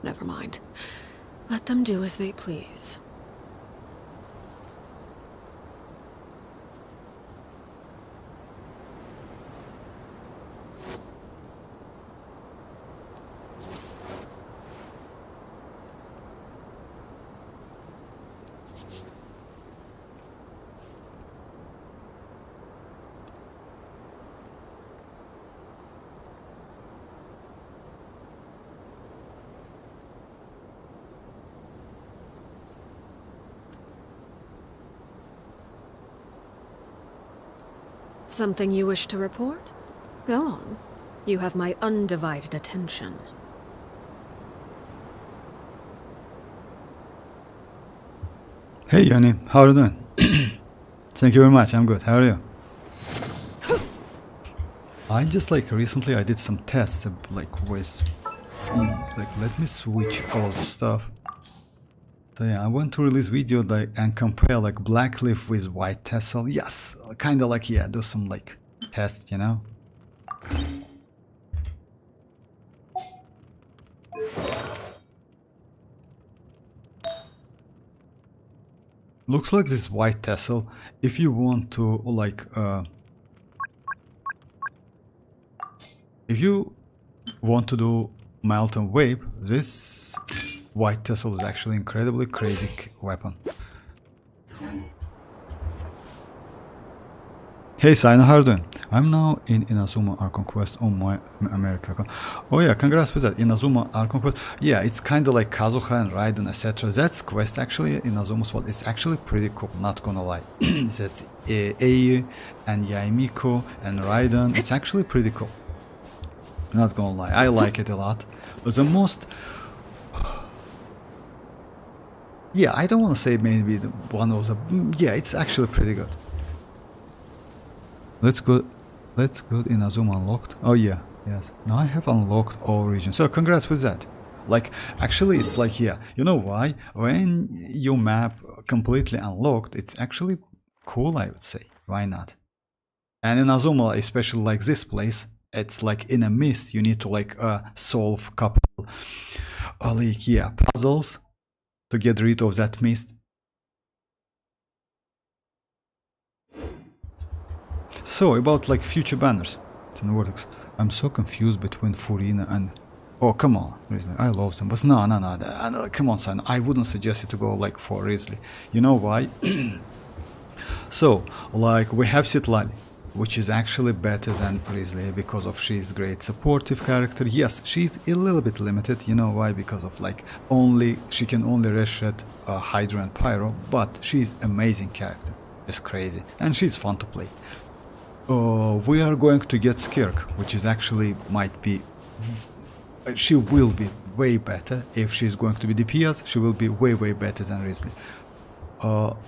Never mind. Let them do as they please. Something you wish to report? Go on. You have my undivided attention. Hey Yoni, how are you doing? Thank you very much, I'm good. How are you? I just recently I did some tests with let me switch all the stuff. So yeah, I want to release video and compare black leaf with white tassel. Yes, kinda yeah, do some tests, you know. Looks like this white tassel. If you want to if you want to do melt and wave, this white tassel is actually incredibly crazy weapon. Hey Sino, how are you doing? I'm now in Inazuma Archon Quest on my America account. Oh yeah, congrats with that. Inazuma Archon Quest. Yeah, it's kinda like Kazuha and Raiden, etc. That's quest actually, Inazuma's one. It's actually pretty cool, not gonna lie. That's Ei and Yaimiko and Raiden. It's actually pretty cool. Not gonna lie, I like it a lot. But the most... Yeah, I don't want to say maybe one of the... Yeah, it's actually pretty good. Let's go Inazuma unlocked. Oh yeah, yes. Now I have unlocked all regions. So congrats with that. Actually it's yeah, you know why? When your map completely unlocked, it's actually cool, I would say. Why not? And in Inazuma, especially this place, it's in a mist, you need to solve couple puzzles to get rid of that mist. So about future banners in Vortex, I'm so confused between Furina and... Oh come on, Risley, I love them, but no, come on son, I wouldn't suggest you to go for Risley. You know why? So we have Citlali, which is actually better than Risley because of she's great supportive character. Yes, she's a little bit limited, you know why? Because of she can only reset Hydra and Pyro, but she's amazing character, just crazy, and she's fun to play. We are going to get Skirk, which is actually she will be way better. If she's going to be DPS, she will be way better than Risley.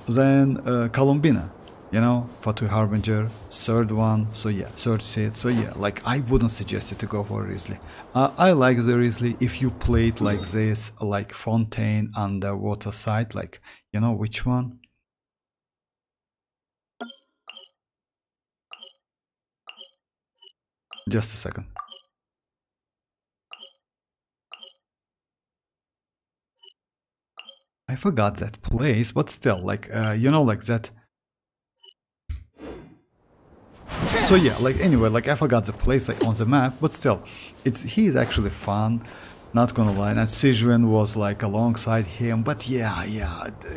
Then Columbina, you know, Fatui Harbinger, third one, so yeah, third set, so yeah, I wouldn't suggest it to go for Risley. I like the Risley if you play it this, Fontaine underwater side, you know which one? Just a second. I forgot that place, but still, you know, that. So yeah, anyway, I forgot the place on the map, but still, he is actually fun. Not gonna lie, and Xianyun was alongside him, but yeah,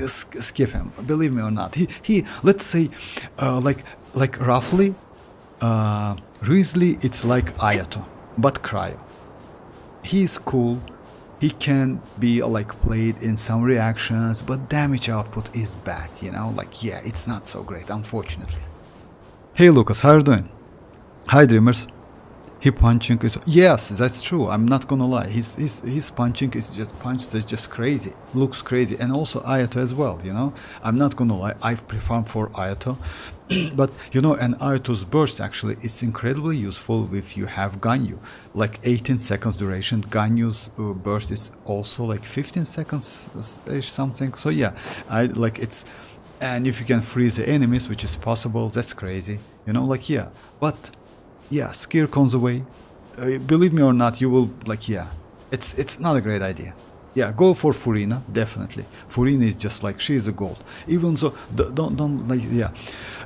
skip him. Believe me or not, he let's say, roughly, Risley, it's like Ayato, but cryo. He's cool. He can be played in some reactions, but damage output is bad, you know? Yeah, it's not so great, unfortunately. Hey Lucas, how are you doing? Hi Dreamers. He punching is... Yes, that's true, I'm not gonna lie. His punching is just crazy. Looks crazy. And also Ayato as well, you know? I'm not gonna lie, I've preferred for Ayato. But, you know, and Ayato's burst actually, it's incredibly useful if you have Ganyu. 18 seconds duration. Ganyu's burst is also 15 seconds something. So yeah, it's... And if you can freeze the enemies, which is possible, that's crazy. You know, yeah. But... Yeah, Skirk on the way. Believe me or not, you will, yeah. It's not a great idea. Yeah, go for Furina, definitely. Furina is just like, she is a gold. Even though, don't like, yeah.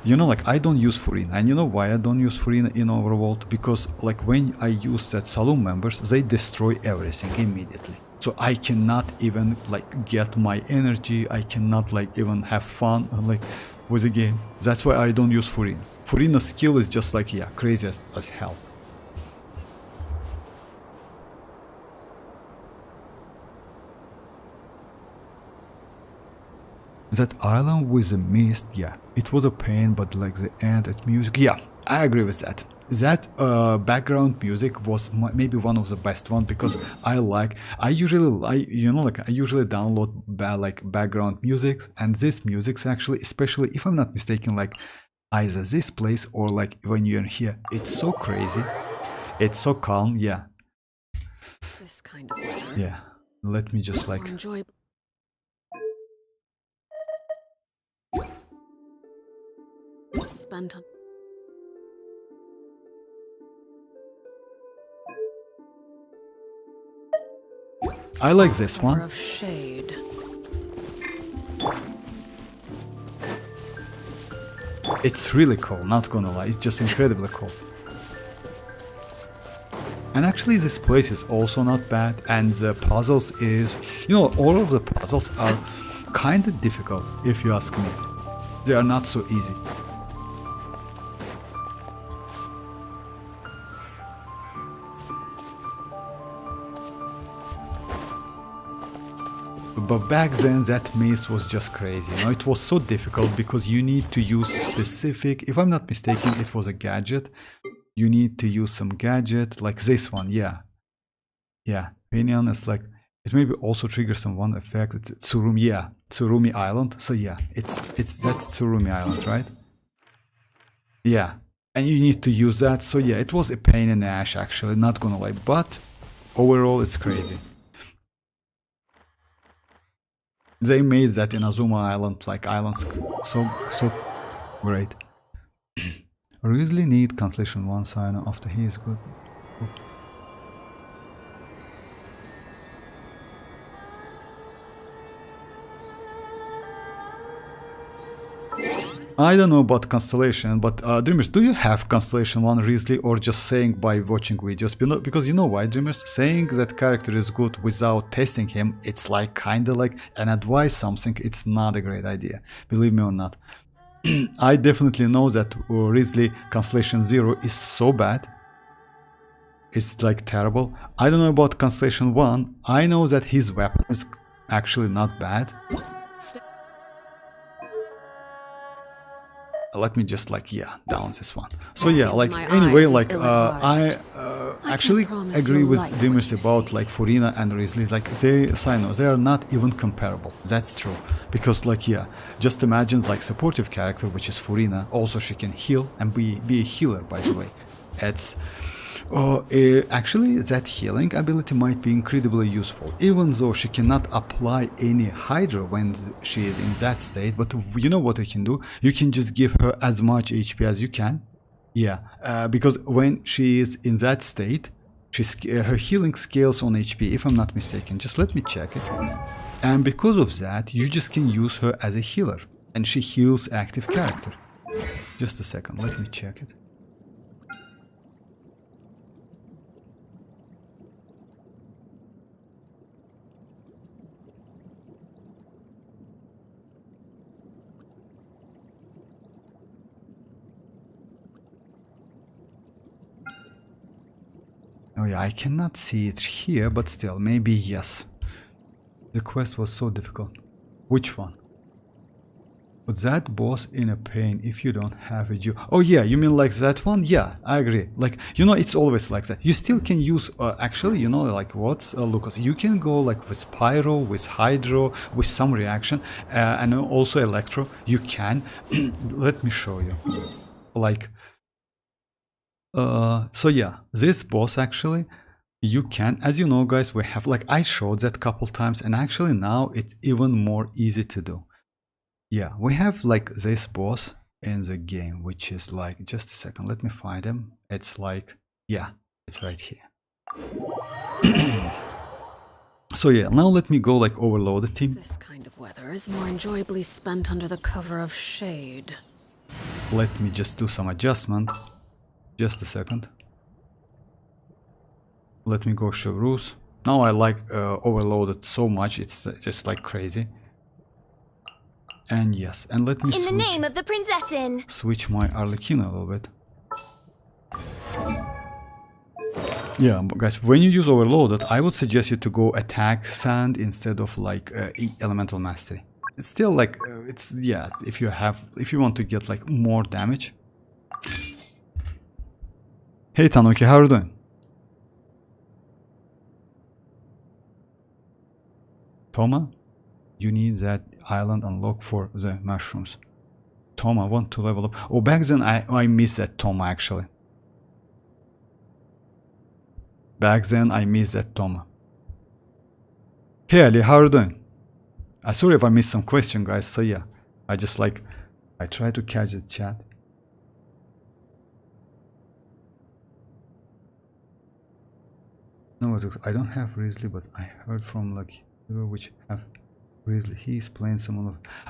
You know, like, I don't use Furina. And you know why I don't use Furina in Overworld? Because, like, when I use that saloon members, they destroy everything immediately. So I cannot even, like, get my energy. I cannot, like, even have fun, like, with the game. That's why I don't use Furina. Furina's skill is just, like, yeah, crazy as hell. That island with the mist, yeah, it was a pain, but like the end, its music, yeah, I agree with that. That background music was maybe one of the best one, because I usually download background music, and this music's actually, especially if I'm not mistaken, like either this place or like when you're here, it's so crazy, it's so calm, yeah. This kind of weather. Yeah, let me just like Enjoy. Spent on. I like this one. Of shade. It's really cool, not gonna lie, it's just incredibly cool. And actually this place is also not bad, and the puzzles is, you know, all of the puzzles are kinda difficult if you ask me. They are not so easy. But back then that maze was just crazy, you know, it was so difficult because you need to use specific, if I'm not mistaken, it was a gadget. You need to use some gadget like this one, yeah. Yeah, Paimon is like, it maybe also triggers some one effect. It's Tsurumi, yeah, Tsurumi Island. So yeah, that's Tsurumi Island, right? Yeah, and you need to use that. So yeah, it was a pain in the ass actually, not gonna lie, but overall it's crazy. They made that in Azuma Island, like islands, so great. I really need Constellation 1 sign after he is good. I don't know about Constellation, but Dreamers, do you have Constellation 1 Risley, or just saying by watching videos? Because you know why, Dreamers? Saying that character is good without testing him, it's like kinda like an advice something, it's not a great idea, believe me or not. I definitely know that Risley Constellation 0 is so bad. It's like terrible. I don't know about Constellation 1, I know that his weapon is actually not bad. Let me just like, yeah, down this one. So yeah, like anyway, like I actually agree with Dreamers about like Furina and Risley, like they are not even comparable. That's true, because like yeah, just imagine like supportive character, which is Furina, also she can heal and be a healer, by the way. It's actually that healing ability might be incredibly useful, even though she cannot apply any Hydra when she is in that state. But you know what you can do? You can just give her as much HP as you can. Yeah, because when she is in that state, her healing scales on HP, if I'm not mistaken. Just let me check it. And because of that, you just can use her as a healer, and she heals active character. Just a second, let me check it. Oh yeah, I cannot see it here, but still, maybe yes. The quest was so difficult. Which one? But that boss in a pain if you don't have a Jew. Oh yeah, you mean like that one? Yeah, I agree. Like, you know, it's always like that. You still can use, actually, you know, like what's, Lucas, you can go like with Pyro, with Hydro, with some reaction, and also Electro. You can. Let me show you. Like, so yeah, this boss actually, you can, as you know guys, we have, like I showed that couple times, and actually now it's even more easy to do. Yeah, we have like this boss in the game, which is like, just a second, let me find him. It's like, yeah, it's right here. So yeah, now let me go like overload the team. This kind of weather is more enjoyably spent under the cover of shade. Let me just do some adjustment. Just a second. Let me go chevreuse. Now I like overloaded so much, it's just like crazy. And yes, and let me In the name of the princessin. switch my arlecchino a little bit. Yeah, but guys, when you use overloaded, I would suggest you to go attack sand instead of like elemental mastery. It's still like it's yeah, if you want to get like more damage. Hey Tanuki, how are you doing? Toma, you need that island unlock for the mushrooms. Toma, want to level up. Oh, back then I missed that Toma actually. Back then I missed that Toma. Hey Ali, how are you doing? Sorry if I missed some question, guys. So yeah, I just like I try to catch the chat. No, I don't have Risley, but I heard from like which have Risley. He's playing someone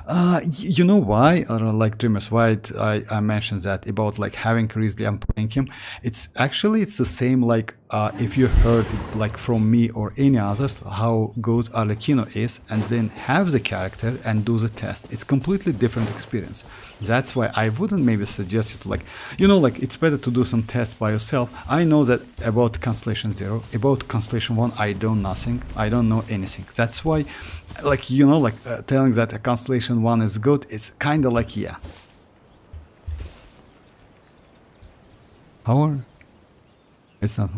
of. You know why? Or like Dreamers, why I mentioned that about like having Risley. I'm playing him. It's actually the same like if you heard like from me or any others how good Arlecchino is, and then have the character and do the test. It's completely different experience. That's why I wouldn't maybe suggest you to like, you know, like it's better to do some tests by yourself. I know that about Constellation 0, about Constellation 1, I know nothing. I don't know anything. That's why, like, you know, like telling that a Constellation 1 is good, it's kind of like, yeah. How? It's not.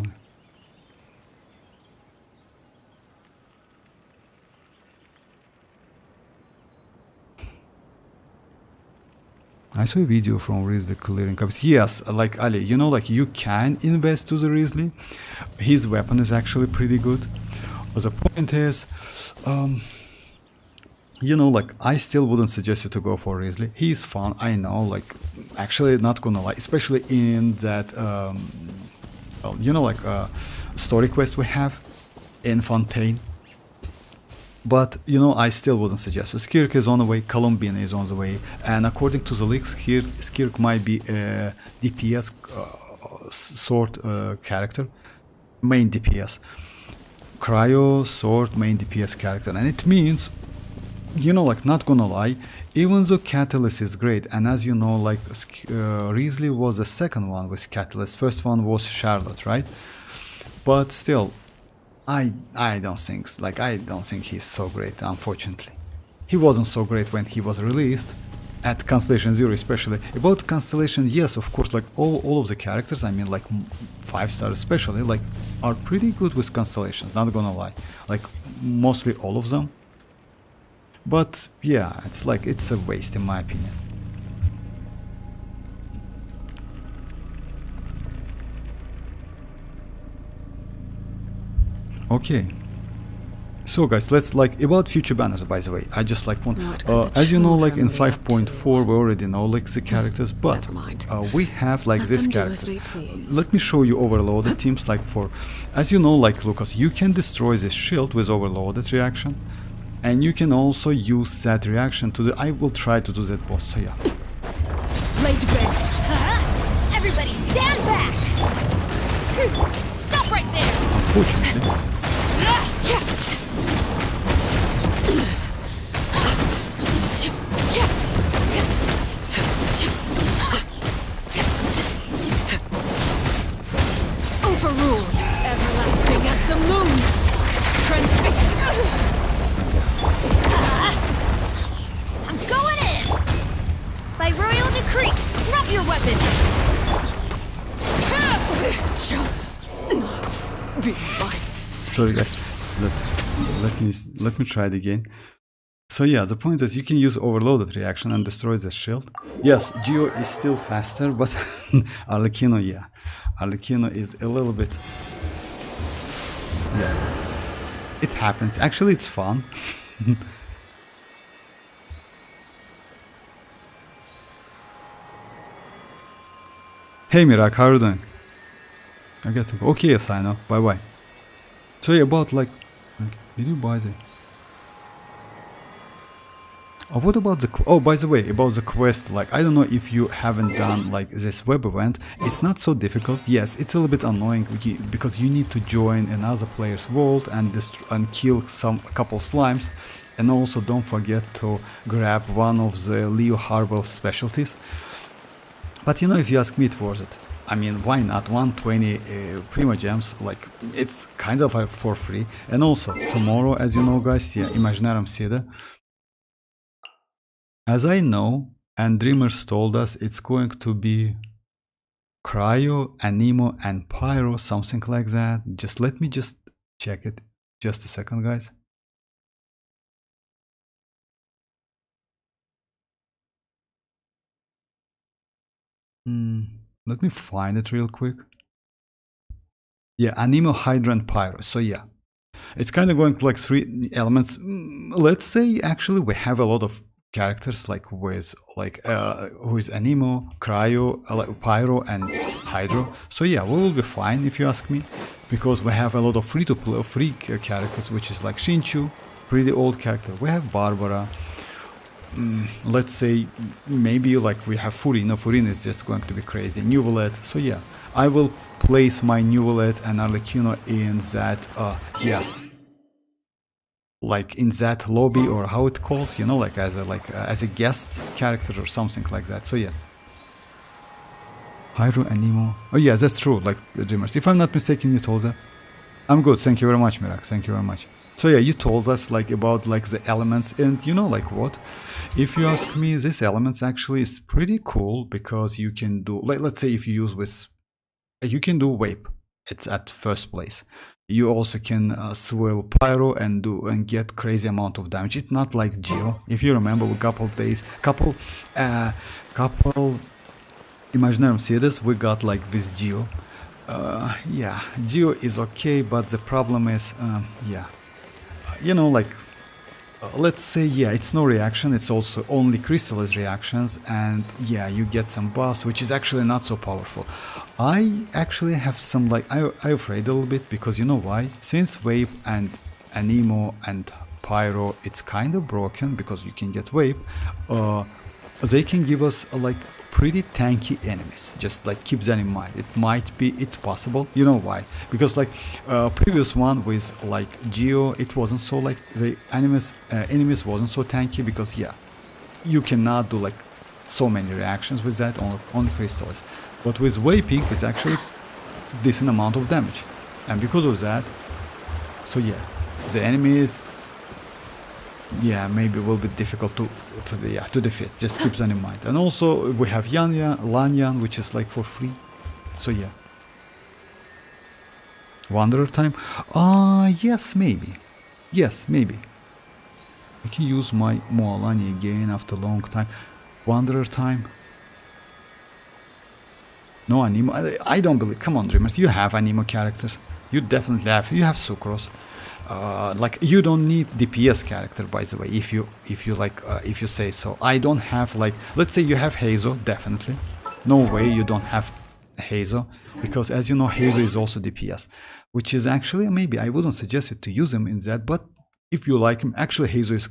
I saw a video from Risley clearing copies. Yes, like Ali, you know, like you can invest to the Risley. His weapon is actually pretty good. But the point is, you know, like I still wouldn't suggest you to go for Risley. He's fun, I know, like actually not gonna lie, especially in that, well, you know, like story quest we have in Fontaine. But, you know, I still wouldn't suggest. So Skirk is on the way, Columbine is on the way, and according to the leaks, Skirk might be a DPS sword character, main DPS. Cryo, sword, main DPS character, and it means, you know, like not gonna lie, even though Catalyst is great, and as you know, like Risley was the second one with Catalyst, first one was Charlotte, right? But still, I don't think he's so great, unfortunately. He wasn't so great when he was released, at Constellation 0 especially. About Constellation, yes, of course, like all of the characters, I mean like 5-star especially, like are pretty good with Constellation, not gonna lie. Like mostly all of them. But yeah, it's like, it's a waste in my opinion. Okay, so guys, let's like about future banners. By the way, I just like want as you know, like in 5.4 we already know like the characters, but we have like this characters. Let me show you overloaded teams. Like for, as you know, like Lucas, you can destroy this shield with overloaded reaction, and you can also use that reaction to the. I will try to do that boss. So yeah. Everybody stand back! Stop right there! Unfortunately. Overruled, everlasting as the moon. Transfixed. I'm going in! By royal decree, drop your weapon! This shall not be my. Sorry guys, let me try it again. So yeah, the point is you can use overloaded reaction and destroy the shield. Yes, Geo is still faster, but Arlecchino, yeah. Arlecchino is a little bit... Yeah. It happens. Actually, it's fun. Hey Mirak, how are you doing? I get to go. Okay, yes, I know. Bye bye. So yeah, about like... Did you buy the... Oh, what about the... Oh, by the way, about the quest, like, I don't know if you haven't done, like, this web event. It's not so difficult. Yes, it's a little bit annoying because you need to join another player's world and kill a couple slimes. And also don't forget to grab one of the Leo Harbor specialties. But you know, if you ask me, it's worth it. I mean, why not? 120 Primogems, like, it's kind of for free. And also, tomorrow, as you know, guys, yeah, Imaginarum Cida. As I know, and Dreamers told us, it's going to be Cryo, Anemo, and Pyro, something like that. Just let me just check it. Just a second, guys. Let me find it real quick. Yeah, Anemo, Hydra, and Pyro. So yeah, it's kind of going to like 3 elements. Let's say actually we have a lot of characters like with like who is Anemo, Cryo, Pyro, and Hydro. So yeah, we will be fine if you ask me, because we have a lot of free characters, which is like Shinchu, pretty old character. We have Barbara. Let's say maybe like we have Furina. Furina is just going to be crazy. Neuvillette. So yeah, I will place my Neuvillette and arlecchino in that yeah, like in that lobby, or how it calls, you know, like as a guest character or something like that. So yeah, Hydro, Anemo. Oh yeah, that's true, like the Dreamers. If I'm not mistaken, you told that. I'm good, thank you very much, Mirak, thank you very much. So yeah, you told us like about like the elements, and you know like what? If you ask me, this elements actually is pretty cool, because you can do, like, let's say if you use with, you can do Vape, it's at first place. You also can swill Pyro and get crazy amount of damage. It's not like Geo. If you remember, a couple Imaginarum series we got like this Geo. Yeah, Geo is okay, but the problem is, yeah, you know, like, let's say, yeah, it's no reaction, it's also only crystallized reactions, and yeah, you get some buffs, which is actually not so powerful. I actually have some, like, I'm afraid a little bit, because you know why? Since Vape and Anemo and Pyro, it's kind of broken, because you can get Vape, they can give us like pretty tanky enemies. Just like keep that in mind. It might be, it's possible. You know why? Because like previous one with like Geo, it wasn't so like the enemies wasn't so tanky, because yeah, you cannot do like so many reactions with that on crystals. But with Vaping, it's actually decent amount of damage, and because of that, so yeah, the enemies, yeah, maybe will be difficult to defeat. Just keep that in mind. And also we have Lanyan, which is like for free. So yeah. Wanderer time? Yes, maybe. Yes, maybe. I can use my mualani again after a long time. Wanderer time. No Anemo. I don't believe. Come on, Dreamers. You have Anemo characters. You definitely have. You have Sucrose. Like, you don't need DPS character, by the way, if you like, if you say so. I don't have, like, let's say you have Hazo, definitely. No way you don't have Hazo, because as you know, Hazo is also DPS, which is actually, maybe I wouldn't suggest it to use him in that, but if you like him, actually Hazo is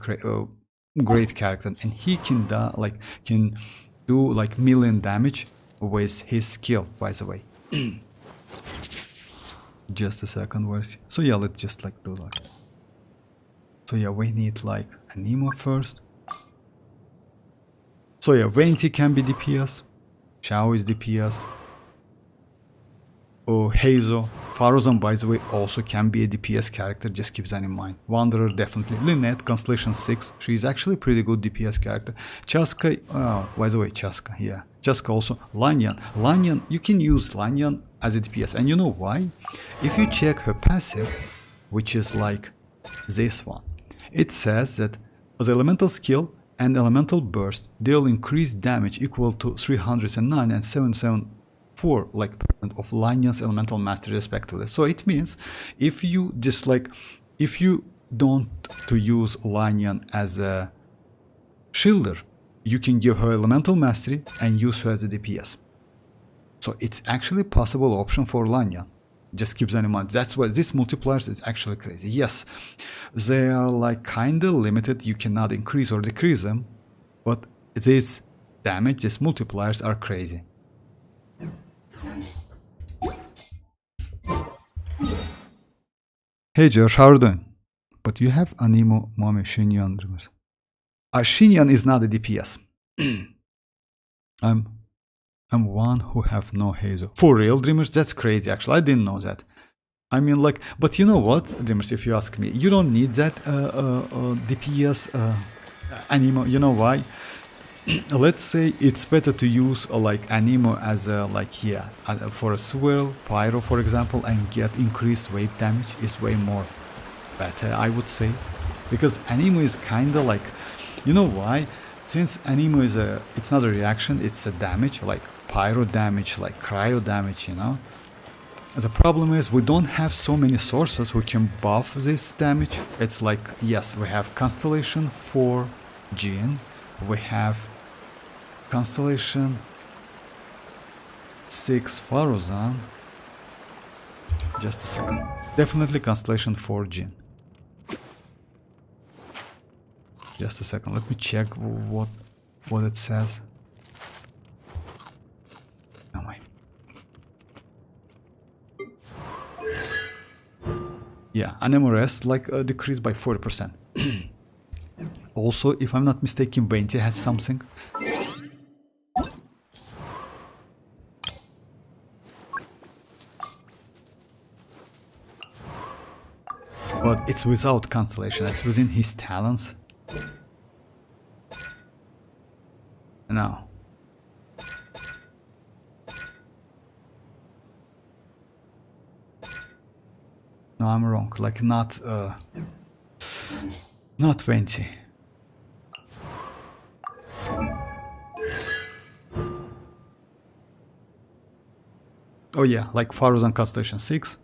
great character, and he can do like million damage with his skill, by the way. Just a second, where's... So yeah, let's just like do that. So yeah, we need like Anemo first. So yeah, Venti can be DPS. Xiao is DPS. Oh, Hazo. Farozon, by the way, also can be a DPS character, just keep that in mind. Wanderer, definitely. Lynette, Constellation 6. She's actually pretty good DPS character. Chasca, oh, by the way, Chasca, yeah. Chasca also. Lanyan. Lanyan, you can use Lanyan as a DPS. And you know why? If you check her passive, which is like this one, it says that the elemental skill and elemental burst deal increased damage equal to 309 and 774 like of Lanyan's elemental mastery respectively. So it means if you just like, if you don't to use Lanyan as a shielder, you can give her elemental mastery and use her as a DPS. So it's actually a possible option for Lanyan. Just keep that in mind. That's why this multipliers is actually crazy. Yes, they are like kinda limited. You cannot increase or decrease them, but this damage, these multipliers are crazy. Hey Josh, how are you doing? But you have Anemo, Mommy, Xianyun. Xianyun is not a DPS. I'm one who have no hazel. For real, Dreamers? That's crazy, actually. I didn't know that. I mean, like, but you know what, Dreamers, if you ask me, you don't need that DPS Anemo. You know why? Let's say it's better to use like Anemo as a, like, yeah, for a swirl, pyro, for example, and get increased wave damage is way more better, I would say. Because Anemo is kinda like, you know why? Since Anemo is it's not a reaction, it's a damage, like pyro damage, like cryo damage, you know? The problem is we don't have so many sources who can buff this damage. It's like, yes, we have Constellation 4 Jin, we have Constellation 6 Faruzan. Just a second. Definitely Constellation 4 Jin. Just a second, let me check what it says. Oh my. Yeah, Anemo rest like decreased by 40%. Also, if I'm not mistaken, Venti has something. But it's without Constellation, it's within his talents. No. No, I'm wrong. Like not 20. Oh yeah, like Faruzan Constellation 6.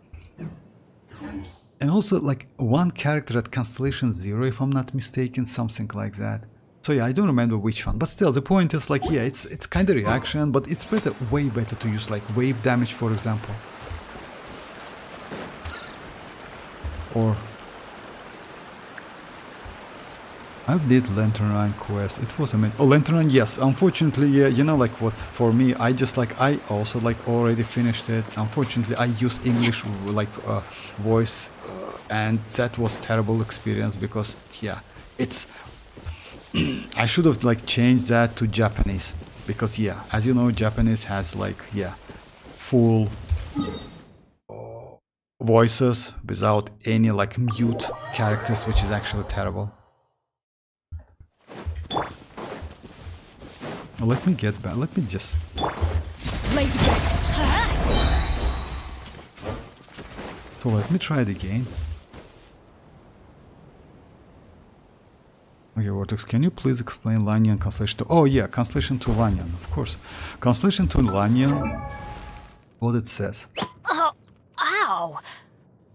And also like one character at Constellation 0, if I'm not mistaken, something like that. So yeah, I don't remember which one, but still the point is like, yeah, it's kind of reaction, but it's better, way better to use like wave damage, for example. Or I did Lantern Run quest. It was amazing. Oh, Lantern Run, yes. Unfortunately, yeah, you know, like what for me, I also like already finished it. Unfortunately, I used English like voice, and that was terrible experience because yeah, it's. I should have like changed that to Japanese because yeah, as you know, Japanese has like yeah, full voices without any like mute characters, which is actually terrible. Let me get back. Let me just. So let me try it again. Okay, Vortex, can you please explain Lanyan Constellation 2? Oh yeah, Constellation 2 Lanyan, of course. Constellation 2 Lanyan, what it says. Oh, ow!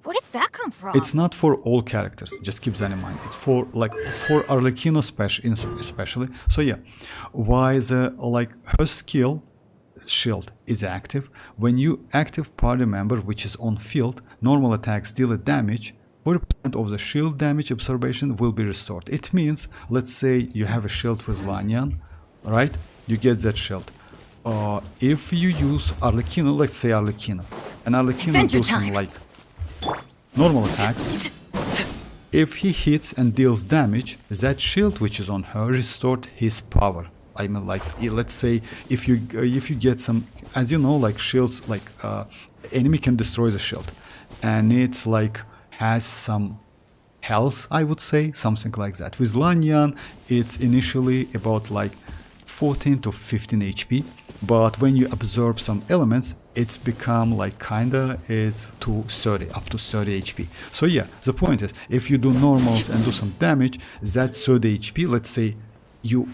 Where did that come from? It's not for all characters, just keep that in mind. It's for like for Arlecchino especially. So yeah, why the like her skill shield is active. When you active party member which is on field, normal attacks deal a damage. 40% of the shield damage absorption will be restored. It means, let's say you have a shield with Lanyan, right? You get that shield. If you use Arlecchino, let's say Arlecchino, and Arlecchino do some like normal attacks. If he hits and deals damage, that shield which is on her restored his power. I mean, like, let's say if you get some, as you know, like shields, like enemy can destroy the shield, and it's like has some health, I would say, something like that. With Lanyan, it's initially about like 14 to 15 HP, but when you absorb some elements, it's become like kinda it's to 30, up to 30 HP. So yeah, the point is, if you do normals and do some damage, that 30 HP, let's say you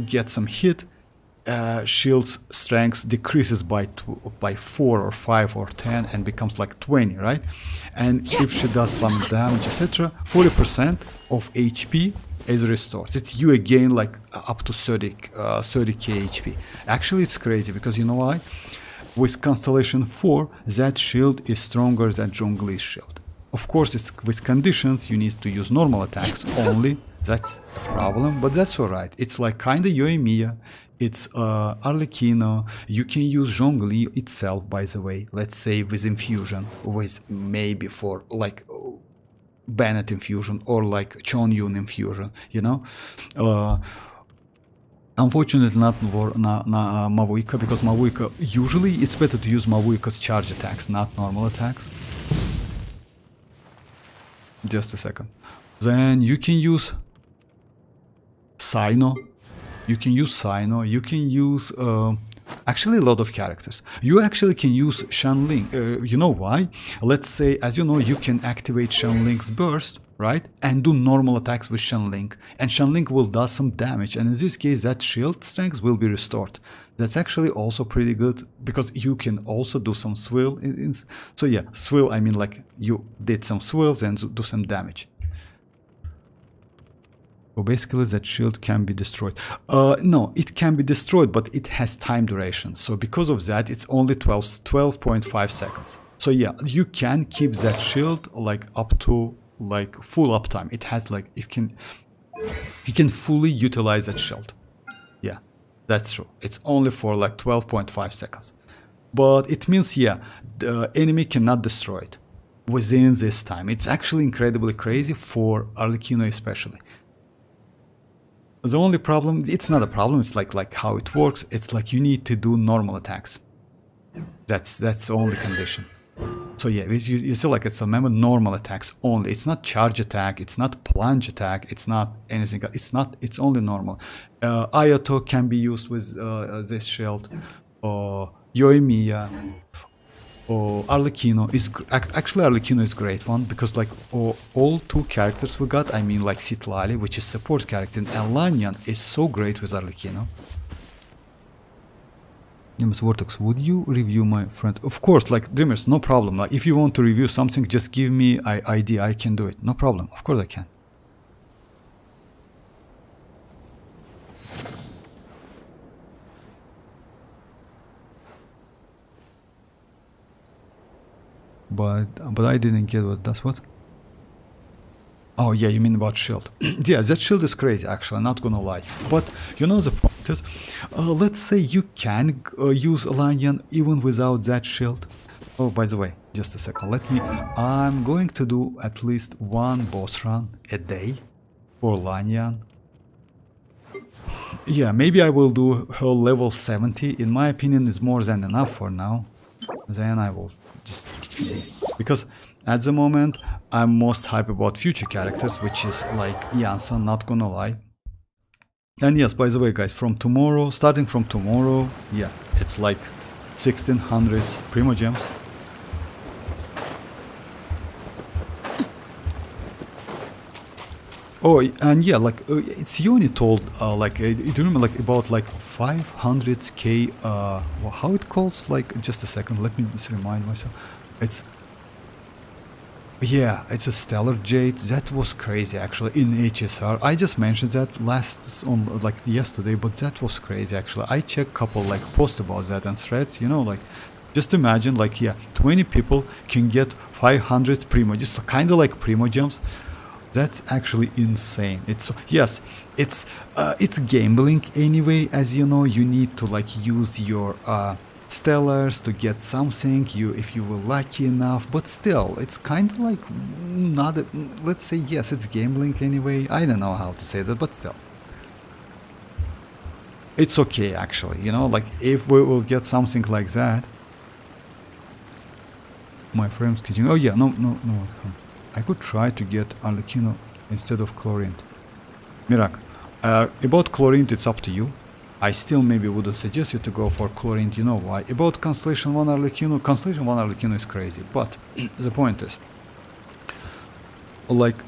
get some hit, shield's strength decreases by 4 or 5 or 10 and becomes like 20, right? And if she does some damage, etc., 40% of HP is restored. It's you again like up to 30k HP. Actually, it's crazy because you know why? with Constellation 4, that shield is stronger than Zhongli's shield. Of course, it's with conditions, you need to use normal attacks only. That's a problem, but that's alright. It's like kinda Yoimiya, it's Arlecchino. You can use Zhongli itself, by the way, let's say with infusion, with maybe for like Bennett infusion or like Xianyun infusion, you know. Unfortunately not for mavuika, because mavuika, usually it's better to use mavuika's charge attacks, not normal attacks. Just a second. Then you can use Sino. You can use Sino. You can use actually a lot of characters. You actually can use Shanling. You know why? Let's say, as you know, you can activate Shanling's burst, right? And do normal attacks with Shanling. And Shanling will do some damage. And in this case, that shield strength will be restored. That's actually also pretty good, because you can also do some swill. So yeah, swill, I mean like you did some swirls and do some damage. So basically that shield can be destroyed. No, it can be destroyed, but it has time duration. So because of that, it's only 12.5 seconds. So yeah, you can keep that shield like up to like full uptime. It has like, you can fully utilize that shield. Yeah. That's true. It's only for like 12.5 seconds. But it means, yeah, the enemy cannot destroy it within this time. It's actually incredibly crazy for Arlecchino especially. The only problem, it's not a problem, it's like how it works. It's like you need to do normal attacks. That's the only condition. So yeah, you see, like, it's, remember, normal attacks only. It's not charge attack, it's not plunge attack, it's not anything. It's only normal. Ayato can be used with this shield. Yoimiya, or Arlecchino is actually Arlecchino is a great one, because like all two characters we got, I mean like Citlali, which is support character, and Lanyan is so great with Arlecchino. Dreamers Vortex, would you review my friend? Of course, like Dreamers, no problem. Like if you want to review something, just give me ID, I can do it. No problem. Of course I can. But I didn't get what that's what. Oh yeah, you mean about shield? Yeah, that shield is crazy actually, I'm not gonna lie. But you know the point is, let's say you can use Lanyan even without that shield. Oh, by the way, just a second, I'm going to do at least one boss run a day for Lanyan. Yeah, maybe I will do her level 70, in my opinion is more than enough for now. Then I will just see. Because at the moment, I'm most hype about future characters, which is like Janssen, not gonna lie. And yes, by the way guys, from tomorrow, starting from tomorrow, yeah, it's like 1600s Primogems. Oh, and yeah, like it's Yoni told, like, do you remember like about like 500k, well, how it calls, like, just a second, let me just remind myself. It's, yeah, it's a stellar jade. That was crazy actually in HSR. I just mentioned that last on like yesterday, but that was crazy actually. I checked couple like posts about that and threads, you know, like just imagine like, yeah, 20 people can get 500 primo, just kind of like Primogems. That's actually insane. It's, yes, it's gambling anyway, as you know. You need to like use your stellars to get something, if you were lucky enough, but still it's kind of like not a, let's say, yes, it's gambling anyway. I don't know how to say that, but still it's okay actually, you know, like if we will get something like that. My frames continue. Oh yeah, no. I could try to get arlecchino instead of Chlorine. Mirak, about Chlorine, it's up to you. I still maybe wouldn't suggest you to go for Chlorine, you know why. About Constellation 1 Arlecchino, Constellation 1 Arlecchino is crazy, but the point is, like,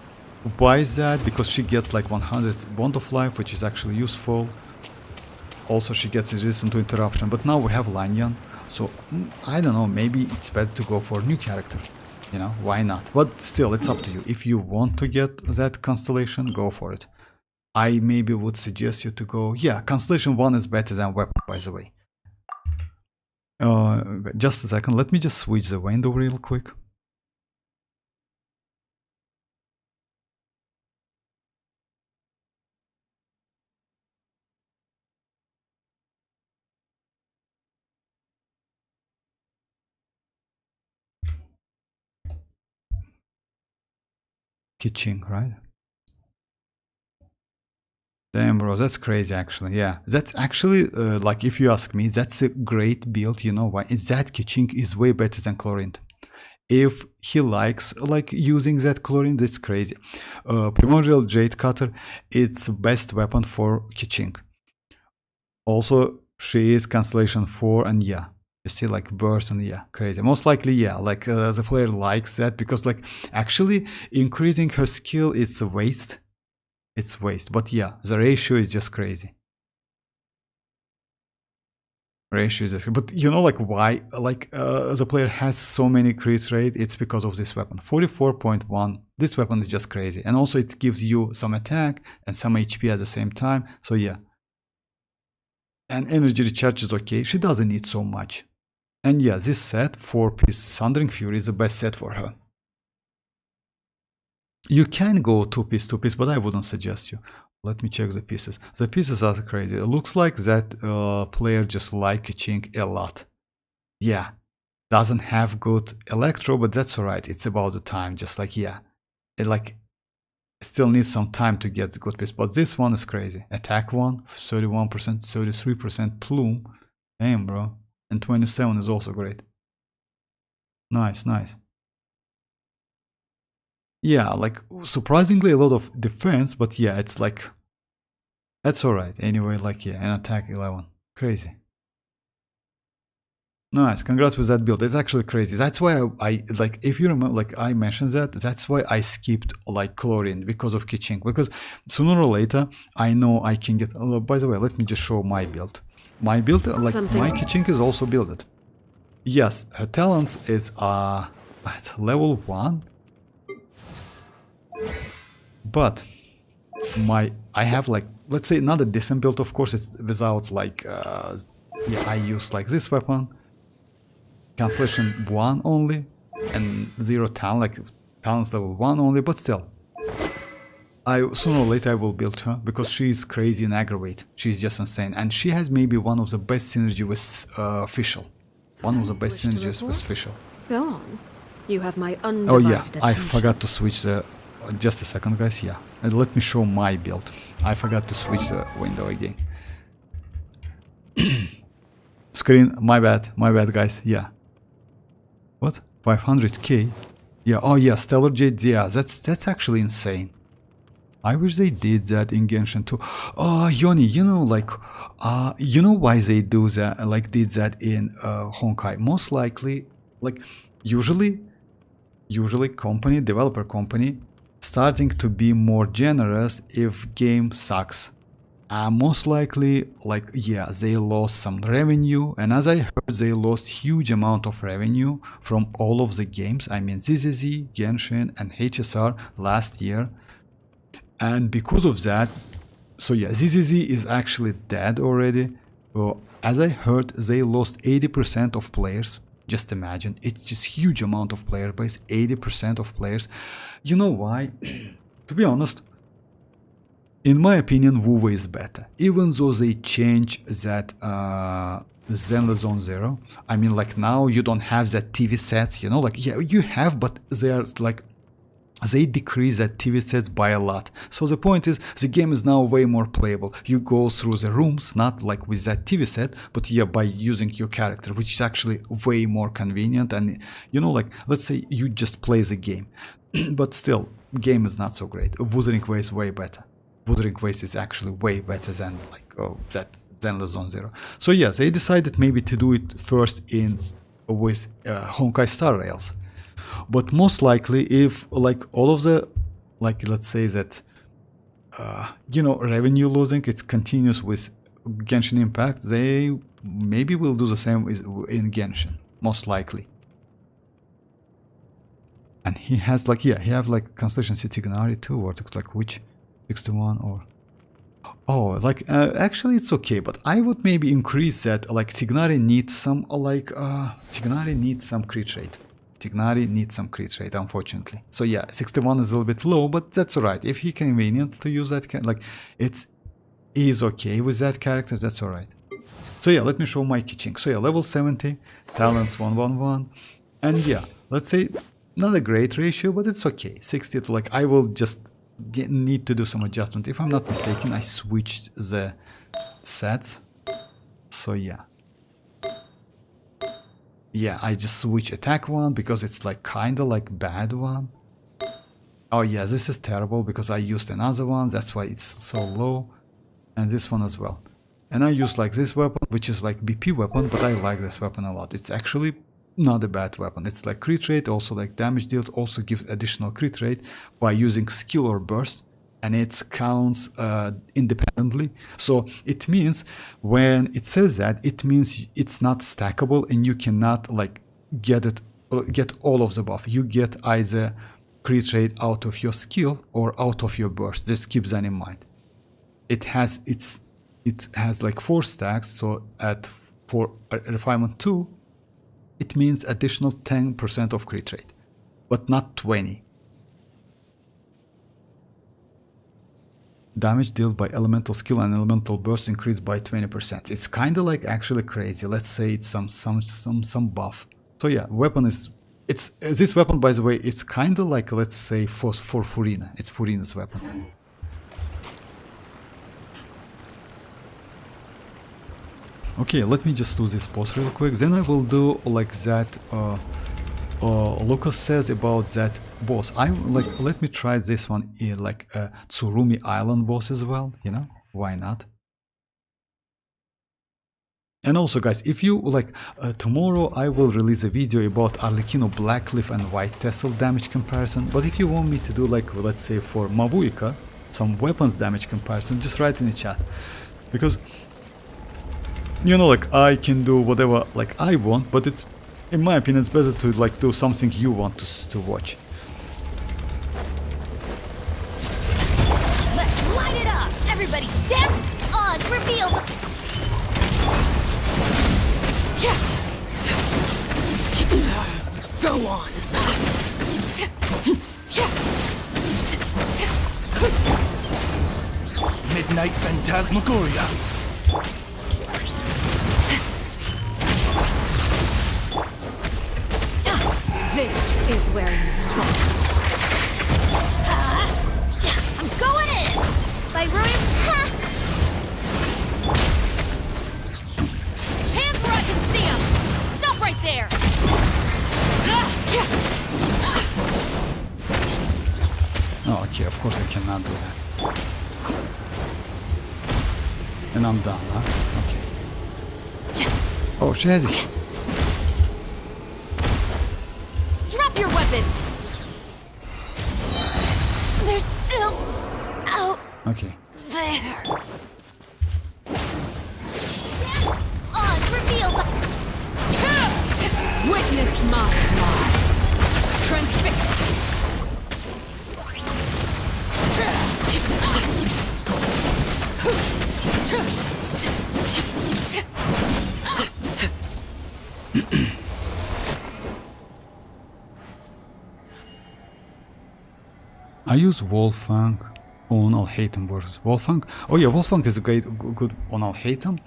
why is that? Because she gets like 100 Bond of Life, which is actually useful. Also she gets resistant to interruption, but now we have Lanyan, so I don't know, maybe it's better to go for a new character. You know, why not? But still, it's up to you. If you want to get that Constellation, go for it. I maybe would suggest you to go... Yeah, Constellation 1 is better than Weapon, by the way. Just a second, let me just switch the window real quick. Kitchen, right? Damn, bro, that's crazy actually. Yeah, that's actually, like, if you ask me, that's a great build. You know why? It's that Kitchen is way better than Chlorine. If he likes like using that Chlorine, that's crazy. Primordial Jade Cutter, it's best weapon for Kitchen. Also, she is Constellation 4, and yeah, you see like burst, and yeah, crazy. Most likely, yeah, like the player likes that because like actually increasing her skill, it's a waste. It's waste, but yeah, the ratio is just crazy. Ratio is just, but you know like why like the player has so many crit rate? It's because of this weapon. 44.1. This weapon is just crazy, and also it gives you some attack and some HP at the same time. So yeah, and energy recharge is okay. She doesn't need so much. And yeah, this set 4-piece Thundering Fury is the best set for her. You can go 2-piece, but I wouldn't suggest you. Let me check the pieces. The pieces are crazy. It looks like that player just like Ching a lot. Yeah, doesn't have good Electro, but that's alright. It's about the time. Just like, yeah, it like still needs some time to get the good piece. But this one is crazy. Attack 1, 31%, 33% Plume. Damn, bro. And 27 is also great. Nice, nice. Yeah, like surprisingly a lot of defense, but yeah, it's like that's alright. Anyway, like yeah, and attack 11. Crazy. Nice, congrats with that build. It's actually crazy. That's why I like, if you remember, like I mentioned that, that's why I skipped like Chlorine because of Kitching. Because sooner or later, I know I can get. Oh, by the way, let me just show my build. My build, like my Kitching is also builded. Yes, her talents is at level 1. But I have like, let's say not a decent build, of course it's without like yeah, I use like this weapon, Constellation 1 only, and 0 talent, like talents level 1 only, but still sooner or later I will build her because she's crazy and aggravate. She's just insane, and she has maybe one of the best synergy with Fischl. One of the best synergies with Fischl. Go on. You have my undivided Oh yeah, attention. I forgot to switch the. Just a second, guys. Yeah, and let me show my build. I forgot to switch the window again. Screen, my bad, guys. Yeah. What? 500k? Yeah. Oh yeah, Stellar Jade. Yeah, that's actually insane. I wish they did that in Genshin too. Oh, Yoni, you know, like, you know why they do that? Like, did that in Honkai? Most likely, like, usually, developer company, starting to be more generous if game sucks. Most likely, like, yeah, they lost some revenue, and as I heard, they lost huge amount of revenue from all of the games. I mean, ZZZ, Genshin, and HSR last year, and because of that, so yeah, ZZZ is actually dead already. As I heard, they lost 80% of players. Just imagine, it's just huge amount of player base, 80% of players. You know why? To be honest, in my opinion, WuWa is better. Even though they change that Zenless Zone 0. I mean, like now you don't have that TV sets, you know, like yeah, you have, but they are like, they decrease that TV sets by a lot. So the point is, the game is now way more playable. You go through the rooms, not like with that TV set, but yeah, by using your character, which is actually way more convenient. And you know, like, let's say you just play the game, but still, game is not so great. Wuthering Waste is way better. Wuthering Waste is actually way better than like that Zenless Zone 0. So yeah, they decided maybe to do it first in with Honkai Star Rails. But most likely, if like all of the, like let's say that, you know, revenue losing, it's continuous with Genshin Impact, they maybe will do the same in Genshin, most likely. And he has like, yeah, he have like Constellation City Ganari too, or like which 61 or Oh, like actually it's okay, but I would maybe increase that. Like Tignari needs some Tignari needs some crit rate. Tignari needs some crit rate, unfortunately. So yeah, 61 is a little bit low, but that's alright. If he convenient to use that, like he's okay with that character, that's alright. So yeah, let me show my kitching. So yeah, level 70, talents 111, and yeah, let's say not a great ratio, but it's okay. 60 to like I will just need to do some adjustment. If I'm not mistaken, I switched the sets. So yeah. Yeah, I just switch attack one because it's like kinda like bad one. Oh yeah, this is terrible because I used another one, that's why it's so low. And this one as well. And I use like this weapon, which is like BP weapon, but I like this weapon a lot. It's actually not a bad weapon. It's like crit rate, also like damage dealt, also gives additional crit rate by using skill or burst. And it counts independently. So it means when it says that, it means it's not stackable and you cannot like get all of the buff. You get either crit rate out of your skill or out of your burst. Just keep that in mind. It has like 4 stacks, so for refinement 2, it means additional 10% of crit rate, but not 20. Damage dealt by elemental skill and elemental burst increased by 20%. It's kind of like actually crazy. Let's say it's some buff. So yeah, weapon is this weapon, by the way, it's kind of like, let's say for Furina. It's Furina's weapon. Okay, let me just do this boss real quick. Then I will do like that. Lucas says about that boss. Let me try this one in like a Tsurumi Island boss as well, you know, why not? And also guys, if you like, tomorrow I will release a video about Arlecchino Blackleaf and White Tassel damage comparison, but if you want me to do like, let's say for Mavuika, some weapons damage comparison, just write in the chat. Because, you know, like I can do whatever like I want, but it's, in my opinion, it's better to like do something you want to watch. Let's light it up! Everybody step on reveal! Go on! Midnight Phantasmagoria! This is where you fall. I'm going in! By Ruin. Hands where I can see them! Stop right there! Oh, okay, of course I cannot do that. And I'm done, huh? Okay. Oh, Shazzy! Drop your weapons! They're still out Okay. there. On reveal. Witness my lies. Transfixed. I use Wolfang on Alhaitham versus Wolfang. Oh yeah, Wolfang is a good on Alhaitham.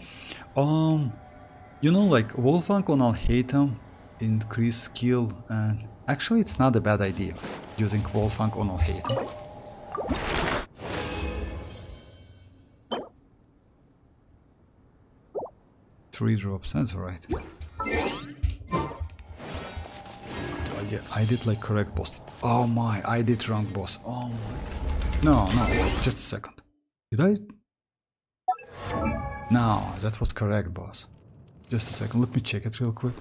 You know, like Wolfang on Alhaitham increase skill, and actually it's not a bad idea using Wolfang on Alhaitham. Three drops, that's alright. Yeah, I did like correct boss. Oh my, I did wrong boss. Oh my. No, just a second. Did I? No, that was correct boss. Just a second, let me check it real quick.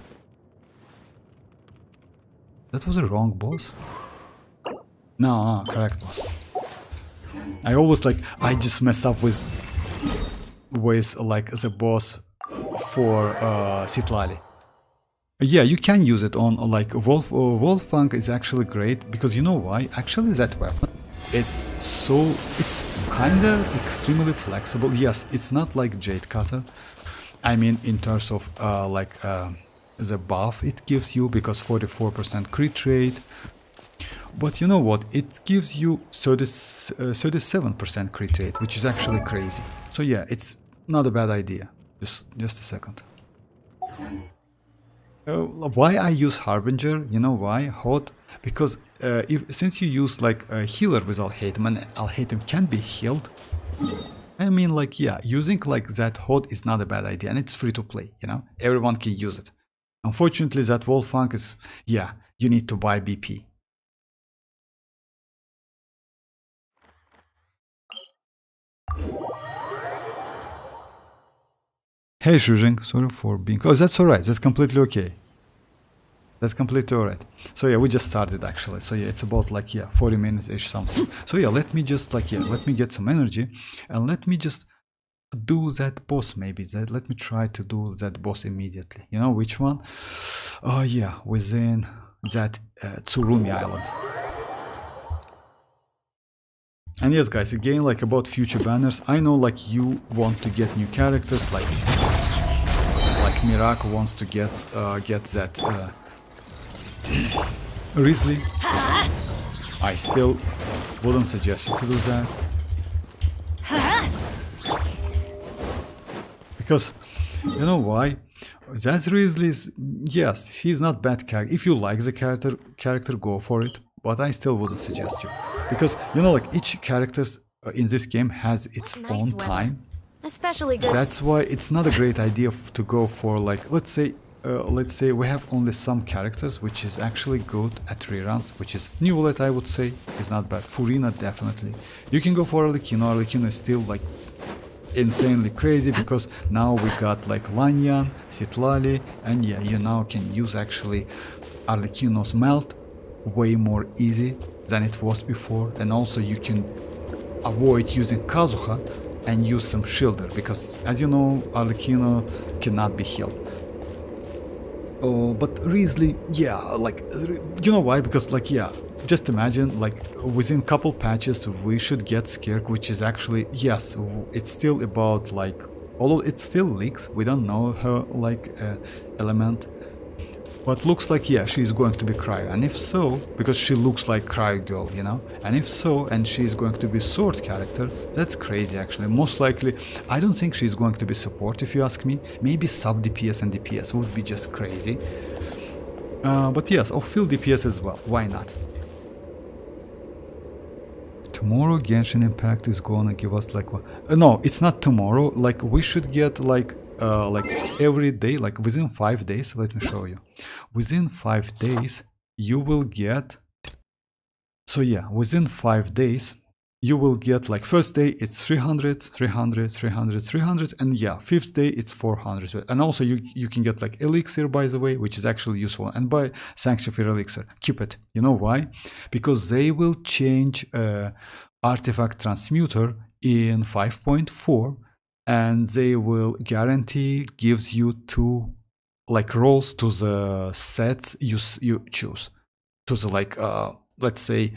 That was a wrong boss? No, correct boss. I always like, I just mess up with like the boss for citlali. Yeah, you can use it on like Wolfang is actually great because you know why? Actually that weapon, it's so it's kind of extremely flexible. Yes, it's not like Jade Cutter. I mean, in terms of the buff it gives you, because 44% crit rate. But you know what? It gives you 37% crit rate, which is actually crazy. So yeah, it's not a bad idea. Just a second. Why I use Harbinger? You know why? Hot. Because since you use like a healer with Alhaitham, and Alhaitham can be healed. I mean, like, yeah, using like that Hot is not a bad idea, and it's free to play, you know? Everyone can use it. Unfortunately, that Wolfang is, yeah, you need to buy BP. Hey Shujing, sorry for being... Oh, that's alright, that's completely okay. That's completely alright. So yeah, we just started actually. So yeah, it's about like, yeah, 40 minutes-ish something. So yeah, let me just like, yeah, let me get some energy. And let me just do that boss maybe. Let me try to do that boss immediately. You know which one? Oh yeah, within that Tsurumi island. And yes guys, again, like about future banners, I know like you want to get new characters, like Mirak wants to get that Risley. I still wouldn't suggest you to do that. Because, you know why? That Risley is, yes, he's not bad character. If you like the character, go for it. But I still wouldn't suggest you. Because, you know, like each character in this game has its own time. Especially good. That's why it's not a great idea to go for like, let's say we have only some characters which is actually good at reruns, which is Neuvillette, I would say, is not bad. Furina, definitely. You can go for arlecchino. Arlecchino is still like insanely crazy because now we got like Xianyun, citlali, and yeah, you now can use actually arlecchino's melt way more easy than it was before, and also you can avoid using Kazuha and use some shielder, because as you know, arlecchino cannot be healed. Oh, but Risley, yeah, like, you know why? Because like, yeah, just imagine like within couple patches we should get Skirk, which is actually, yes, it's still about like, although it still leaks, we don't know her like element. But looks like, yeah, she's going to be Cryo, and if so, because she looks like Cryo girl, you know, and if so, and she's going to be sword character, that's crazy actually. Most likely, I don't think she's going to be support if you ask me. Maybe sub DPS and DPS would be just crazy. But yes, or fill DPS as well, why not? Tomorrow Genshin Impact is gonna give us like what? No, it's not tomorrow, like we should get like every day, like within 5 days. Let me show you. Within 5 days you will get, so yeah, within 5 days you will get like first day it's 300, 300, 300, 300, and yeah, 5th day it's 400. And also you can get like elixir, by the way, which is actually useful, and buy Sanctifier elixir, keep it. You know why? Because they will change artifact transmuter in 5.4, and they will guarantee gives you 2 like rolls to the sets you choose, to the like let's say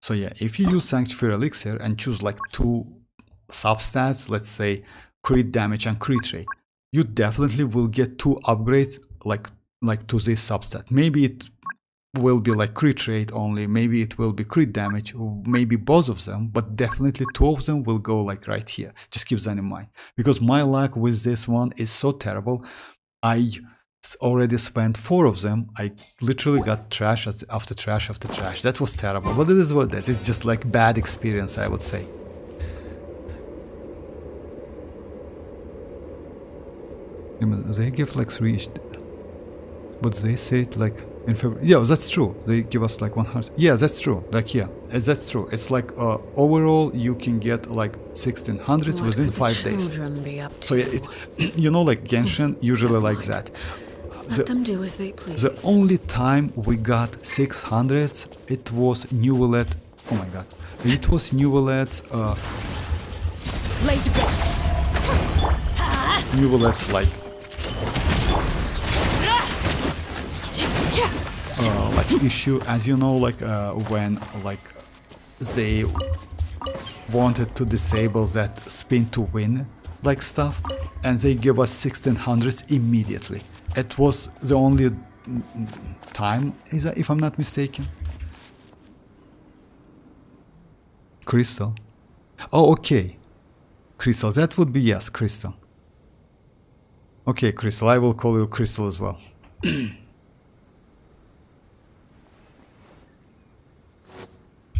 so yeah, if you use Sanctifier elixir and choose like 2 substats, let's say crit damage and crit rate, you definitely will get 2 upgrades like to this substat. Maybe it will be like crit rate only, maybe it will be crit damage, maybe both of them, but definitely 2 of them will go like right here. Just keep that in mind, because my luck with this one is so terrible. I already spent 4 of them. I literally got trash after trash after trash. That was terrible, but it is what that is. It's just like bad experience, I would say. They give like 3, but they say it like in February. Yeah, that's true. They give us like 100. Yeah, that's true. Like, yeah, that's true. It's like overall you can get like 1600s within 5 days. So yeah, it's, you know, like Genshin usually like that. Let them do as they please. The only time we got 600s, it was Neuvillette. Oh my god, it was Neuvillette's Neuvillette's like like issue, as you know, like when like they wanted to disable that spin to win like stuff, and they give us 1600s immediately. It was the only time, is that, if I'm not mistaken. Crystal. Oh, okay. Crystal, that would be, yes, Crystal. Okay, Crystal, I will call you Crystal as well.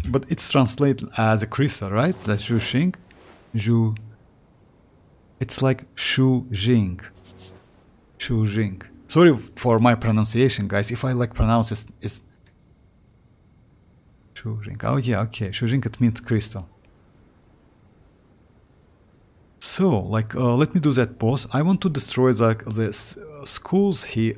But it's translated as a crystal, right? That's Zhu Xing. Zhu. It's like Shu Jing. Shu Jing. Sorry for my pronunciation, guys. If I like pronounce it, it's Shu Jing. Oh yeah, okay. Shu Jing, it means crystal. So, like, let me do that boss. I want to destroy like the schools he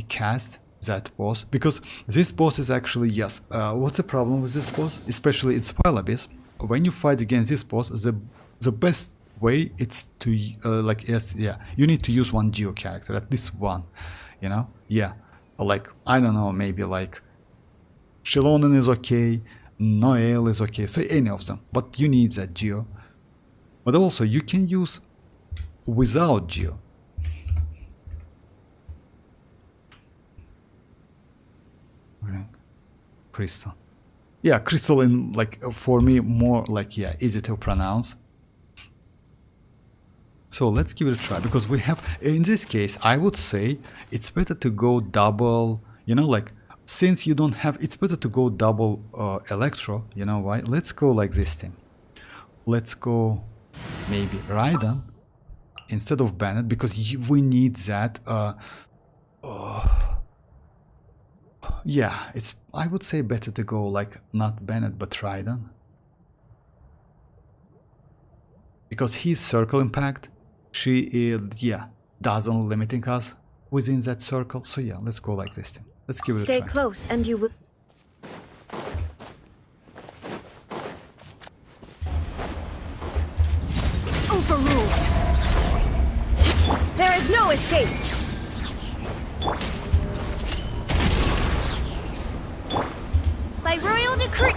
cast. That boss, because this boss is actually, yes, what's the problem with this boss, especially in Spiral Abyss? When you fight against this boss, the best way it's to like, yes, yeah, you need to use one Geo character, at least one, you know, yeah, like, I don't know, maybe like Xilonen is okay, Noel is okay, so any of them, but you need that Geo. But also you can use without Geo. Crystal. Yeah, crystal in, like, for me more like, yeah, easy to pronounce. So let's give it a try, because we have, in this case, I would say it's better to go double, you know, like, since you don't have, it's better to go double Electro, you know why? Let's go like this thing. Let's go maybe Raiden instead of Bennett, because we need that, yeah, it's, I would say better to go like not Bennett but Raiden, because his circle impact, she is, yeah, doesn't limiting us within that circle. So yeah, let's go like this thing. Let's give it a try. Stay close and you will... Overruled! There is no escape! By royal decree...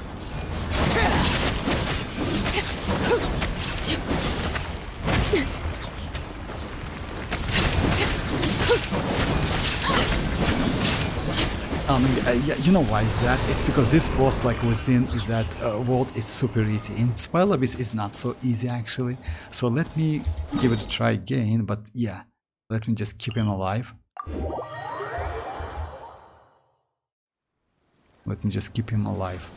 Yeah, you know why is that? It's because this boss, like, within that world, it's super easy. In Spiral Abyss, it's not so easy actually. So let me give it a try again, but yeah, let me just keep him alive. Let me just keep him alive.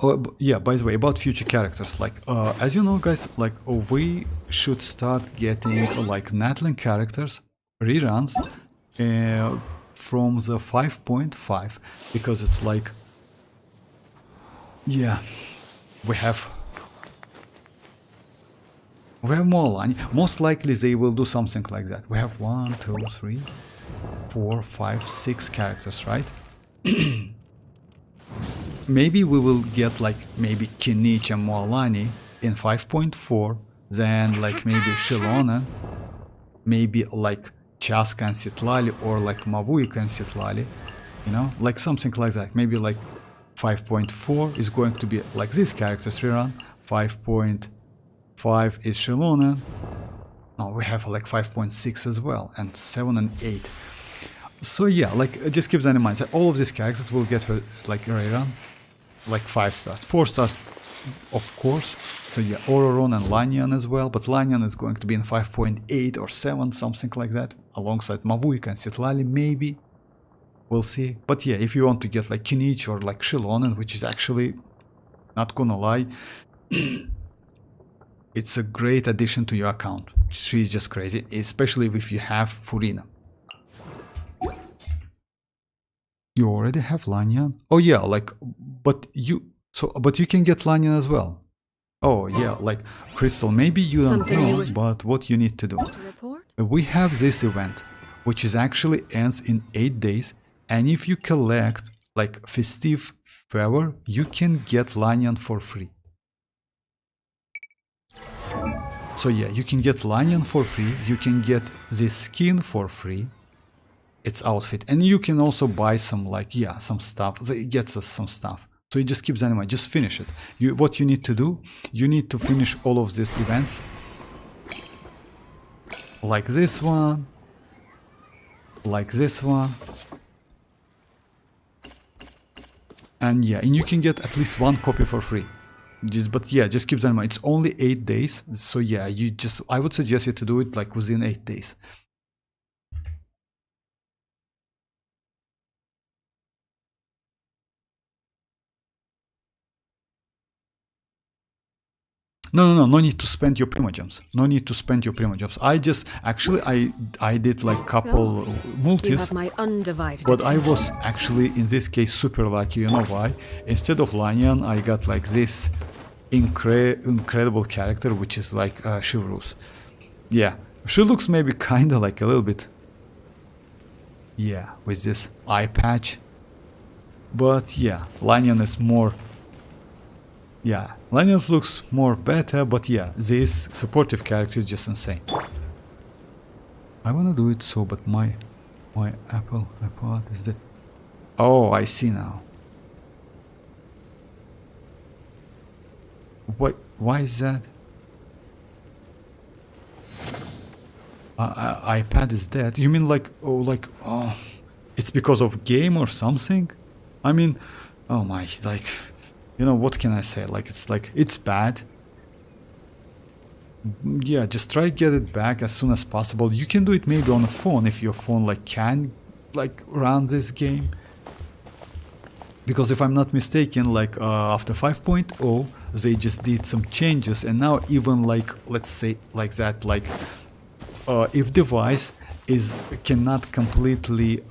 Oh, yeah, by the way, about future characters, like, as you know, guys, like, we should start getting, like, natlan characters, reruns, from the 5.5, because it's like, yeah, we have mualani. Most likely they will do something like that. We have 1, 2, 3, 4, 5, 6 characters, right? Maybe we will get like maybe Kinich and Mualani in 5.4, then like maybe Xilonen, maybe like Chasca and Citlali, or like Mavuika and Citlali, you know, like something like that. Maybe like 5.4 is going to be like these characters rerun, 5.5 is Xilonen, no, we have like 5.6 as well, and 7 and 8. So yeah, like just keep that in mind, that all of these characters will get her like rerun, like 5 stars, 4 stars of course. So yeah, Ororon and Xianyun as well, but Xianyun is going to be in 5.8 or 7, something like that, alongside Mavuika and Citlali, maybe. We'll see. But yeah, if you want to get like Kinich or like Xilonen, which is actually, not gonna lie, it's a great addition to your account. She's just crazy, especially if you have Furina. You already have Xianyun? Oh yeah, like, but you can get Xianyun as well. Oh yeah, like Crystal, maybe you don't know, but what you need to do. we have this event, which is actually ends in 8 days, and if you collect like festive favor, you can get Lanyan for free. So yeah, you can get Lanyan for free, you can get this skin for free, its outfit, and you can also buy some like, yeah, some stuff, it gets us some stuff. So you just keep that in mind, just finish it. What you need to do, you need to finish all of these events. Like this one. Like this one. And yeah, and you can get at least 1 copy for free. But yeah, just keep that in mind. It's only 8 days. So yeah, I would suggest you to do it like within 8 days. No need to spend your Primogems. No need to spend your Primogems. I did like couple multis. You have my undivided But I attention. was actually in this case super lucky. You know why? Instead of Lanyan, I got like this incredible character, which is like Chivalrous. Yeah, she looks maybe kinda like a little bit. Yeah, with this eye patch. But yeah, Lanyan is more. Yeah, Lanyan looks more better, but yeah, this supportive character is just insane. I wanna do it so, but my apple is dead. Oh, I see now. Why is that? iPad is dead. You mean like it's because of game or something? I mean, oh my, like, you know, what can I say? Like, it's bad. Yeah, just try get it back as soon as possible. You can do it maybe on a phone if your phone like can like run this game. Because if I'm not mistaken, like after 5.0 they just did some changes, and now even like, let's say like that, like if device cannot completely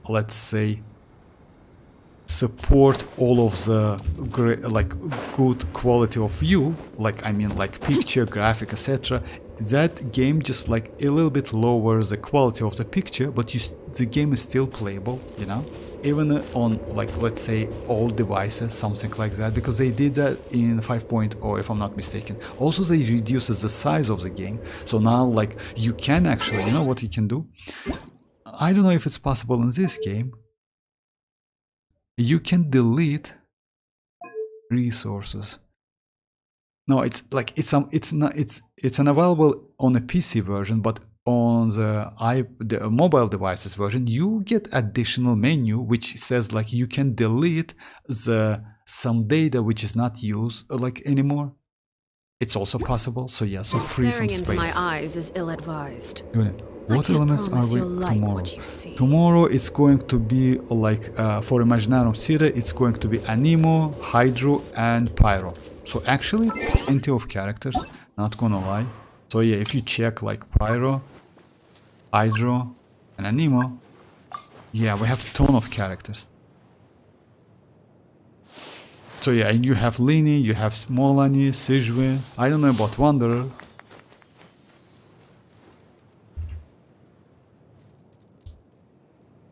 let's say support all of the good quality of view, like I mean like picture, graphic, etc. That game just like a little bit lowers the quality of the picture, but the game is still playable, you know, even on like, let's say, old devices, something like that, because they did that in 5.0 if I'm not mistaken. Also they reduces the size of the game, so now like you can actually, you know what you can do? I don't know if it's possible in this game. You can delete resources. No, it's like it's unavailable on a PC version, but on the mobile devices version, you get additional menu which says like you can delete some data which is not used like anymore. It's also possible. So yeah, so free some Staring space. into my eyes is ill-advised. What elements are we like tomorrow? what you see. Tomorrow it's going to be like for Imaginarum City, it's going to be Anemo, Hydro, and Pyro. So actually plenty of characters, not gonna lie. So yeah, if you check like Pyro, Hydro, and Anemo, yeah, we have a ton of characters. So yeah, and you have Lini, you have Mualani, Xianyun. I don't know about Wanderer.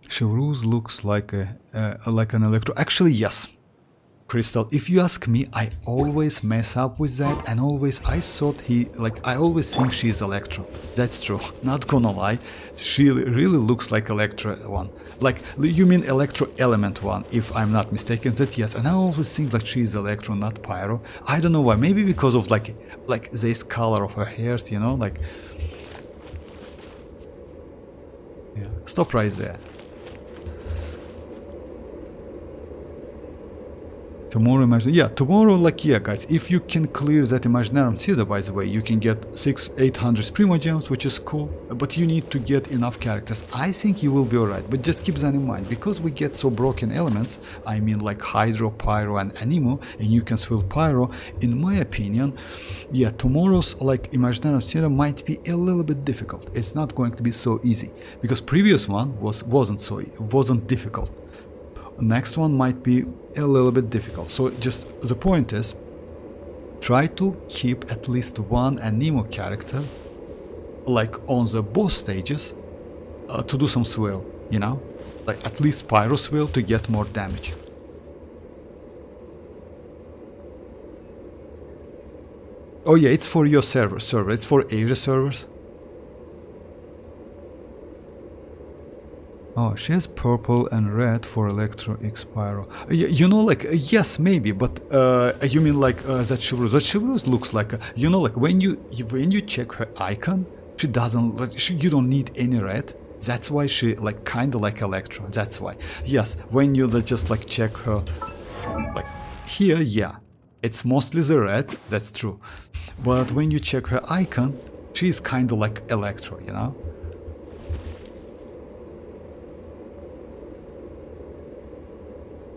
Chivalrous looks like an electro. Actually, yes, Crystal. If you ask me, I always mess up with that, and I always think she's Electro. That's true. Not gonna lie, she really looks like Electro one. Like, you mean Electro Element one, if I'm not mistaken. That yes, and I always think that she's Electro, not Pyro. I don't know why. Maybe because of like this color of her hairs, you know, like. Yeah. Stop right there. Tomorrow, tomorrow, like, yeah, guys, if you can clear that Imaginarum City, by the way, you can get 800 Primogems, which is cool, but you need to get enough characters. I think you will be alright, but just keep that in mind, because we get so broken elements, I mean like Hydro, Pyro, and Anemo, and you can swill Pyro, in my opinion, yeah, tomorrow's like Imaginarum City might be a little bit difficult. It's not going to be so easy, because previous one wasn't difficult. Next one might be a little bit difficult. So just the point is, try to keep at least one anemo character like on the boss stages to do some swirl, you know, like at least pyro swirl to get more damage. Oh yeah, it's for your server, it's for Asia servers. Oh, she has purple and red for Electro X Pyro. You know, like, yes, maybe, but you mean like that Chivalrous? That Chivalrous looks like, you know, like when you check her icon, she doesn't, you don't need any red. That's why she like kind of like Electro. That's why. Yes, when you just like check her, like here, yeah, it's mostly the red. That's true. But when you check her icon, she's kind of like Electro, you know.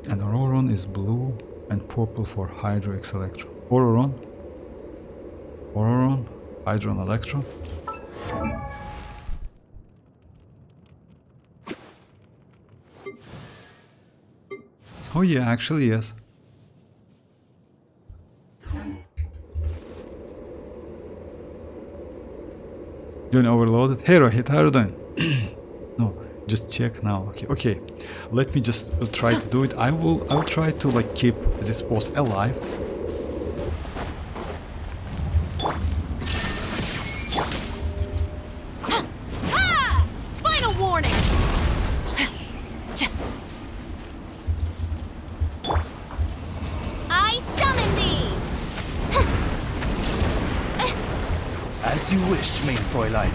And Ororon is blue and purple for Hydro X Electro. Ororon, Hydro and Electro. Oh yeah, actually yes. Doing overloaded? Hey Rohit, how are you doing? No, just check now. Okay. Let me just try to do it. I will try to like keep this boss alive. Ah! Final warning. I summon thee. As you wish, main Fräulein.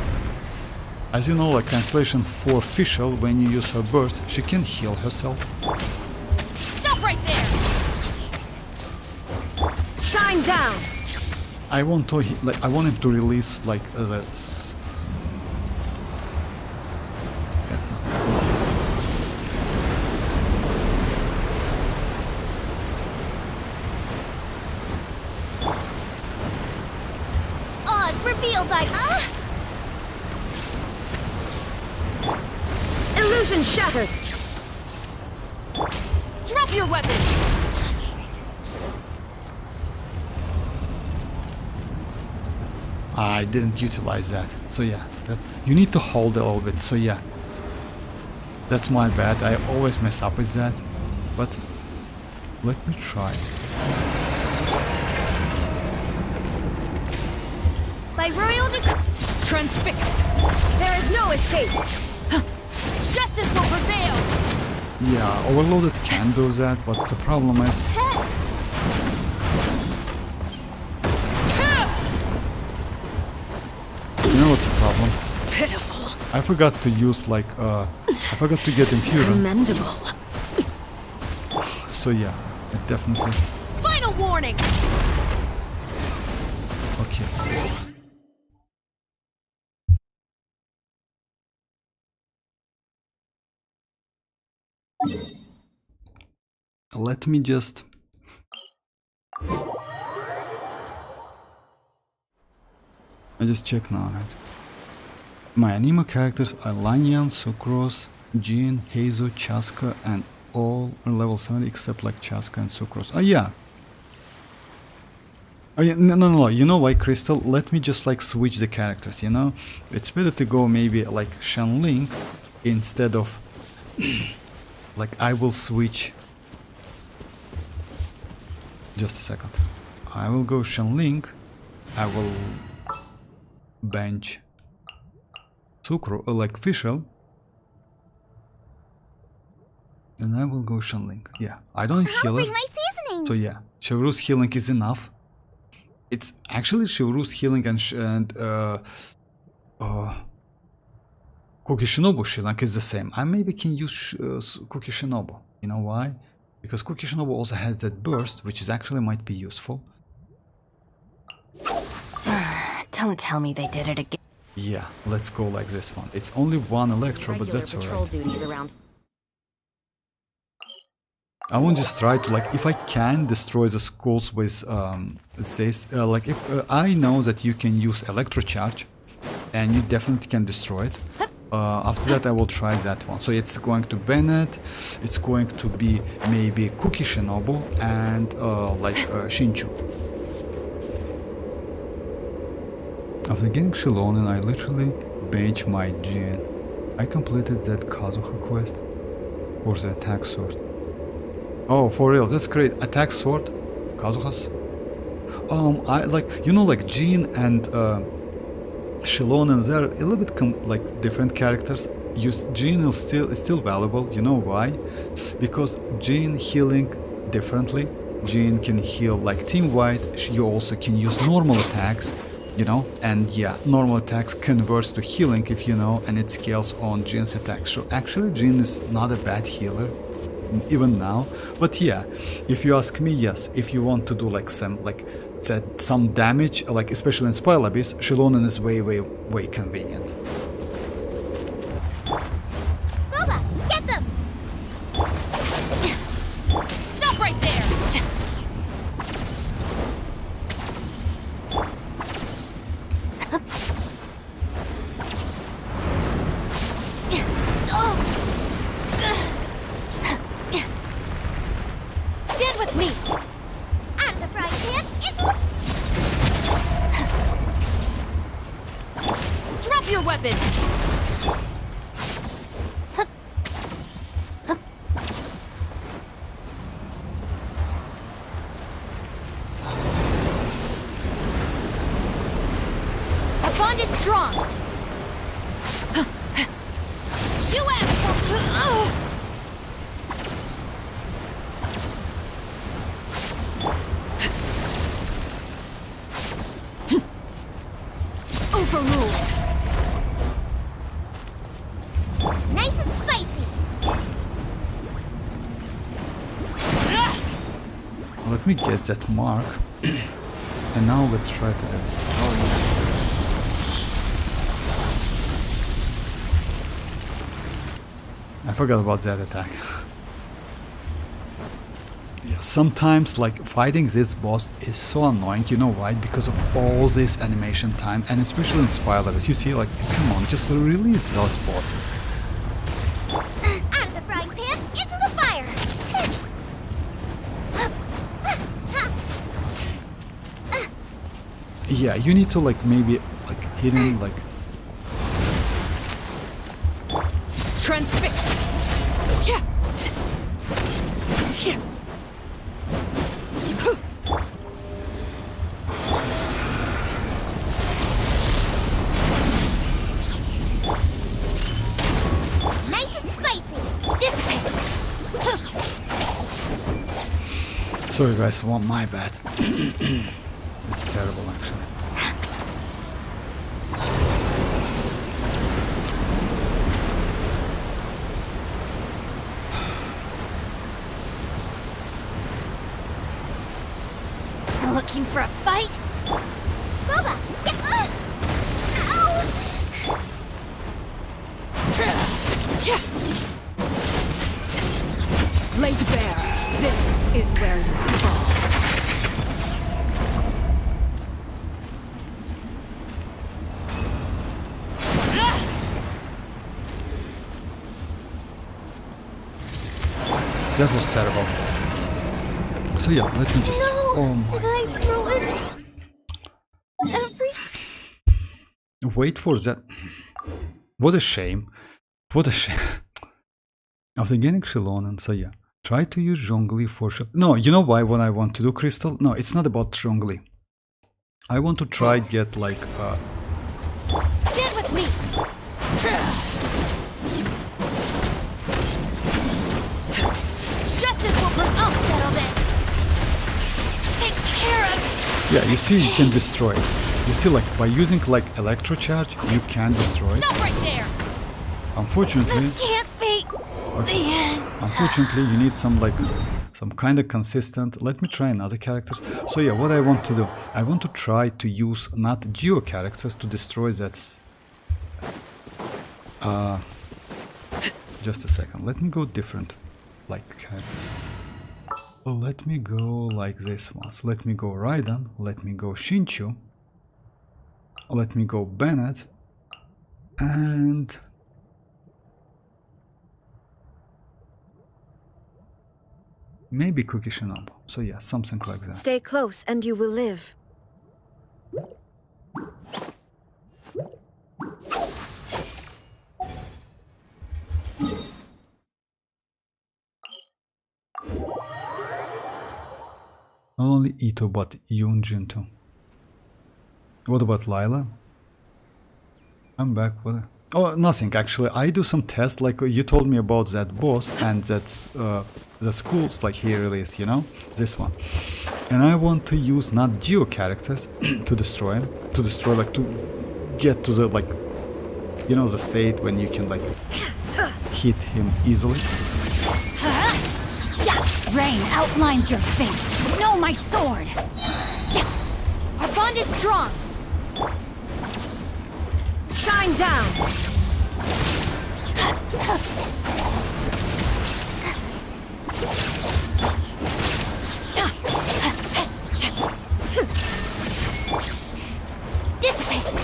As you know, like cancellation for official, when you use her burst, she can heal herself. Stop right there. Shine down! I want to like I want him to release like this. Oz revealed by Illusion shattered! Drop your weapons. I didn't utilize that, so yeah, that's, you need to hold a little bit, so yeah, that's my bad. I always mess up with that, but let me try. By royal decree. Transfixed! There is no escape! Justice will prevail. Yeah, overloaded can do that, but the problem is you know what's the problem? Pitiful. I forgot to use like I forgot to get infusion. Commendable. So yeah, it definitely. Final warning. Okay. Let me just. I just check now, right? My anime characters are Lanyan, Sucrose, Jean, Heizo, Chasca, and all are level 70 except like Chasca and Sucrose. Oh yeah. Oh yeah, no, you know why, Crystal? Let me just like switch the characters, you know? It's better to go maybe like Shenling instead of like I will switch. Just a second. I will go Shenling. I will bench Sucro like Fischl. And I will go Shenling. Yeah, I don't heal her. Bring my seasoning. So yeah, Chivalrous healing is enough. It's actually Chivalrous healing and Cookie Shinobu healing is the same. I maybe can use Cookie Shinobu. You know why? Because Cookie Shinobu also has that burst, which is actually might be useful. Don't tell me they did it again. Yeah, let's go like this one. It's only one Electro, but that's alright. Duties around. I want to just try to, like, if I can destroy the skulls with this, like, if I know that you can use Electro Charge, and you definitely can destroy it. After that I will try that one. So it's going to Bennett, it's going to be maybe Cookie Shinobu, and like Shinchu. After getting Xilonen, I literally bench my Jin. I completed that Kazuha quest for the attack sword. Oh, for real, that's great. Attack sword, Kazuhas. I like, you know, like Jin and Xilonen, they're a little bit like different characters. Jin is still valuable. You know why? Because Jin healing differently. Jin can heal like team wide. You also can use normal attacks, you know, and yeah, normal attacks converts to healing if you know, and it scales on Jin's attacks. So actually Jin is not a bad healer even now, but yeah, if you ask me, yes, if you want to do like some damage, like especially in Spoil Abyss, Xilonen is way convenient. Booba, get them! Stop right there! Stand with me! Out of the frying pan, into the... Drop your weapons! Our bond is strong! You asked for... Overruled! Nice and spicy! Let me get that mark. And now let's try to do it. Oh yeah. I forgot about that attack. Yeah, sometimes like fighting this boss is so annoying, you know why? Because of all this animation time, and especially in Spoil Abyss, you see, like, come on, just release those bosses. Out of the frying pan, into the fire! Yeah, you need to like maybe like hit him like... Transfixed. Yeah. Yeah. Nice and spicy! Dissipate! Sorry guys, my bad. It's terrible actually. Looking for a fight? Booba! Get... Ow! Laid bare. This is where you fall. That was terrible. So yeah, let me just... No! Oh my... Did I ruin everything? Wait for that. What a shame. What a shame. After getting Xilonen, so yeah. Try to use Zhongli for... No, you know why what I want to do, Crystal? No, it's not about Zhongli. I want to try get like... Stand with me! Justice will bring... I'll settle this! Take care of... Yeah, you see, you can destroy it. You see, like, by using, like, electrocharge, you can destroy it. Stop right there! Unfortunately... This can't be... the end. Unfortunately, you need some, like, some kind of consistent... Let me try another characters. So yeah, what I want to do, I want to try to use not geo characters to destroy that... Just a second, let me go different, like, characters. Let me go like this ones. Let me go Raiden, let me go Shinchu, let me go Bennett, and... maybe Cookie Shinobu. So yeah, something like that. Stay close and you will live. Not only Ito, but Yunjin too. What about Lila? I'm back. What? Oh, nothing actually. I do some tests, like you told me about that boss and that's the schools like he released, you know, this one. And I want to use not geo characters to destroy him, like to get to the like, you know, the state when you can like hit him easily. Rain outlines your fate. Know my sword. Our bond is strong. Shine down! Dissipate.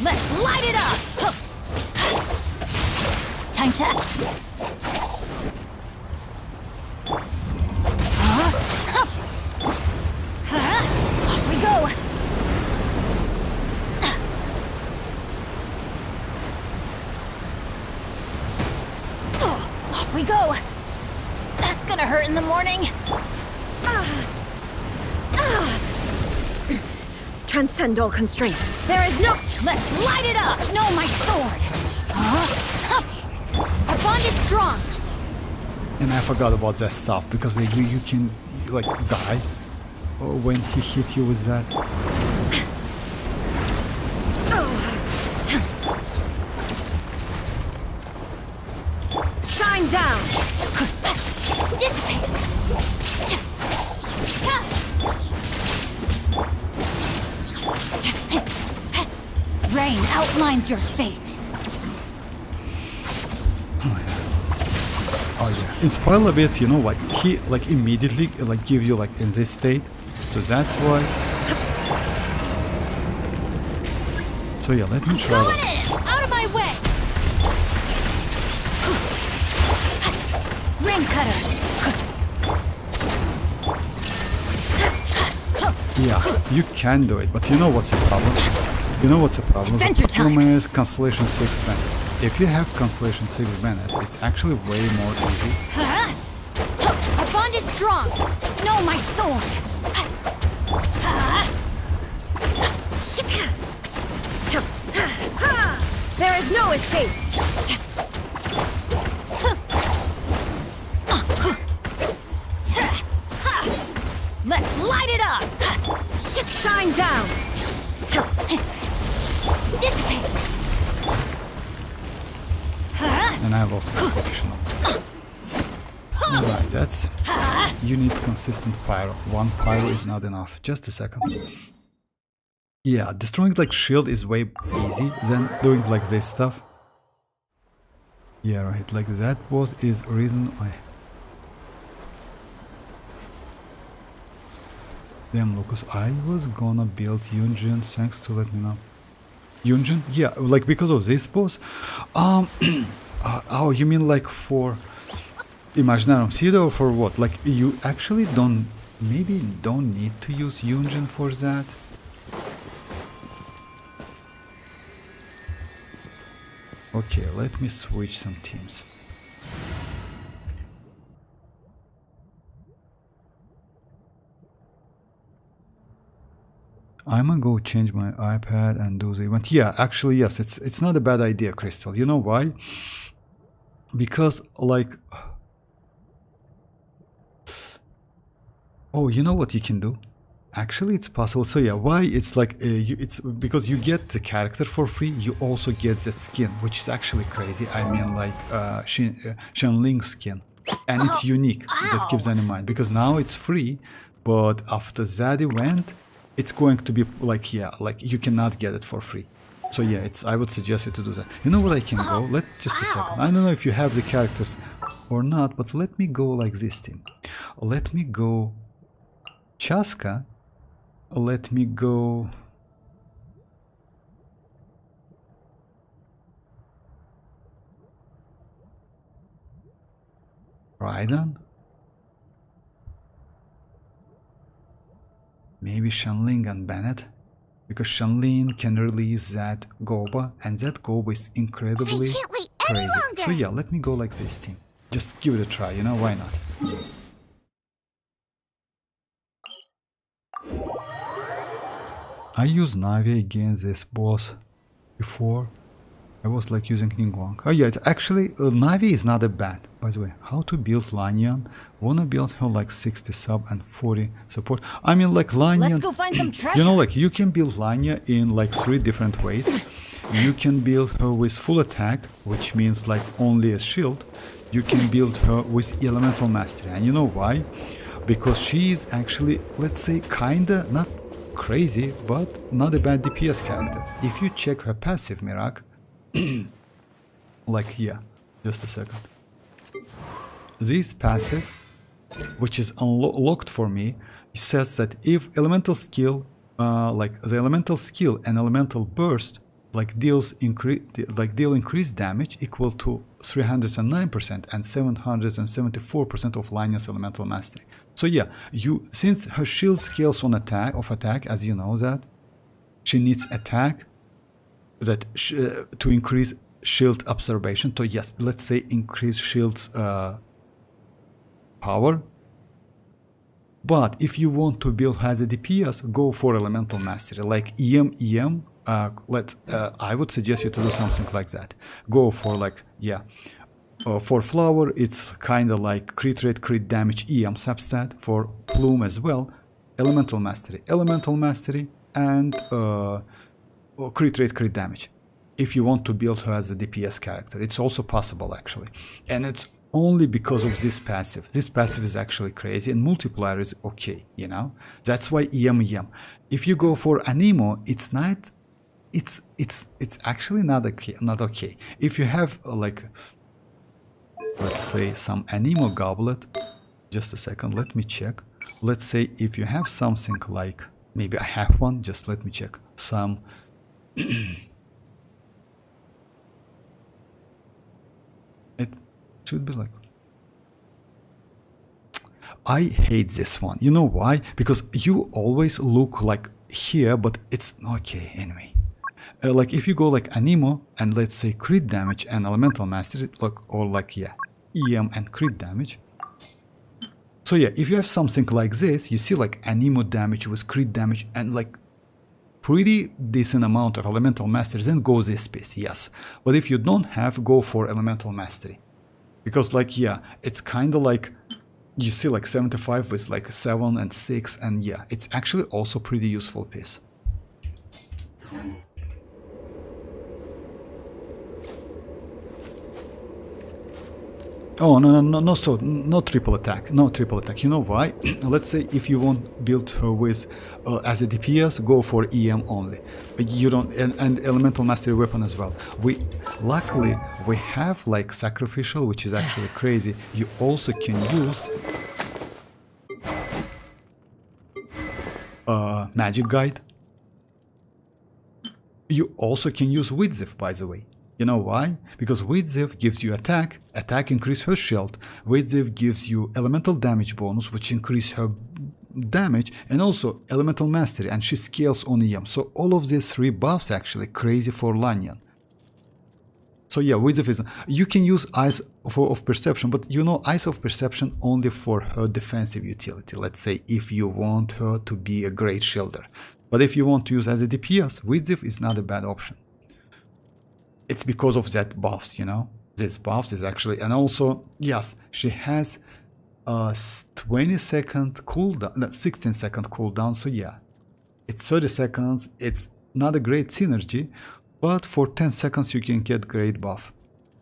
Let's light it up! Time to... Off we go! Off we go! That's gonna hurt in the morning! Transcend all constraints. There is no... Let's light it up! No, my sword! Our bond is strong! And I forgot about that stuff because like, you can like die when he hit you with that. Shine down! Dissipate! Rain outlines your fate. Oh yeah, in spoiler bits, you know, like he like immediately like give you like in this state, so that's why. So yeah, let me try Going that. in! Out of my way! Ring cutter! Yeah, you can do it, but you know what's the problem? You know what's the problem? Adventure The problem time. is Constellation 6 Bennett. If you have Constellation 6 Bennett, it's actually way more easy. Our bond is strong! Know my sword! There is no escape! Let's light it up! Shine down! Dissipate! And I have also a additional. Alright, that's... You need consistent pyro. One pyro is not enough. Just a second. Yeah, destroying like shield is way easy than doing like this stuff. Yeah, right, like that boss is reason why. Damn, Lucas, I was gonna build Yunjin, thanks to let me know. Yunjin? Yeah, like because of this boss. Oh, you mean like for Imaginarum Pseudo or for what? Like you actually maybe don't need to use Yunjin for that. Okay, let me switch some teams. I'm gonna go change my iPad and do the event. Yeah, actually, yes, it's not a bad idea, Crystal. You know why? Because like, oh, you know what you can do? Actually, it's possible. So yeah, why it's like it's because you get the character for free. You also get the skin, which is actually crazy. I mean, like Xianling skin, and it's unique. Just keep that in mind because now it's free, but after that event, it's going to be like, yeah, like you cannot get it for free. So yeah, I would suggest you to do that. You know what I can go? Just a second. I don't know if you have the characters or not, but let me go like this team. Let me go Chasca. Let me go Raiden. Maybe Xianling and Bennett. because Xianlin can release that Goba, and that Goba is incredibly I can't wait any crazy. longer. So yeah, let me go like this, team. Just give it a try, you know, why not? I used Navi against this boss before. I was like using Ningguang. Oh yeah, it's actually, Navi is not that bad. By the way, how to build Lanyan? Wanna build her like 60 sub and 40 support. I mean like Lanyan. Let's go find some treasure. You know, like you can build Lanya in like 3 different ways. You can build her with full attack, which means like only a shield. You can build her with elemental mastery. And you know why? Because she is actually, let's say, kinda not crazy, but not a bad DPS character. If you check her passive, Mirak, like, yeah, just a second. This passive, which is unlocked for me, says that if elemental skill, like the elemental skill and elemental burst, like deal increased damage equal to 309% and 774% of Lanya's elemental mastery. So yeah, since her shield scales on attack, as you know that, she needs attack that to increase shield absorption. So yes, let's say increase shield's power. But if you want to build as a DPS, go for elemental mastery, like EM. I would suggest you to do something like that. Go for like, yeah, for flower it's kind of like crit rate, crit damage, EM substat. For plume as well, elemental mastery, and crit rate, crit damage. If you want to build her as a DPS character, it's also possible actually, and it's only because of this passive. This passive is actually crazy, and multiplier is okay, you know. That's why EM. If you go for Anemo, it's not. It's actually not okay. If you have like, let's say some Anemo goblet. Just a second, let me check. Let's say if you have something like, maybe I have one. Just let me check some. It should be like, I hate this one. You know why? Because you always look like here, but it's okay anyway. Like if you go like Anemo and let's say crit damage and elemental mastery, or like, yeah, EM and crit damage. So yeah, if you have something like this, you see like Anemo damage with crit damage and like pretty decent amount of elemental mastery, then go this piece, yes. But if you don't have, go for elemental mastery. Because like, yeah, it's kind of like, you see like 75 with like 7 and 6, and yeah, it's actually also pretty useful piece. Oh, no, so no triple attack. You know why? Let's say if you want build her with as a DPS, go for EM only. You don't, and elemental mastery weapon as well. Luckily we have like sacrificial, which is actually crazy. You also can use magic guide. You also can use Widziv, by the way. You know why? Because Widziv gives you attack increase her shield. Widziv gives you elemental damage bonus, which increase her damage, and also elemental mastery, and she scales on EM. So all of these 3 buffs actually crazy for Lanyan. So yeah, Widziv is, you can use Eyes of Perception, but you know, Eyes of Perception only for her defensive utility. Let's say if you want her to be a great shielder. But if you want to use as a DPS, Widziv is not a bad option. It's because of that buffs, you know. This buffs is actually, and also, yes, she has a 20-second cooldown, no, 16-second cooldown. So yeah, it's 30 seconds. It's not a great synergy, but for 10 seconds you can get great buff.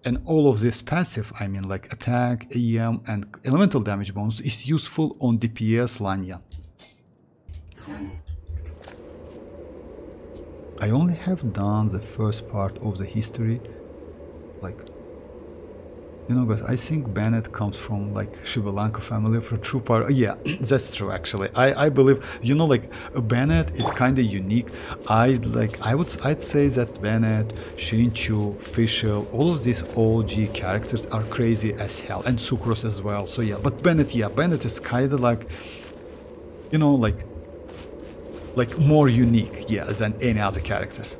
And all of this passive, I mean like attack, EM, and elemental damage bonus, is useful on DPS Lanyan. I only have done the first part of the history, like, you know, guys, I think Bennett comes from like Sri Lanka family for true part. Yeah, that's true actually. I believe, you know, like Bennett is kind of unique. I'd say that Bennett, Shinchu, Fischl, all of these OG characters are crazy as hell, and Sucrose as well. So yeah, but Bennett is kind of like, you know, like like more unique, yeah, than any other characters.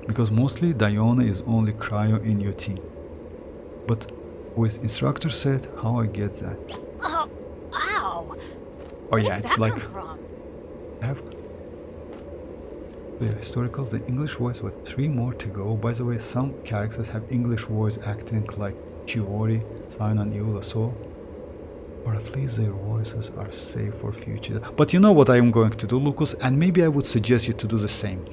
Because mostly Diona is only cryo in your team. But with instructor set, how I get that? Oh, ow! Oh yeah, it's like From? I have yeah, historical, the English voice with 3 more to go. By the way, some characters have English voice acting like Chiori, Xianyun, Eula, so or at least their voices are safe for future. But you know what I am going to do, Lucas, and maybe I would suggest you to do the same.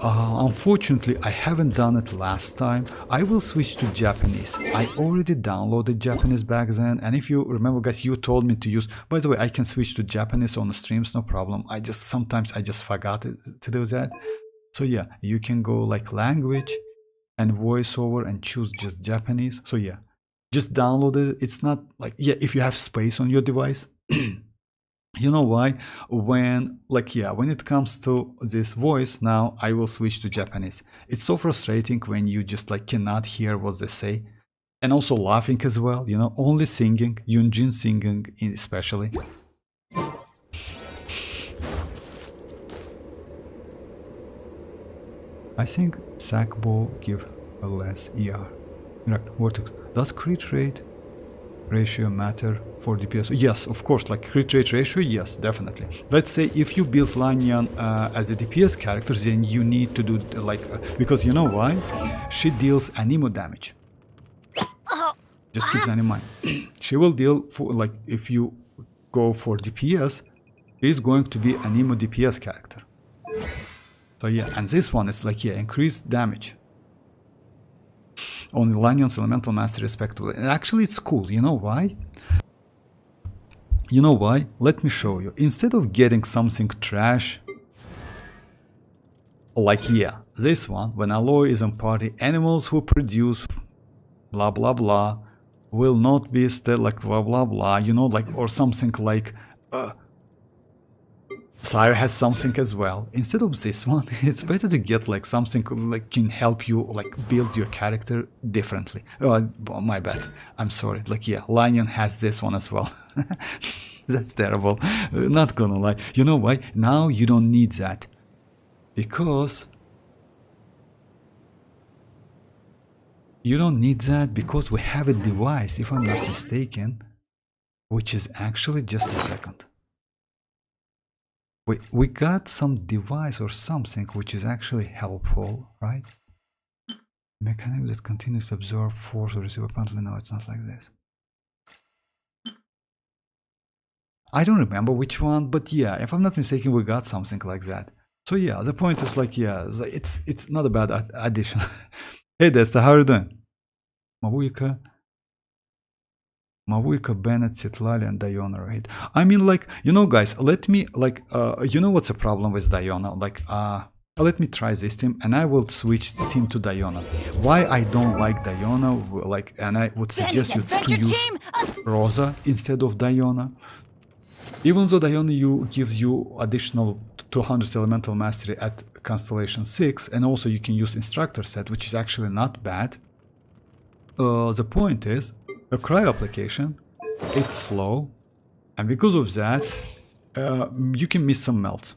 Unfortunately, I haven't done it last time. I will switch to Japanese. I already downloaded Japanese back then, and if you remember, guys, you told me to use. By the way, I can switch to Japanese on the streams, no problem. Sometimes I just forgot to do that. So yeah, you can go like language and voiceover and choose just Japanese. So yeah, just download it. It's not like, yeah, if you have space on your device. You know why? When it comes to this voice, now I will switch to Japanese. It's so frustrating when you just like cannot hear what they say, and also laughing as well, you know, only singing, Yunjin singing especially. I think Sackbow give a less ER. Right, Vortex. Does crit rate ratio matter for DPS? Yes, of course, like crit rate ratio, yes, definitely. Let's say if you build Xianyun as a DPS character, then you need to do like, because you know why? She deals anemo damage. Just keep that in mind. She will deal for, like, if you go for DPS, she's going to be anemo DPS character. So yeah, and this one is like, yeah, increased damage. On Xianyun's elemental mastery respectively. And actually it's cool, you know why? You know why? Let me show you. Instead of getting something trash, like yeah, this one, when Alloy is on party, animals who produce blah blah blah will not be still like blah blah blah, you know, like, or something like Sire has something as well. Instead of this one, it's better to get like something like can help you like build your character differently. Oh, my bad. I'm sorry. Like yeah, Xianyun has this one as well. That's terrible. Not gonna lie. You know why? Now you don't need that. Because you don't need that because we have a device, if I'm not mistaken, which is actually just a second. We got some device or something which is actually helpful, right? Mechanism that continues to absorb force or receive. Apparently, no, it's not like this. I don't remember which one, but yeah, if I'm not mistaken, we got something like that. So yeah, the point is like, yeah, it's not a bad addition. Hey, Desta, how are you doing? Mavuika, Bennett, Citlali, and Diona, right? I mean, like, you know, guys, let me, like, you know what's the problem with Diona? Like, let me try this team, and I will switch the team to Diona. Why I don't like Diona, like, and I would suggest you to use Rosa instead of Diona. Even though Diona gives you additional 200 elemental mastery at Constellation 6, and also you can use Instructor set, which is actually not bad. The point is, a cryo application, it's slow, and because of that, you can miss some melt.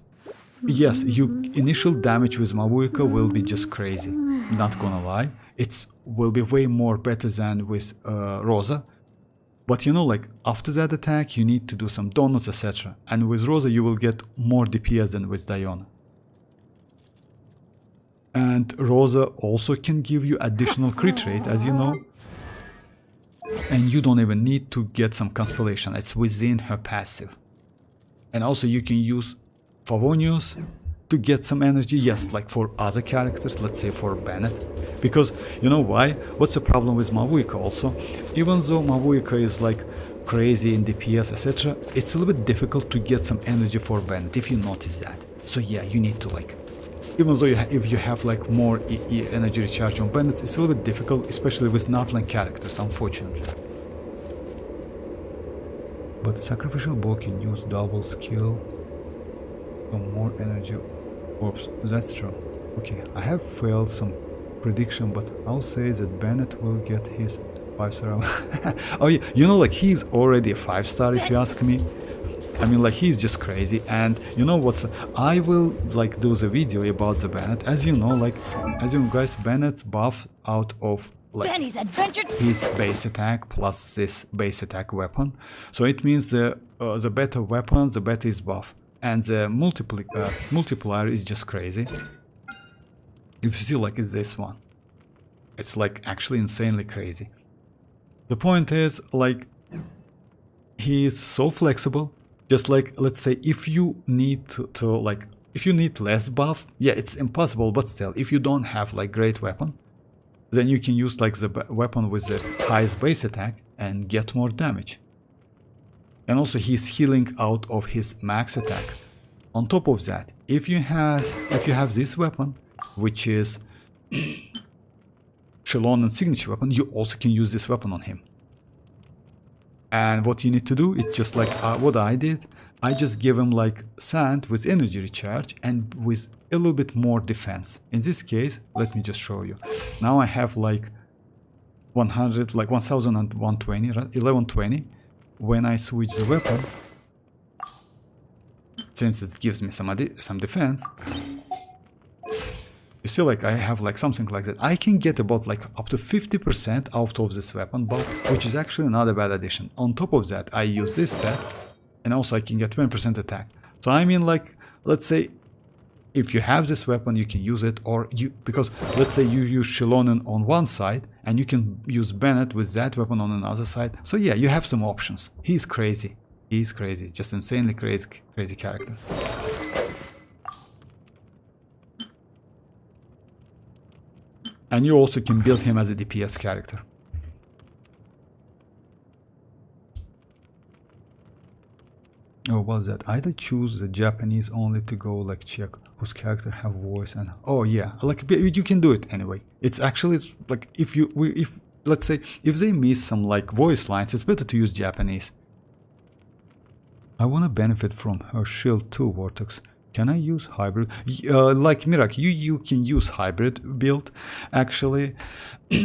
Yes, your initial damage with Mavuika will be just crazy, not gonna lie. It will be way more better than with Rosa. But you know, like, after that attack, you need to do some donuts, etc. And with Rosa, you will get more DPS than with Diona. And Rosa also can give you additional crit rate, as you know. And you don't even need to get some constellation, it's within her passive. And also you can use Favonius to get some energy, yes, like for other characters, let's say for Bennett. Because, you know why? What's the problem with Mavuika also? Even though Mavuika is like crazy in DPS, etc., it's a little bit difficult to get some energy for Bennett, if you notice that. So yeah, you need to like, even though if you have like more energy recharge on Bennett, it's a little bit difficult, especially with natlan characters, unfortunately. But Sacrificial Bow can use double skill for more energy. Oops, that's true. Okay, I have failed some prediction, but I'll say that Bennett will get his 5-star. Oh yeah, you know, like he's already a 5-star if you ask me. I mean, like he's just crazy. And you know what's? I will like do the video about the Bennett. As you know, like as you know, guys, Bennett's buff out of like Benny's adventure. his base attack plus this base attack weapon. So it means the better weapon, the better his buff, and the multiplier is just crazy. If you see, like it's this one, it's like actually insanely crazy. The point is, like, he is so flexible. Just like, let's say, if you need to like, if you need less buff, yeah, it's impossible, but still, if you don't have like great weapon, then you can use like the weapon with the highest base attack and get more damage. And also he's healing out of his max attack. On top of that, if you have this weapon, which is Xilonen signature weapon, you also can use this weapon on him. And what you need to do is just like what I did. I just give him like sand with energy recharge and with a little bit more defense. In this case, let me just show you. Now I have like 100, like 1120, right? 1120. When I switch the weapon, since it gives me some defense, you see, like I have like something like that. I can get about like up to 50% out of this weapon buff, which is actually not a bad addition. On top of that, I use this set, and also I can get 20% attack. So I mean, like, let's say if you have this weapon, you can use it, or because let's say you use Xilonen on one side, and you can use Bennett with that weapon on another side. So yeah, you have some options. He's crazy. He's crazy. He's just insanely crazy character. And you also can build him as a DPS character. Oh, what's that? Either choose the Japanese only to go like check whose character have voice and oh yeah, like you can do it anyway. It's actually like if let's say if they miss some like voice lines, it's better to use Japanese. I want to benefit from her shield too, Vortex. Can I use hybrid? Like Mirak, you can use hybrid build actually,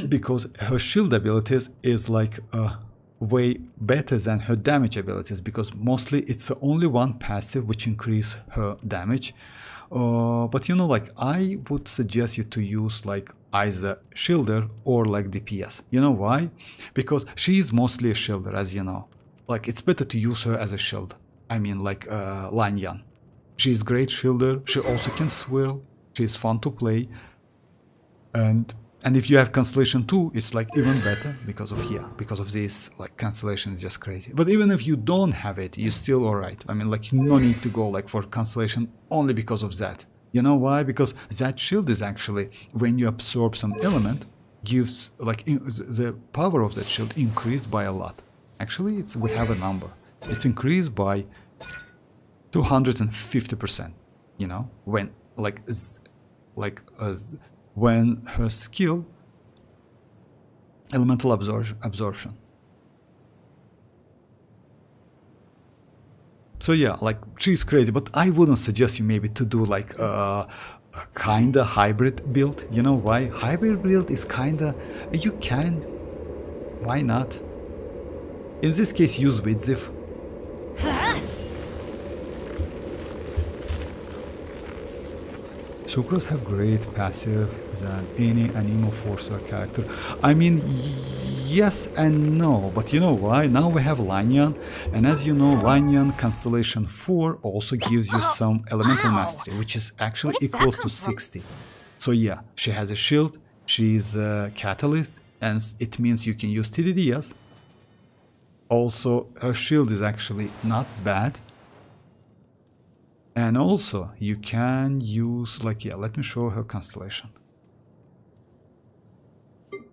because her shield abilities is like way better than her damage abilities, because mostly it's only one passive which increase her damage. But you know, like I would suggest you to use like either shielder or like DPS. You know why? Because she is mostly a shielder, as you know. Like it's better to use her as a shield. I mean, like Xianyun. She's great shielder. She also can swirl. She's fun to play. And if you have Constellation 2, it's like even better because of this, like Constellation is just crazy. But even if you don't have it, you're still alright. I mean, like no need to go like for Constellation only because of that. You know why? Because that shield is actually, when you absorb some element, gives like the power of that shield increased by a lot. Actually, we have a number. It's increased by 250%, you know, when when her skill elemental absorption. So yeah, like she's crazy, but I wouldn't suggest you maybe to do like a kinda hybrid build. You know why? Hybrid build is kinda, you can, why not? In this case, use Widzif. Sucrose have great passive than any Anemo 4-star character. I mean, yes and no, but you know why? Now we have Xianyun, and as you know, Xianyun Constellation 4 also gives you some elemental mastery, which is actually equals to 60. So yeah, she has a shield, she's a catalyst, and it means you can use TDDs. Also, her shield is actually not bad. And also, you can use, like, yeah, let me show her Constellation.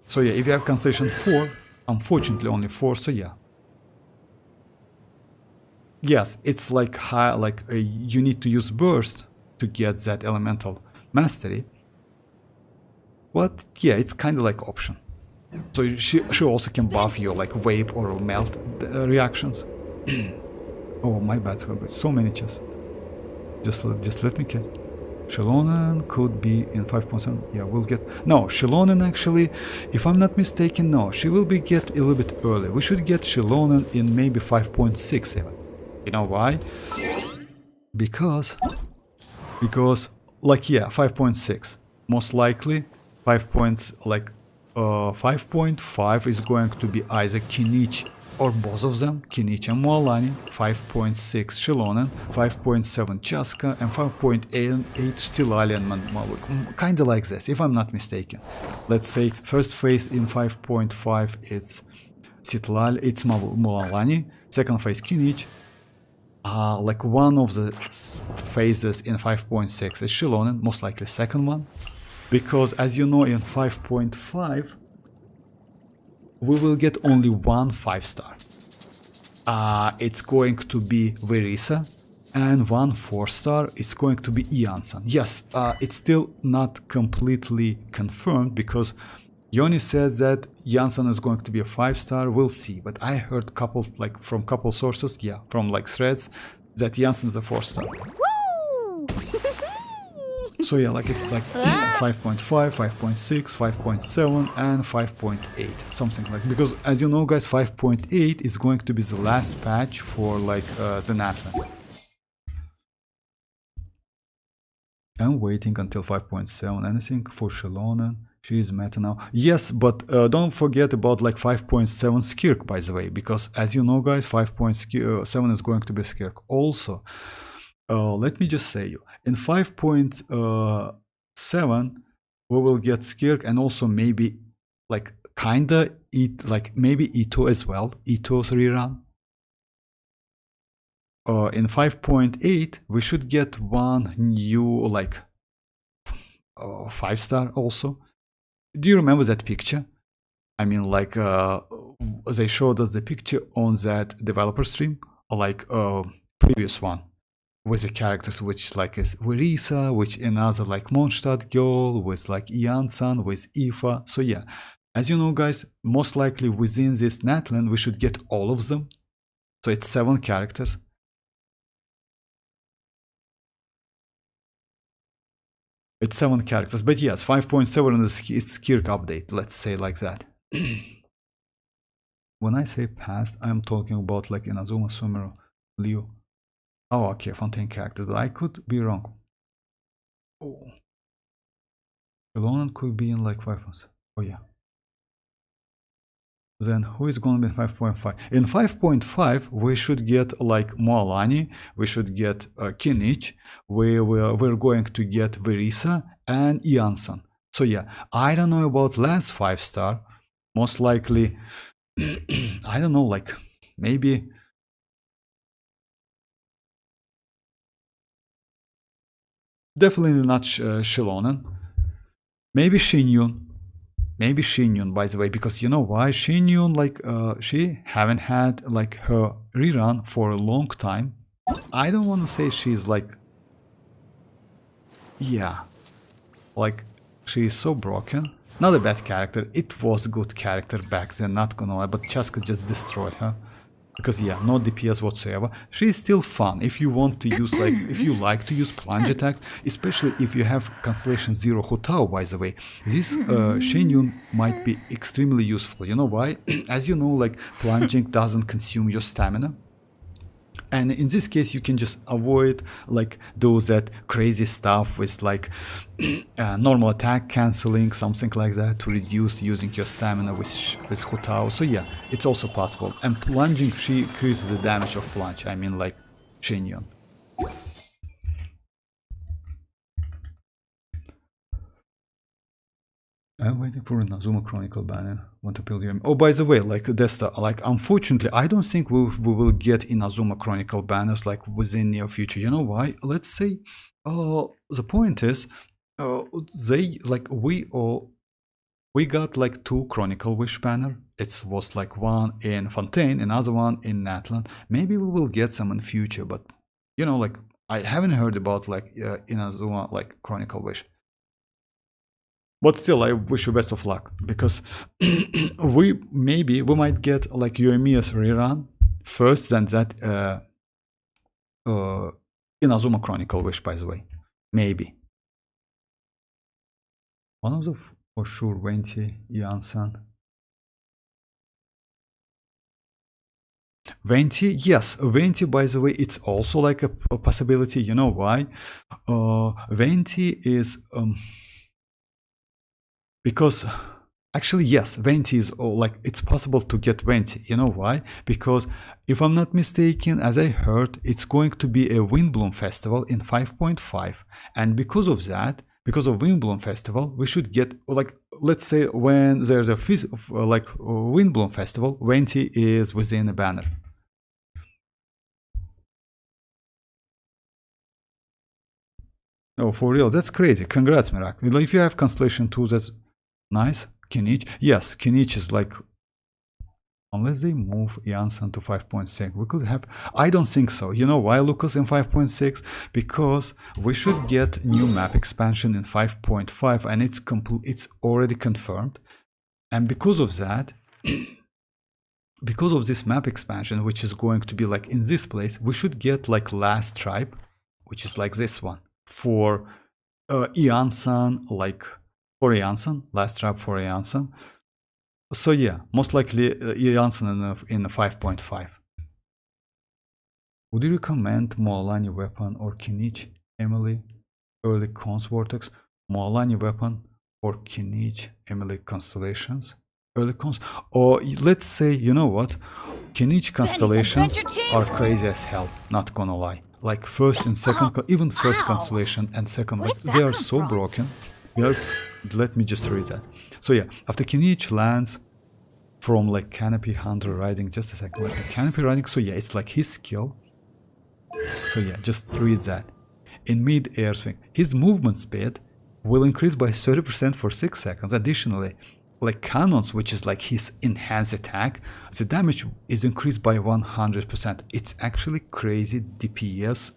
So yeah, if you have Constellation 4, unfortunately only 4, so yeah. Yes, it's like high, like you need to use Burst to get that elemental mastery. But yeah, it's kind of like option. So she also can buff your like vape or melt reactions. Oh, my bad, so many chests. Just let me catch. Xilonen could be in 5.7. Yeah, we'll get... No, Xilonen actually, if I'm not mistaken, no. She will be get a little bit early. We should get Xilonen in maybe 5.6 even. You know why? Because, like, yeah, 5.6. Most likely, 5.5 is going to be either kinich or both of them, kinich and mualani, 5.6 Xilonen, 5.7 chasca, and 5.8 citlali and mavuika. Kinda like this, if I'm not mistaken. Let's say first phase in 5.5 it's citlali, it's mualani, second phase kinich. Like one of the phases in 5.6 is Xilonen, most likely second one. Because as you know, in 5.5 we will get only one 5-star. It's going to be Verisa, and one 4-star is going to be Janssen. Yes, it's still not completely confirmed because Yoni says that Janssen is going to be a 5-star. We'll see, but I heard from couple sources, yeah, from like threads, that Janssen is a 4-star. Woo! So yeah, like it's like 5.5, 5.6, 5.7 and 5.8, something like, because as you know guys, 5.8 is going to be the last patch for like the natlan. I'm waiting until 5.7. Anything for Xilonen? She is meta now. Yes, but don't forget about like 5.7 Skirk, by the way, because as you know guys, 5.7 is going to be Skirk. Also, let me just say you, in 5.7 we will get Skirk and also maybe like kinda maybe Ito as well, Ito's rerun. In 5.8 we should get one new like 5-star also. Do you remember that picture? I mean, like they showed us the picture on that developer stream, like previous one, with the characters which like is Verisa, which another like Mondstadt girl, with like Janssen, with Aoife. So yeah, as you know guys, most likely within this natlan we should get all of them. So it's 7 characters. It's 7 characters, but yes, 5.7 is Skirk update, let's say like that. When I say past, I'm talking about like Inazuma, Sumeru, Liu. Oh, okay, Fontaine characters, but I could be wrong. Oh. Xilonen could be in like 5 months. Oh yeah. Then who is going to be in 5.5? In 5.5 we should get like Mualani, we should get Kinich, we're going to get Verisa and Janssen. So yeah, I don't know about last 5-star. Most likely, I don't know, like maybe definitely not Xilonen. Maybe Xianyun. Maybe Xianyun, by the way, because you know why? Xianyun, like, she haven't had, like, her rerun for a long time. I don't want to say she's, like... Yeah. Like, she is so broken. Not a bad character. It was a good character back then, not gonna lie, but Chasca just destroyed her. Because yeah, no DPS whatsoever. She's still fun if you want to use like, if you like to use plunge attacks, especially if you have Constellation Zero Hutao, by the way. This Xianyun might be extremely useful. You know why? As you know, like plunging doesn't consume your stamina. And in this case, you can just avoid like that crazy stuff with like normal attack cancelling, something like that, to reduce using your stamina with Hutao. So yeah, it's also possible. And plunging, she increases the damage of plunge. I mean like Xianyun. I'm waiting for an Azuma Chronicle banner. Want to build your... Oh, by the way, like Desta, like unfortunately, I don't think we will get Inazuma Chronicle banners like within near future. You know why? Let's say, the point is, they like we got like 2 Chronicle Wish banner. It was like one in Fontaine, another one in Natlan. Maybe we will get some in future, but you know, like I haven't heard about like Inazuma like Chronicle Wish. But still, I wish you best of luck, because we might get like Yoimiya's rerun first, than that Inazuma Chronicle Wish, by the way. Maybe. One of the for sure, Venti, Janssen. Venti, yes, Venti, by the way, it's also like a possibility. You know why? Venti is because actually, yes, Venti is like it's possible to get Venti. You know why? Because if I'm not mistaken, as I heard, it's going to be a Windbloom festival in 5.5, and because of that, because of Windbloom festival, we should get like, let's say when there's a like Windbloom festival, Venti is within a banner. Oh, for real, that's crazy. Congrats, Miracle. If you have Constellation 2, that's nice. Kinich, yes, Kinich is like, unless they move Janssen to 5.6, we could have, I don't think so. You know why, Lucas, in 5.6? Because we should get new map expansion in 5.5, and it's already confirmed. And because of that, because of this map expansion, which is going to be like in this place, we should get like last tribe, which is like this one, for Janssen, like for Janssen, last tribe for Janssen. So yeah, most likely Janssen in 5.5. Would you recommend mualani weapon or kinich, Emily, early cons vortex, mualani weapon or kinich, Emily constellations, early cons? Or let's say, you know what, kinich constellations are crazy as hell, not gonna lie. Like first and second, even first constellation and second, like they are so broken. You know, let me just read that. So yeah, after Kinich lands from like Canopy Hunter riding, just a second, like Canopy riding, so yeah, it's like his skill. So yeah, just read that. In mid-air swing, his movement speed will increase by 30% for 6 seconds. Additionally, like cannons, which is like his enhanced attack, the damage is increased by 100%. It's actually crazy DPS.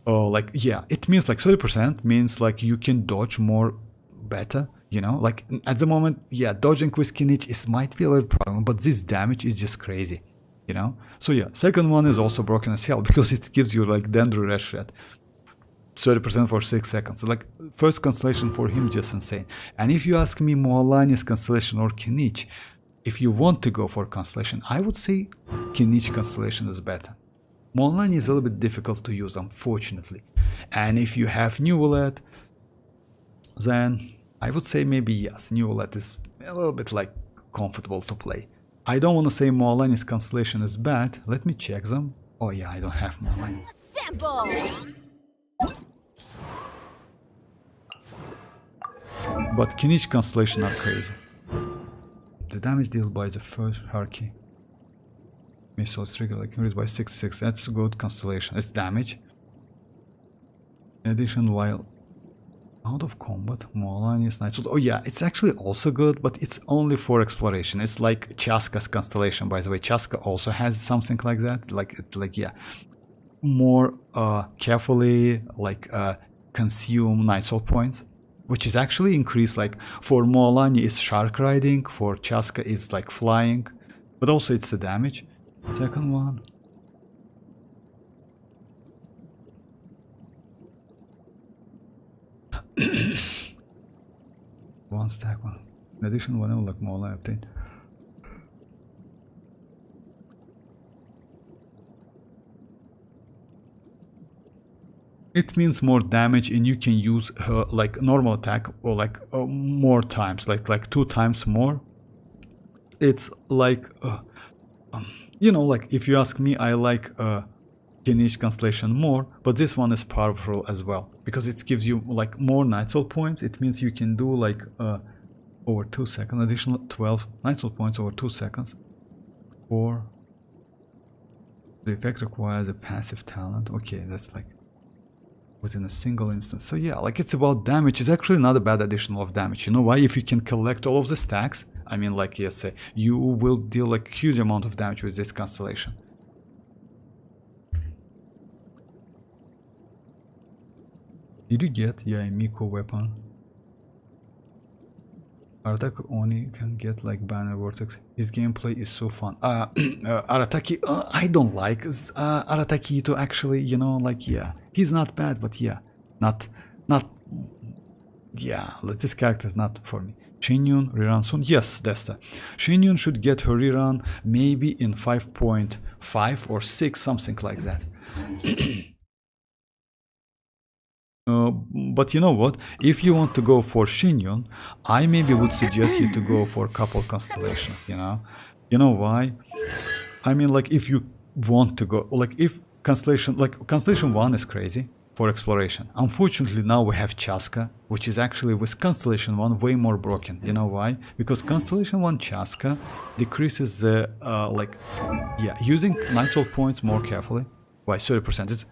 Like yeah, it means like 30% means like you can dodge more better, you know, like at the moment, yeah, dodging with kinich is might be a little problem, but this damage is just crazy, you know. So yeah, second one is also broken as hell because it gives you like Dendro Rash Red 30% for 6 seconds. Like first constellation for him just insane. And if you ask me mualani's constellation or kinich, if you want to go for constellation, I would say kinich constellation is better. mualani is a little bit difficult to use, unfortunately. And if you have Neuvillette, then I would say maybe yes, Neuvillette is a little bit like comfortable to play. I don't want to say mualani's constellation is bad. Let me check them. Oh yeah, I don't have mualani. Sample! But kinich constellation are crazy. The damage dealt by the first hierarchy. Missiles trigger like increased by 66. That's a good constellation. It's damage. In addition, while out of combat, mualani is nice. Oh yeah, it's actually also good, but it's only for exploration. It's like Chasca's constellation, by the way. Chasca also has something like that. Like it's like yeah, more carefully like consume nightsoul points, which is actually increased. Like for mualani is shark riding, for Chasca is like flying, but also it's the damage. Second one. One stack one. In addition, whenever like mualani obtained. It means more damage, and you can use her like normal attack or like more times, like 2 times more. It's like you know, like if you ask me, I like kinich constellation more, but this one is powerful as well because it gives you like more nightsoul points. It means you can do like over 2 seconds, additional 12 nightsoul points over 2 seconds. Or the effect requires a passive talent. Okay, that's like within a single instance. So yeah, like it's about damage. It's actually not a bad additional of damage. You know why? If you can collect all of the stacks, I mean, like yes, say you will deal like huge amount of damage with this constellation. Did you get a Miko weapon? Arataki Oni can get like banner vortex. His gameplay is so fun. Arataki, I don't like Arataki Ito actually, you know, like yeah, he's not bad, but yeah, not yeah, this character is not for me. Xianyun, rerun soon. Yes, Desta. Xianyun should get her rerun maybe in 5.5 or 6, something like that. But you know what? If you want to go for Xianyun, I maybe would suggest you to go for a couple constellations, you know? You know why? I mean, like, if you want to go, like, if Constellation, like, Constellation 1 is crazy for exploration. Unfortunately, now we have Chasca, which is actually with Constellation 1 way more broken. You know why? Because Constellation 1 Chasca decreases the, like, yeah, using nitro points more carefully by 30%.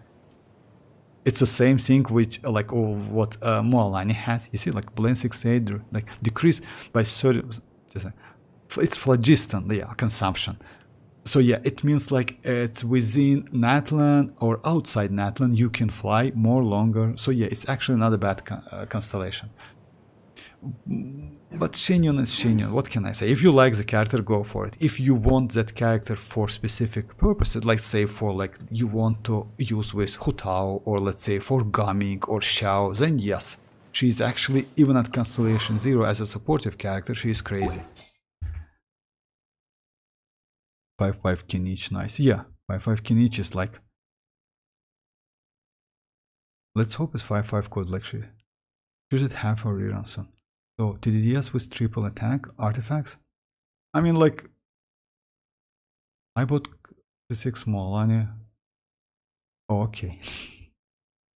It's the same thing which, like, what Mualani has. You see, like, Blend 68, like, decrease by 30%. It's phlogiston, yeah, consumption. So yeah, it means like it's within natlan or outside natlan you can fly more longer. So yeah, it's actually not a bad constellation. But Xianyun is Xianyun. What can I say? If you like the character, go for it. If you want that character for specific purposes, like say for like you want to use with Hutao or let's say for Gaming or Xiao, then yes, she's actually even at Constellation 0 as a supportive character, she is crazy. 5-5 kinich, nice. Yeah, 5-5 kinich is like. Let's hope it's 5-5 code lecture. Should it have a rerun soon? So TDDS with triple attack artifacts. I mean, like, I bought the 6 mualani. Oh, okay.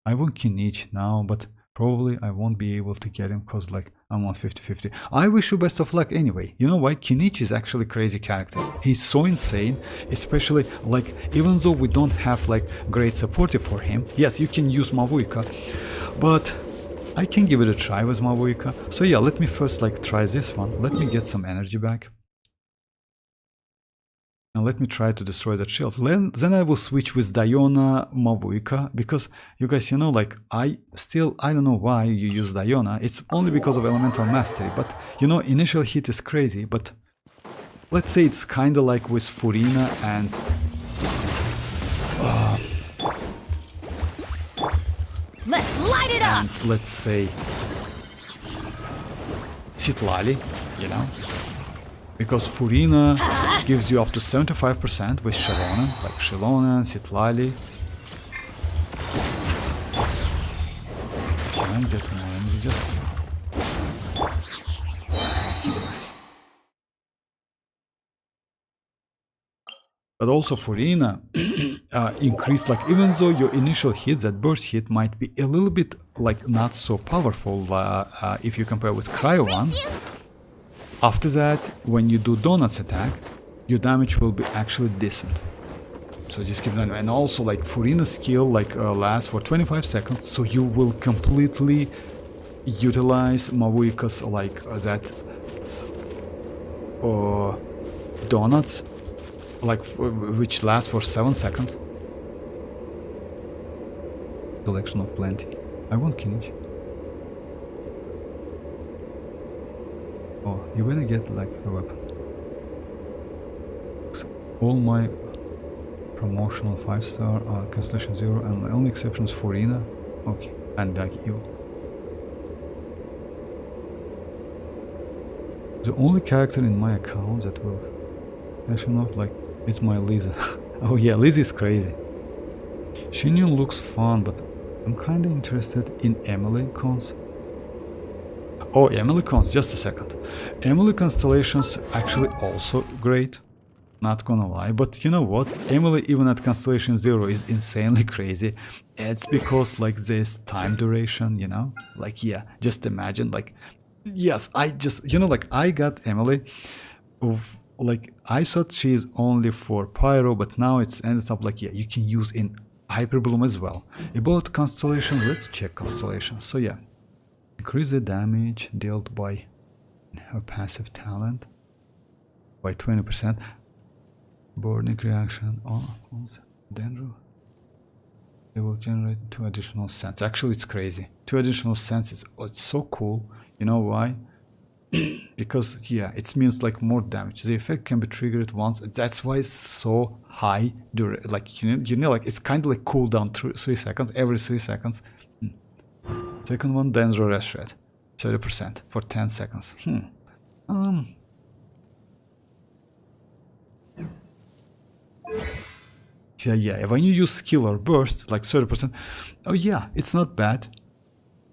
I want kinich now, but probably I won't be able to get him because like I'm on 50-50. I wish you best of luck anyway. You know why? Kinich is actually a crazy character. He's so insane, especially like even though we don't have like great supportive for him. Yes, you can use mavuika, but I can give it a try with mavuika. So yeah, let me first like try this one. Let me get some energy back. Now let me try to destroy that shield. Then I will switch with Diona Mavuika, because you guys, you know, like I don't know why you use Diona. It's only because of elemental mastery, but you know, initial hit is crazy, but let's say it's kind of like with Furina and Let's light it up. and let's say citlali, you know. Because Furina gives you up to 75% with Xilonen, like Xilonen, citlali. Can I get more energy? Just nice. But also Furina increased, like even though your initial hit, that burst hit, might be a little bit like not so powerful if you compare with Cryo one. After that, when you do Donuts attack, your damage will be actually decent. So just keep that. And also, like Furina's skill, like lasts for 25 seconds, so you will completely utilize Mavuika's like that Donuts, like which lasts for 7 seconds. Collection of plenty. I want kinich. Oh, you better get like a weapon. So all my promotional 5-star are Constellation 0 and my only exception is Furina. Okay, and like you. The only character in my account that will actually not like it's my Lisa. Oh yeah, Lisa is crazy. Xianyun looks fun, but I'm kinda interested in Emily cons. Oh, Emily cons, just a second. Emily constellations actually also great, not gonna lie, but you know what? Emily even at Constellation 0 is insanely crazy. It's because like this time duration, you know? Like yeah, just imagine like, yes, I just, you know, like I got Emily, like I thought she is only for Pyro, but now it's ended up like, yeah, you can use in Hyperbloom as well. About Constellation, let's check Constellation. So yeah. Increase the damage dealt by her passive talent by 20%. Burning reaction on Dendro. They will generate 2 additional cents. Actually, it's crazy. 2 additional cents is it's so cool. You know why? Because yeah, it means like more damage. The effect can be triggered once. That's why it's so high. Like you know, like it's kind of like cooldown 3 seconds every 3 seconds. Second one, Dendro Rest Shred. 30% for 10 seconds. Yeah, when you use skill or burst, like 30%, oh yeah, it's not bad.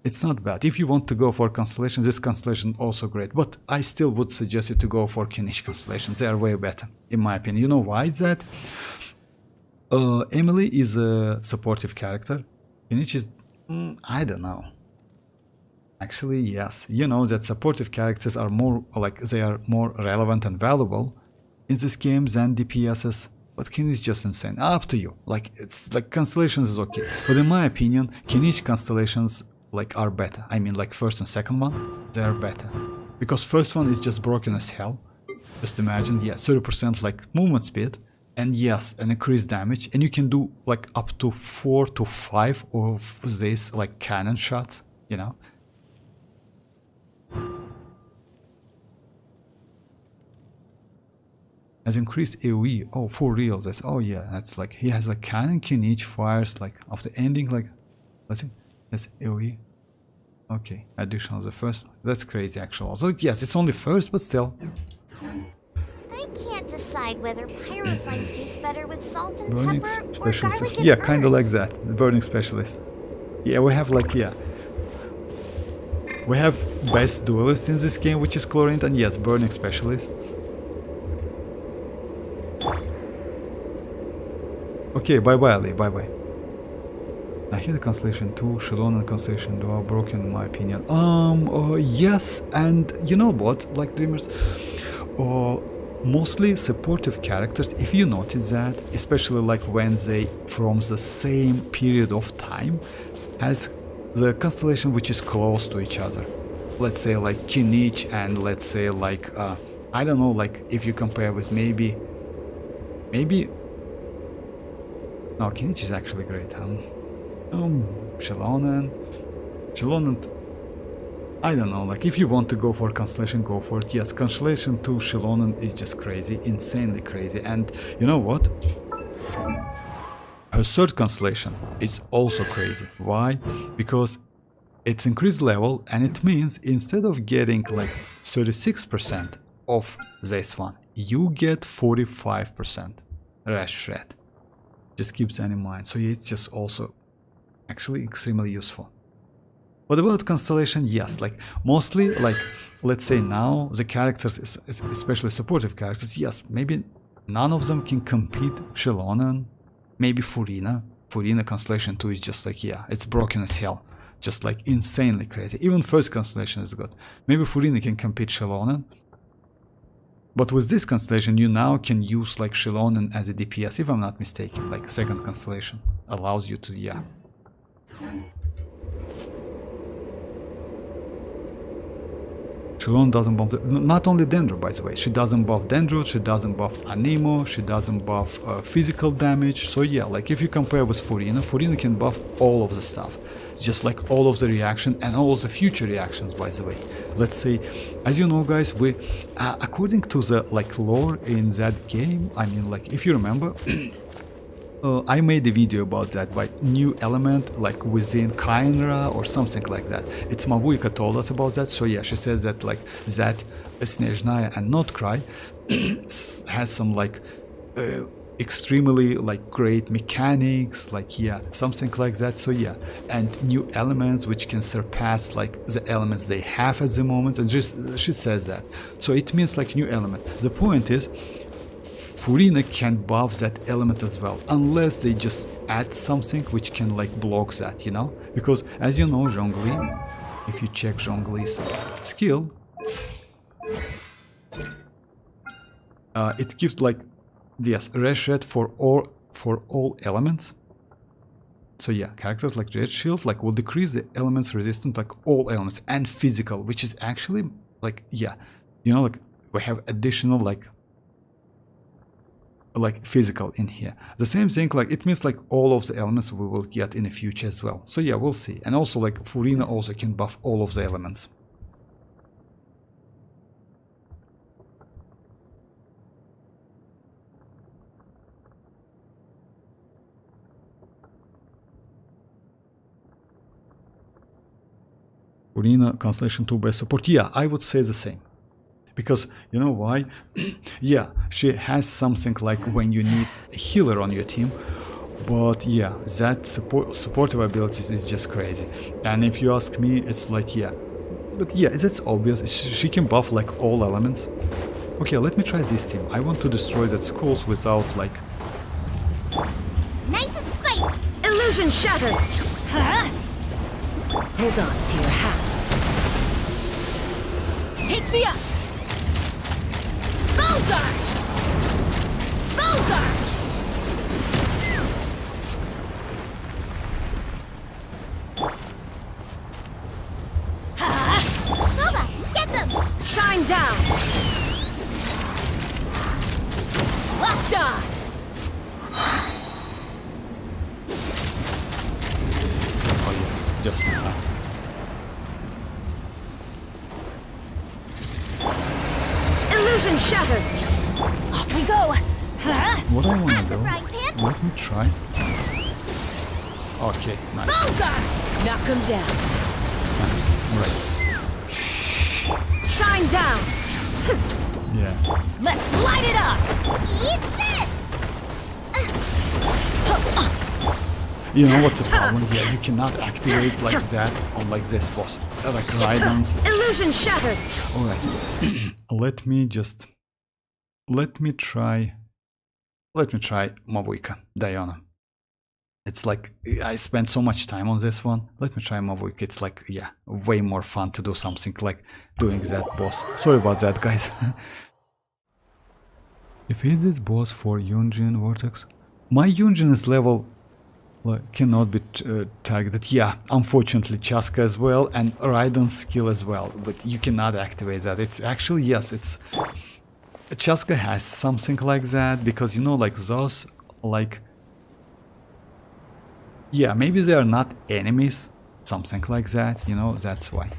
It's not bad. If you want to go for constellations, this constellation also great. But I still would suggest you to go for kinich constellations. They are way better, in my opinion. You know why is that? Emily is a supportive character. Kinich is, I don't know. Actually, yes. You know that supportive characters are more, like, they are more relevant and valuable in this game than DPSs. But kinich is just insane. Up to you. Like, it's like constellations is okay. But in my opinion, kinich constellations like are better. I mean, like first and second one, they are better. Because first one is just broken as hell. Just imagine, yeah, 30% like movement speed. And yes, an increased damage. And you can do like up to 4 to 5 of these like cannon shots, you know. Has increased AoE. Oh, for real. That's, oh yeah, that's like he has a cannon kinich fires like after ending like, let's see, that's AoE. Okay, additional the first. That's crazy actually. So yes, it's only first, but still. I can't decide whether pyrosines taste better with salt and Burning pepper or specialist. garlic and Yeah, kind of like herbs. that. The burning specialist. Yeah, we have like, yeah. We have best duelist in this game, which is Chlorine, and yes, burning specialist. Okay, bye-bye, Ali, bye-bye. I hear the Constellation 2, Xilonen Constellation 2 are broken in my opinion. Yes, and you know what, like Dreamers, mostly supportive characters, if you notice that, especially like when they from the same period of time, has the constellation which is close to each other. Let's say like Kinich and let's say like, I don't know, like if you compare with maybe, no, Kinich is actually great, huh? Xilonen, I don't know, like if you want to go for Constellation, go for it. Yes, Constellation 2 Xilonen is just crazy, insanely crazy. And you know what? Her third Constellation is also crazy. Why? Because it's increased level and it means instead of getting like 36% of this one, you get 45% rash rate. Just keep that in mind. So yeah, it's just also actually extremely useful. What about Constellation? Yes, like mostly like let's say now the characters, especially supportive characters, yes, maybe none of them can compete Xilonen, maybe Furina. Furina Constellation 2 is just like, yeah, it's broken as hell. Just like insanely crazy. Even first Constellation is good. Maybe Furina can compete Xilonen. But with this Constellation you now can use like Xilonen as a DPS, if I'm not mistaken. Like second Constellation allows you to, yeah. Xilonen doesn't buff, not only Dendro by the way, she doesn't buff Dendro, she doesn't buff Anemo, she doesn't buff physical damage. So yeah, like if you compare with Furina, Furina can buff all of the stuff. Just like all of the reaction and all of the future reactions by the way. Let's say, as you know guys, we, according to the like lore in that game, I mean like if you remember, I made a video about that by new element like within Kainra or something like that. It's Mavuika told us about that, so yeah, she says that like that Snezhnaya and Notcry has some like extremely like great mechanics, like yeah, something like that. So yeah, and new elements which can surpass like the elements they have at the moment, and just she says that. So it means like new element. The point is Furina can buff that element as well, unless they just add something which can like block that, you know? Because as you know, Zhongli, if you check Zhongli's skill, it gives like, yes, rash rate for all elements. So yeah, characters like Red Shield like will decrease the elements resistant like all elements and physical, which is actually like, yeah, you know, like we have additional like physical in here. The same thing, like it means like all of the elements we will get in the future as well. So yeah, we'll see. And also like Furina also can buff all of the elements. Furina, Constellation 2 best support. Yeah, I would say the same. Because, you know why? Yeah, she has something like when you need a healer on your team. But yeah, that supportive abilities is just crazy. And if you ask me, it's like, yeah. But yeah, that's obvious. She can buff like all elements. Okay, let me try this team. I want to destroy that schools without like... Nice and spicy. Illusion shattered! Huh? Hold on to your hats. Take me up. Bowser! Bowser! Booba, get them! Shine down! Locked on! Oh yeah, just in time. Illusion shattered! Off we go! Huh? What I want to At the do, frying pan. let me try. Okay, nice, Bowser! Knock him down. nice, right. Shine down! Yeah, Let's light it up! Eat this! you know what's the problem here? You cannot activate like that on like this boss. Like Raidens. Illusion shattered! Alright, let me try Mavuika, Diana. It's like, I spent so much time on this one. Let me try Mavuika. It's like, yeah, way more fun to do something like doing that boss. Sorry about that, guys. Defeat this boss for Yunjin Vortex. My Yunjin is level, like, cannot be targeted. Yeah, unfortunately chasca as well, and Raiden's skill as well. But you cannot activate that. It's actually, yes, it's... chasca has something like that, because, you know, like those, like... yeah, maybe they are not enemies, something like that, you know, that's why.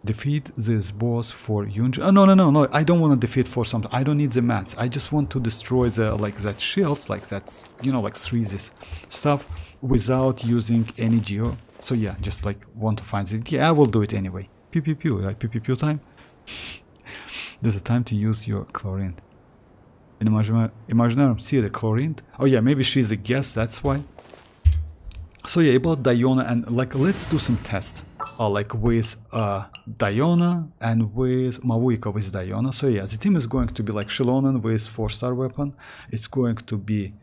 Defeat this boss for Yunjin. Oh, no, I don't want to defeat for something. I don't need the mats. I just want to destroy the, like, that shields, like that, you know, like this stuff without using any geo. So yeah, just like want to find it. Yeah, I will do it anyway. Pew pew pew, like pew pew pew time. There's a time to use your chlorine. In Imaginarium, see the chlorine. Oh yeah, maybe she's a guest, that's why. So yeah, about Diona, and like let's do some tests. Like with Diona and with Mavuika with Diona. So yeah, the team is going to be like Xilonen with 4-star weapon. It's going to be...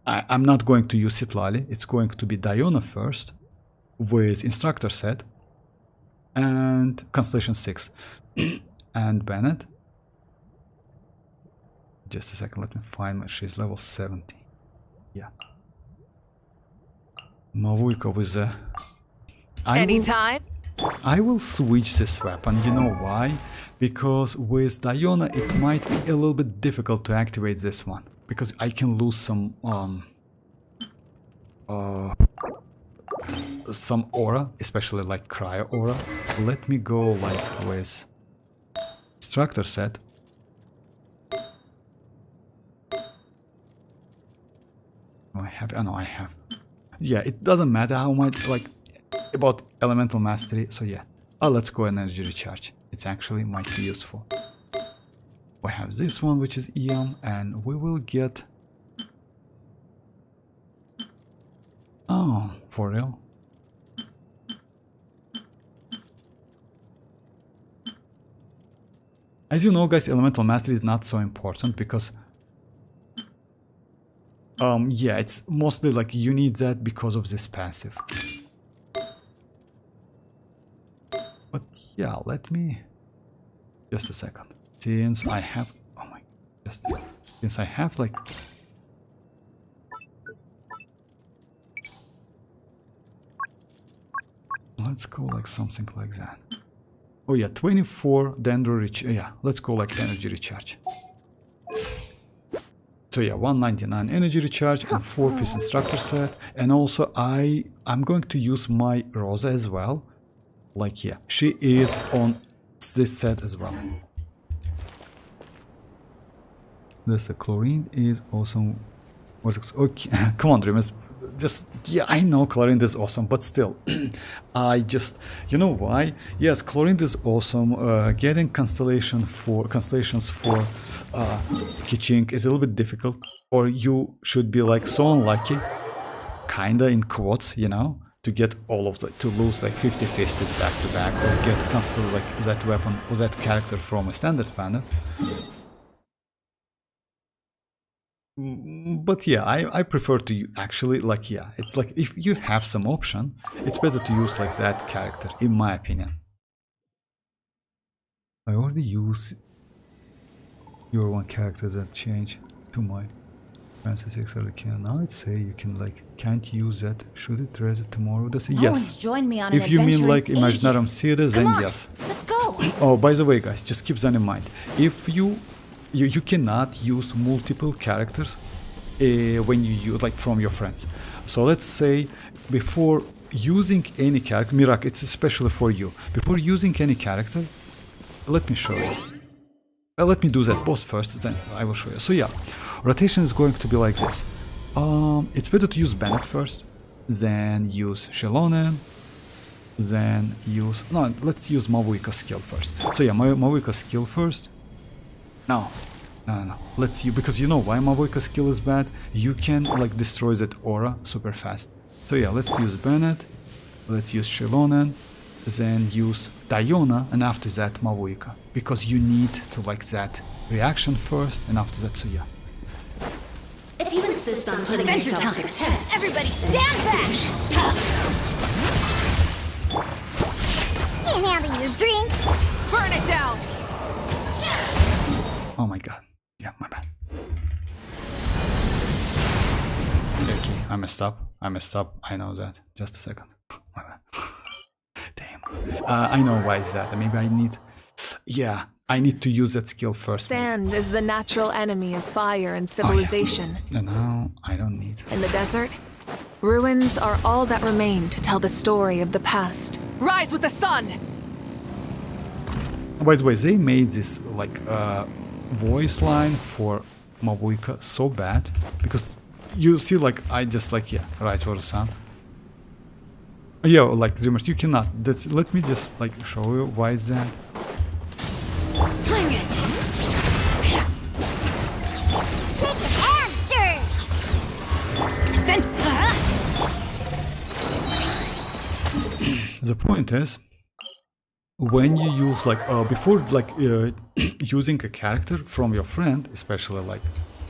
I'm not going to use citlali. It's going to be Diona first with instructor set and Constellation 6 and Bennett. Just a second, let me find my... she's level 70. Yeah. Mavuika with the... Anytime? I will switch this weapon, you know why? Because with Diona it might be a little bit difficult to activate this one. Because I can lose some aura, especially like cryo aura. Let me go like with instructor set. Oh, I have... oh no, I have... yeah, it doesn't matter how much, like, about elemental mastery, so yeah. Oh, let's go energy recharge. It's actually might be useful. We have this one, which is EM, and we will get... oh, for real? As you know, guys, elemental mastery is not so important, because... yeah, it's mostly like you need that because of this passive. But yeah, let me... just a second. Since I have... oh my... since I have like... let's go like something like that. Oh yeah, 24 dendro recharge. Yeah, let's go like energy recharge. So yeah, 199 energy recharge and 4-piece instructor set. And also I'm going to use my Rosa as well. Like yeah, she is on this set as well. This chlorine is awesome. Okay, come on, dreamers. just yeah, I know Chlorine is awesome, but still, I just, you know why? Yes, Chlorine is awesome. Getting constellations for Kiching is a little bit difficult, or you should be like so unlucky, kinda in quotes, you know, to get all of the, to lose like 50-50s back to back, or get constantly like that weapon or that character from a standard banner. But yeah, I prefer to actually, like, yeah, it's like if you have some option, it's better to use like that character, in my opinion. I already use your one character that change to my Francis X arlecchino. Now it's say you can like, can't use that. Should it reset tomorrow? Does it? No yes. one's joined me on an If you mean adventure like in Imaginarum ages. series, Come then on, yes. let's go. Oh, by the way, guys, just keep that in mind. If you cannot use multiple characters when you use like from your friends. So let's say before using any character, Mirak, it's especially for you. Before using any character, let me show you. Let me do that boss first, then I will show you. So yeah, rotation is going to be like this. It's better to use Bennett first, then use Xilonen, then use... No, let's use mavuika skill first. So yeah, mavuika skill first. No. Let's use, because you know why mavuika skill is bad? You can like destroy that aura super fast. So yeah, let's use Bennett, let's use Xilonen, then use Diona, and after that mavuika. Because you need to like that reaction first, and after that, so yeah. If you insist on putting Adventure yourself to time. the test, Everybody stand back. Can't handle your drink. burn it down. Oh my god. Yeah, my bad. Okay, I messed up. I know that. Just a second. My bad. Damn. I know why is that. Maybe I need... Yeah, I need to use that skill first. Sand is the natural enemy of fire and civilization. And now I don't need... In the desert, ruins are all that remain to tell the story of the past. Rise with the sun! By the way, they made this like voice line for mavuika so bad, because you see like I just like, yeah, right for the sun. Yeah, like Dreamers, you cannot. That's, let me just like show you why is that. Bring it. Shake it and stir. The point is, when you use like before like using a character from your friend, especially like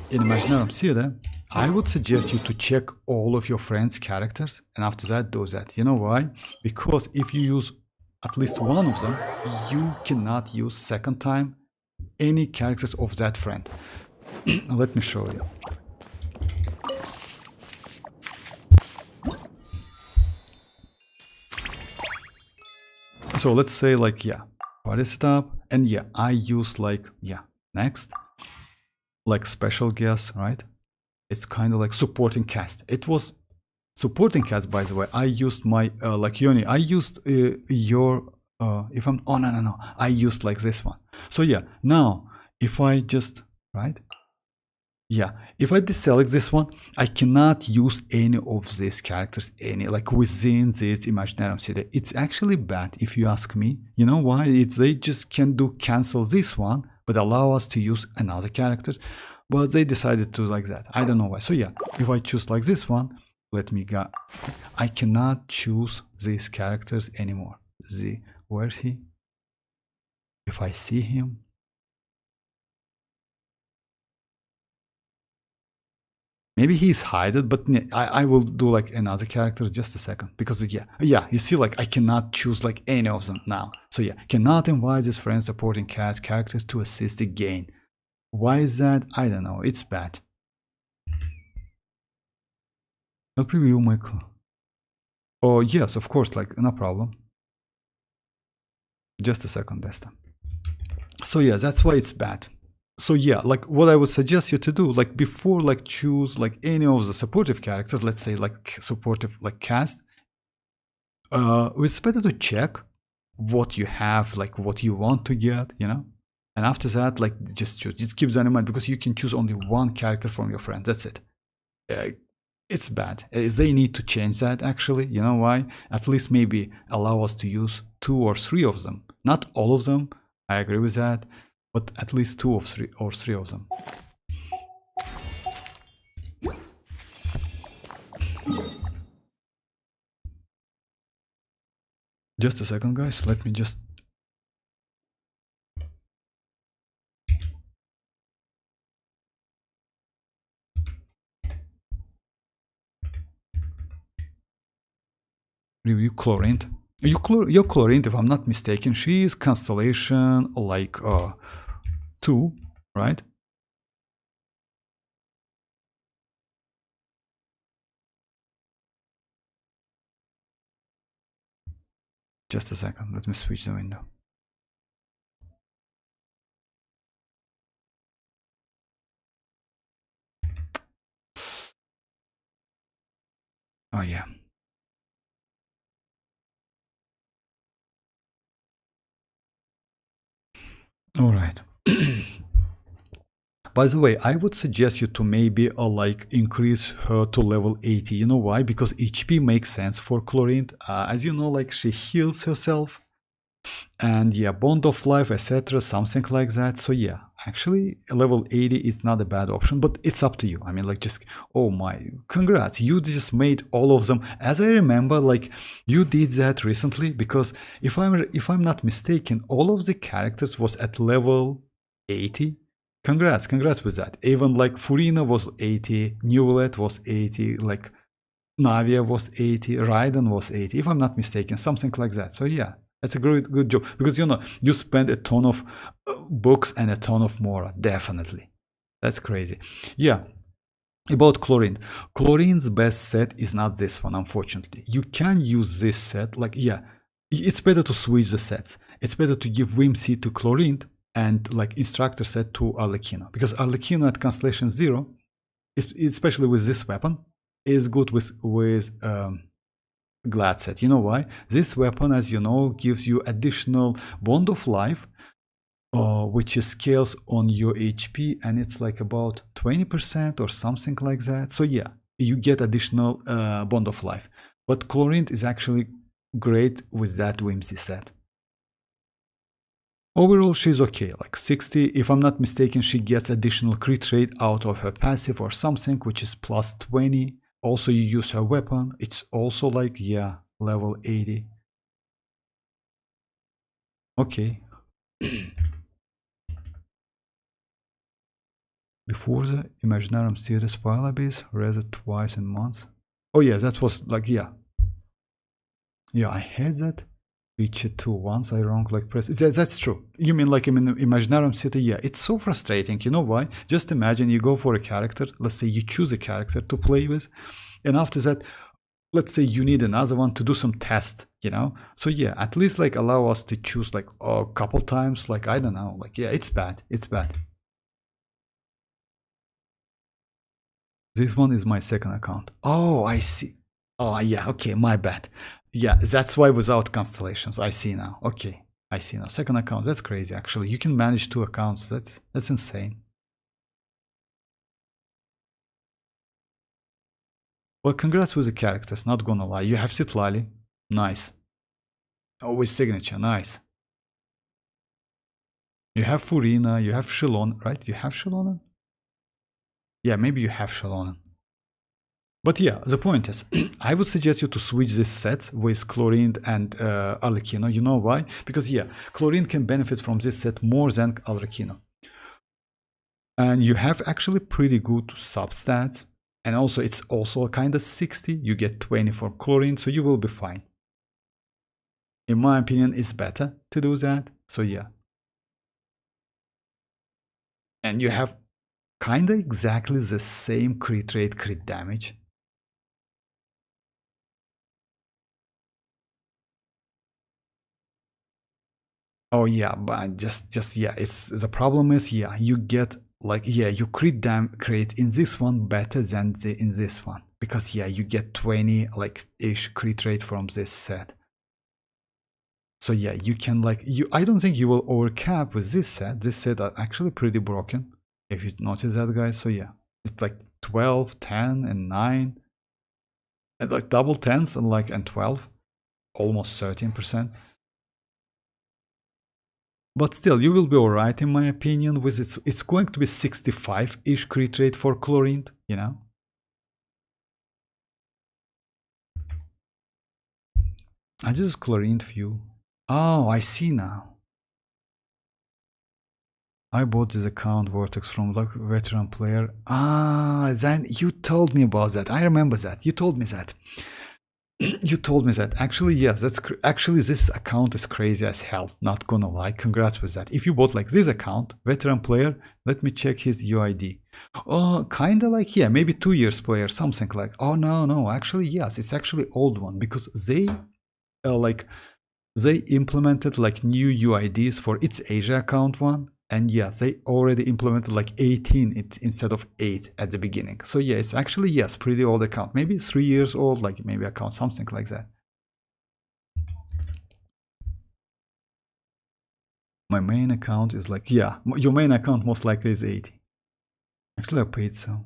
in Imaginarum Theater, I would suggest you to check all of your friends' characters, and after that do that. You know why? Because if you use at least one of them, you cannot use second time any characters of that friend. Let me show you. So let's say like, yeah, party setup, and yeah, I use like, yeah, next, like special guest, right? It's kind of like supporting cast. It was supporting cast, by the way. I used my, like Yoni, I used your, if I'm, oh no, I used like this one. So yeah, now, if I just, right? Yeah, if I deselect this one, I cannot use any of these characters, like within this Imaginarum city. It's actually bad if you ask me. You know why? It's they just can do cancel this one, but allow us to use another characters. But they decided to like that. I don't know why. So yeah, if I choose like this one, let me go. I cannot choose these characters anymore. Where's he? If I see him. Maybe he's hidden, but I will do like another character just a second, because yeah, you see like I cannot choose like any of them now. So yeah, cannot invite his friend supporting cast characters to assist the game. Why is that? I don't know. It's bad. I'll preview my... Oh yes, of course, like no problem. Just a second, Desta. So yeah, that's why it's bad. So yeah, like what I would suggest you to do, like before like choose like any of the supportive characters, let's say like supportive like cast, it's better to check what you have, like what you want to get, you know? And after that, like just choose, just keep that in mind, because you can choose only one character from your friend, that's it. It's bad. They need to change that actually. You know why? At least maybe allow us to use 2 or 3 of them. Not all of them, I agree with that, but at least 2 or 3 of them. Just a second, guys. Let me just... Review Chlorint. Your Chlorint, if I'm not mistaken, she is constellation like 2, right? Just a second. Let me switch the window. Oh yeah. All right. By the way, I would suggest you to maybe like increase her to level 80. You know why? Because HP makes sense for Chlorint. As you know, like she heals herself. And yeah, Bond of Life, etc., something like that. So yeah, actually level 80 is not a bad option, but it's up to you. I mean, like, just, oh my, congrats, you just made all of them. As I remember, like, you did that recently, because if I'm not mistaken, all of the characters was at level 80. Congrats with that. Even like Furina was 80, Neuvillette was 80, like Navia was 80, Raiden was 80, if I'm not mistaken, something like that. So yeah, that's a good job, because you know, you spend a ton of books and a ton of Mora, definitely. That's crazy. Yeah, about Chlorint. Chlorint's best set is not this one, unfortunately. You can use this set, like, yeah, it's better to switch the sets. It's better to give Whimsy to Chlorint and like Instructor set to Arlecchino, because Arlecchino at Constellation 0, especially with this weapon, is good with Glad set. You know why? This weapon, as you know, gives you additional Bond of Life, which scales on your HP, and it's like about 20% or something like that. So yeah, you get additional Bond of Life. But Chlorint is actually great with that Whimsy set. Overall, she's okay, like 60. If I'm not mistaken, she gets additional crit rate out of her passive or something, which is plus 20. Also, you use her weapon. It's also like, yeah, level 80. Okay. Before the Imaginarum Theater Spoil Abyss, read twice in months. Oh yeah, that was like, yeah. Yeah, I had that feature too once. I wrong like press. That's true. You mean like in Imaginarum Theater? Yeah, it's so frustrating. You know why? Just imagine you go for a character. Let's say you choose a character to play with, and after that, let's say you need another one to do some test, you know? So yeah, at least like allow us to choose like a couple times, like, I don't know, like, yeah, it's bad. It's bad. This one is my second account. Oh, I see. Oh yeah, okay, my bad. Yeah, that's why without constellations. I see now. Okay, I see now. Second account. That's crazy. Actually, you can manage 2 accounts. That's insane. Well, congrats with the characters. Not gonna lie. You have citlali. Nice. Oh, with signature. Nice. You have Furina. You have Xilonen, right? You have Xilonen. Yeah, maybe you have Xilonen. But yeah, the point is, I would suggest you to switch this set with Chlorint and Arlecchino. You know why? Because yeah, Chlorint can benefit from this set more than Arlecchino. And you have actually pretty good substats. And also, it's also kind of 60. You get 20 for Chlorint, so you will be fine. In my opinion, it's better to do that. So yeah. And you have kind of exactly the same crit rate, crit damage. Oh yeah, but just yeah, it's the problem is, yeah, you get like, yeah, you crit in this one better than in this one, because yeah, you get 20 like ish crit rate from this set. So yeah, you can like, I don't think you will overcap with this set. This set are actually pretty broken, if you notice that, guys. So yeah, it's like 12, 10 and 9. And like double 10s and like and 12, almost 13%. But still, you will be alright in my opinion with it's going to be 65-ish crit rate for chlorine, you know. I just chlorine few. Oh, I see now. I bought this account Vortex from like veteran player. Ah, then you told me about that. I remember that. You told me that. You told me that. Actually, yes, that's actually this account is crazy as hell. Not gonna lie. Congrats with that. If you bought like this account, veteran player, let me check his UID. Oh, kinda like, yeah, maybe 2 years player, something like. Oh no, actually yes, it's actually old one because they they implemented like new UIDs for its Asia account one. And yeah, they already implemented like 18 instead of 8 at the beginning. So yeah, it's actually, yes, pretty old account. Maybe 3 years old, like maybe account, something like that. My main account is like, yeah, your main account most likely is 80. Actually, I paid some.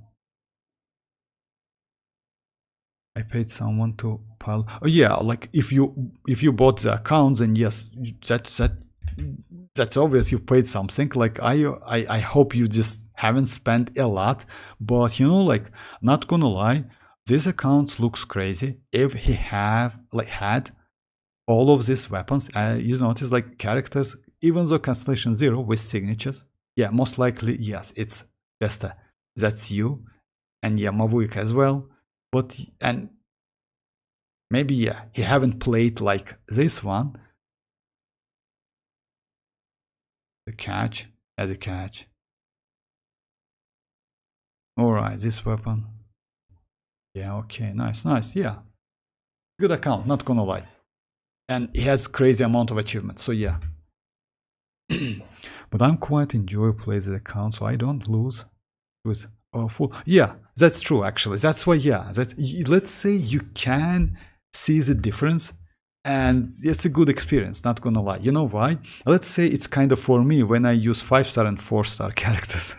I paid someone to pile. Oh yeah, like if you bought the accounts, then yes, that's obvious you paid something. Like I hope you just haven't spent a lot, but you know, like not gonna lie, this account looks crazy. If he had all of these weapons, you notice like characters, even though Constellation 0 with signatures, yeah, most likely yes, it's just that's you, and yeah, mavuika as well. But and maybe yeah, he haven't played like this one. The catch as a catch. Alright, this weapon. Yeah, okay, nice, yeah. Good account, not gonna lie. And he has crazy amount of achievements, so yeah. But I'm quite enjoy playing the account, so I don't lose with full. Yeah, that's true actually. That's why, yeah, let's say you can see the difference. And it's a good experience, not gonna lie. You know why? Let's say it's kind of for me when I use 5-star and 4-star characters,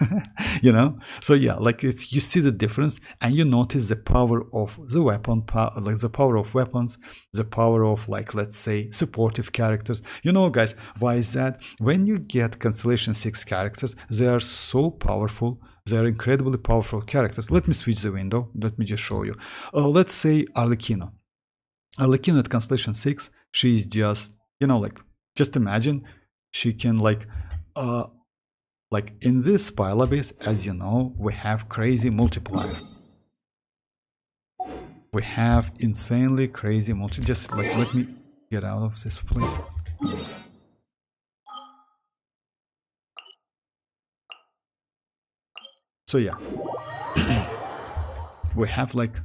you know? So yeah, like you see the difference and you notice the power of the weapon, like the power of weapons, the power of like, let's say, supportive characters. You know, guys, why is that? When you get Constellation 6 characters, they are so powerful. They are incredibly powerful characters. Let me switch the window. Let me just show you. Let's say Arlecchino. Arlecchino at Constellation 6, she is just, you know, like, just imagine she can like in this pile base, as you know, we have crazy multiplier. We have insanely crazy just like, let me get out of this place. So yeah, we have like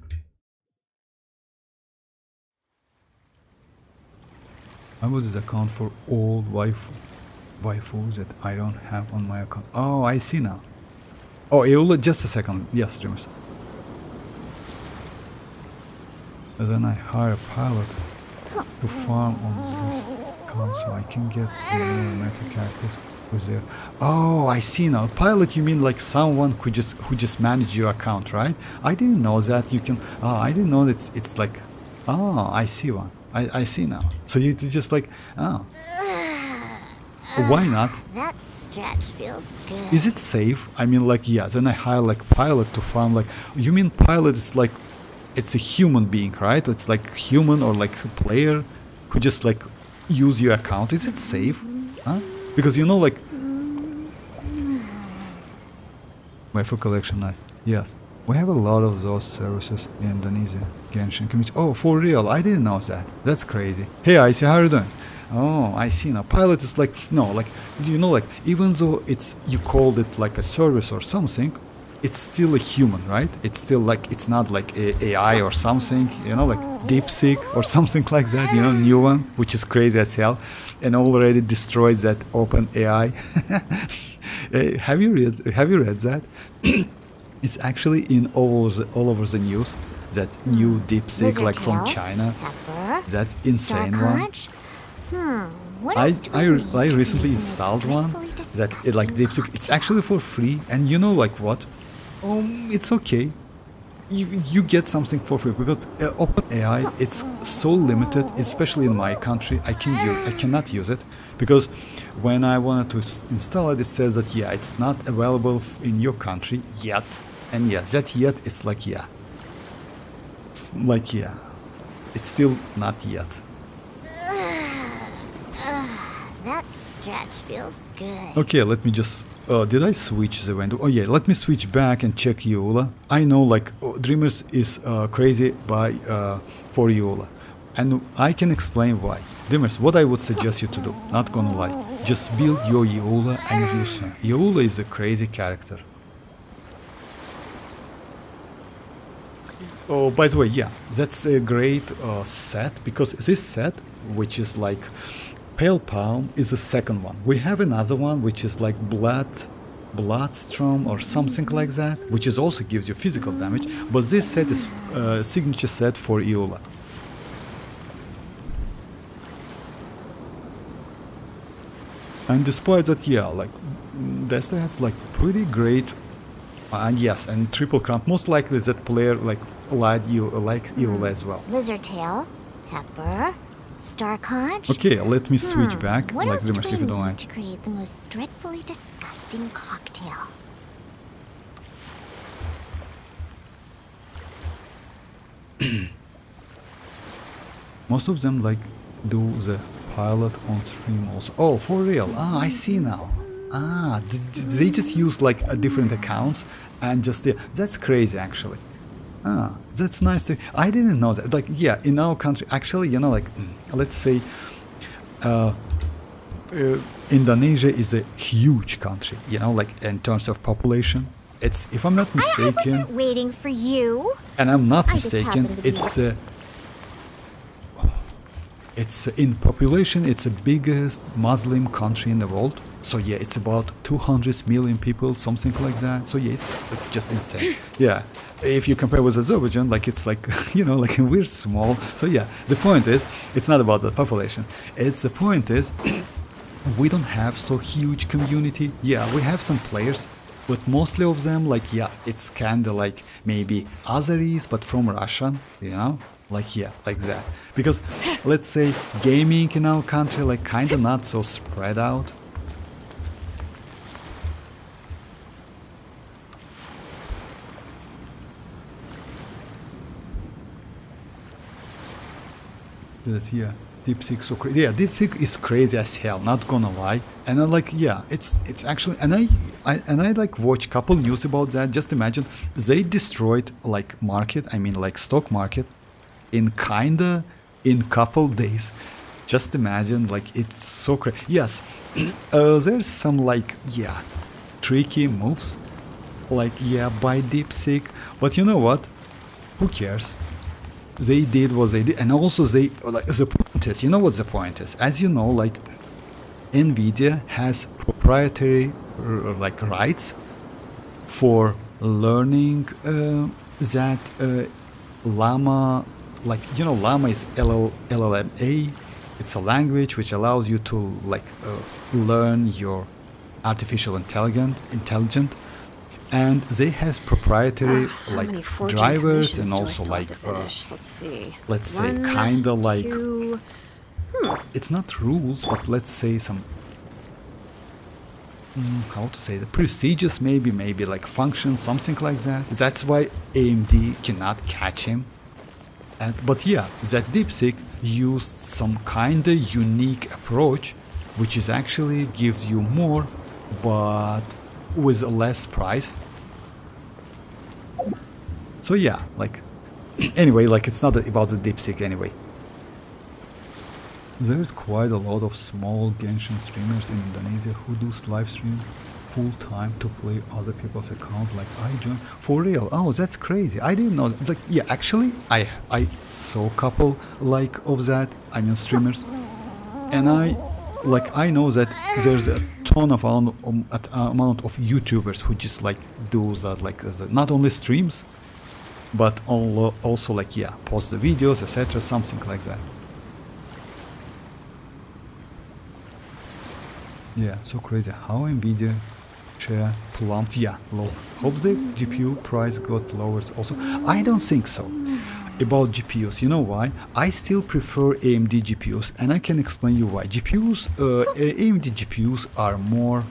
I was this account for all waifus that I don't have on my account. Oh, I see now. Oh, Eula, just a second. Yes, streamers. And then I hire a pilot to farm on this account so I can get the meta characters with their. Oh, I see now. Pilot, you mean like someone who just manage your account, right? I didn't know that you can. Oh, I didn't know that it's like. Oh, I see one. I see now. So you just like, oh. Why not? That stretch feels good. Is it safe? I mean, like, yeah, then I hire like pilot to farm. Like, you mean pilot is like, it's a human being, right? It's like human or like a player who just like use your account. Is it safe? Huh? Because you know, like, waifu collection, nice. Yes. We have a lot of those services in Indonesia. Genshin community. Oh, for real? I didn't know that. That's crazy. Hey, Icy, how are you doing? Oh, I see now. Pilot is like, no, like, you know, like, even though you called it like a service or something, it's still a human, right? It's still like, it's not like a AI or something, you know, like DeepSeek or something like that, you know, new one, which is crazy as hell, and already destroys that open AI. Have you read that? It's actually in all over the news. That new DeepSeek, like from China. That's insane one. I recently installed one that like DeepSeek. It's actually for free, and you know like what? It's okay. you get something for free because OpenAI, it's so limited, especially in my country. I cannot use it because when I wanted to install it, it says that yeah, it's not available in your country yet. And yeah, that yet, it's like yeah, it's still not yet. That stretch feels good. Okay, let me just... did I switch the window? Oh yeah, let me switch back and check Eula. I know like Dreamers is crazy for Eula. And I can explain why. Dreamers, what I would suggest you to do, not gonna lie, just build your Eula and use her. Eula is a crazy character. Oh, by the way, yeah, that's a great set, because this set, which is like Pale Palm, is the second one. We have another one which is like Bloodstrom or something like that, which is also gives you physical damage, but this set is a signature set for Eula. And despite that, yeah, like Desta has like pretty great, and yes, and triple crown. Most likely that player like Eula as well. Lizard tail, pepper, star conch. Okay, let me switch back, What like else Dreamers, do if you we don't need mind. to create the most dreadfully disgusting cocktail? Most of them like do the pilot on stream also. Oh, for real? Ah, I see now. Ah, they just use like different accounts and just that's crazy actually. Ah, that's nice to... I didn't know that. Like, yeah, in our country, actually, you know, like, let's say, Indonesia is a huge country, you know, like, in terms of population. It's, if I'm not I mistaken, wasn't waiting for you. and I'm not I just mistaken, happened to be it's in population, it's the biggest Muslim country in the world. So yeah, it's about 200 million people, something like that. So yeah, it's like, just insane. Yeah, if you compare with Azerbaijan, like it's like, you know, like we're small. So yeah, the point is, it's not about the population. The point is, we don't have so huge community. Yeah, we have some players, but mostly of them, like, yeah, it's kind of like maybe Azeris, but from Russian, you know? Like, yeah, like that. Because, let's say, gaming in our country, like, kind of not so spread out. Yeah, DeepSeek so crazy. Yeah, DeepSeek is crazy as hell, not gonna lie. And I'm like, yeah, it's actually, and I like watch couple news about that. Just imagine they destroyed like market, I mean like stock market, in couple days. Just imagine, like, it's so crazy. Yes, there's some like, yeah, tricky moves, like, yeah, by DeepSeek. But you know what? Who cares? They did what they did, and also they, like, the point is, you know what the point is? As you know, like, NVidia has proprietary like rights for learning that Llama, like, you know, Llama is LLMA. It's a language which allows you to like learn your artificial intelligence, and they has proprietary like drivers and also like let's say kind of like it's not rules, but let's say some how to say the procedures, maybe like functions, something like that. That's why AMD cannot catch him. But yeah, that DeepSeek used some kind of unique approach, which is actually gives you more, but with a less price. So yeah, like, anyway, like, it's not about the DeepSeek anyway. There's quite a lot of small Genshin streamers in Indonesia who do live stream full time to play other people's account, like I join. For real? Oh, that's crazy. I didn't know. Like, yeah, actually, I saw a couple like of that. I mean, streamers, and I know that there's a ton of amount of YouTubers who just like do that, like not only streams, but also like, yeah, post the videos, etc., something like that. Yeah, so crazy how NVIDIA Share plumped. Yeah, low. Hope the GPU price got lowered also. I don't think so. About GPUs, you know why? I still prefer AMD GPUs, and I can explain you why. AMD GPUs are more,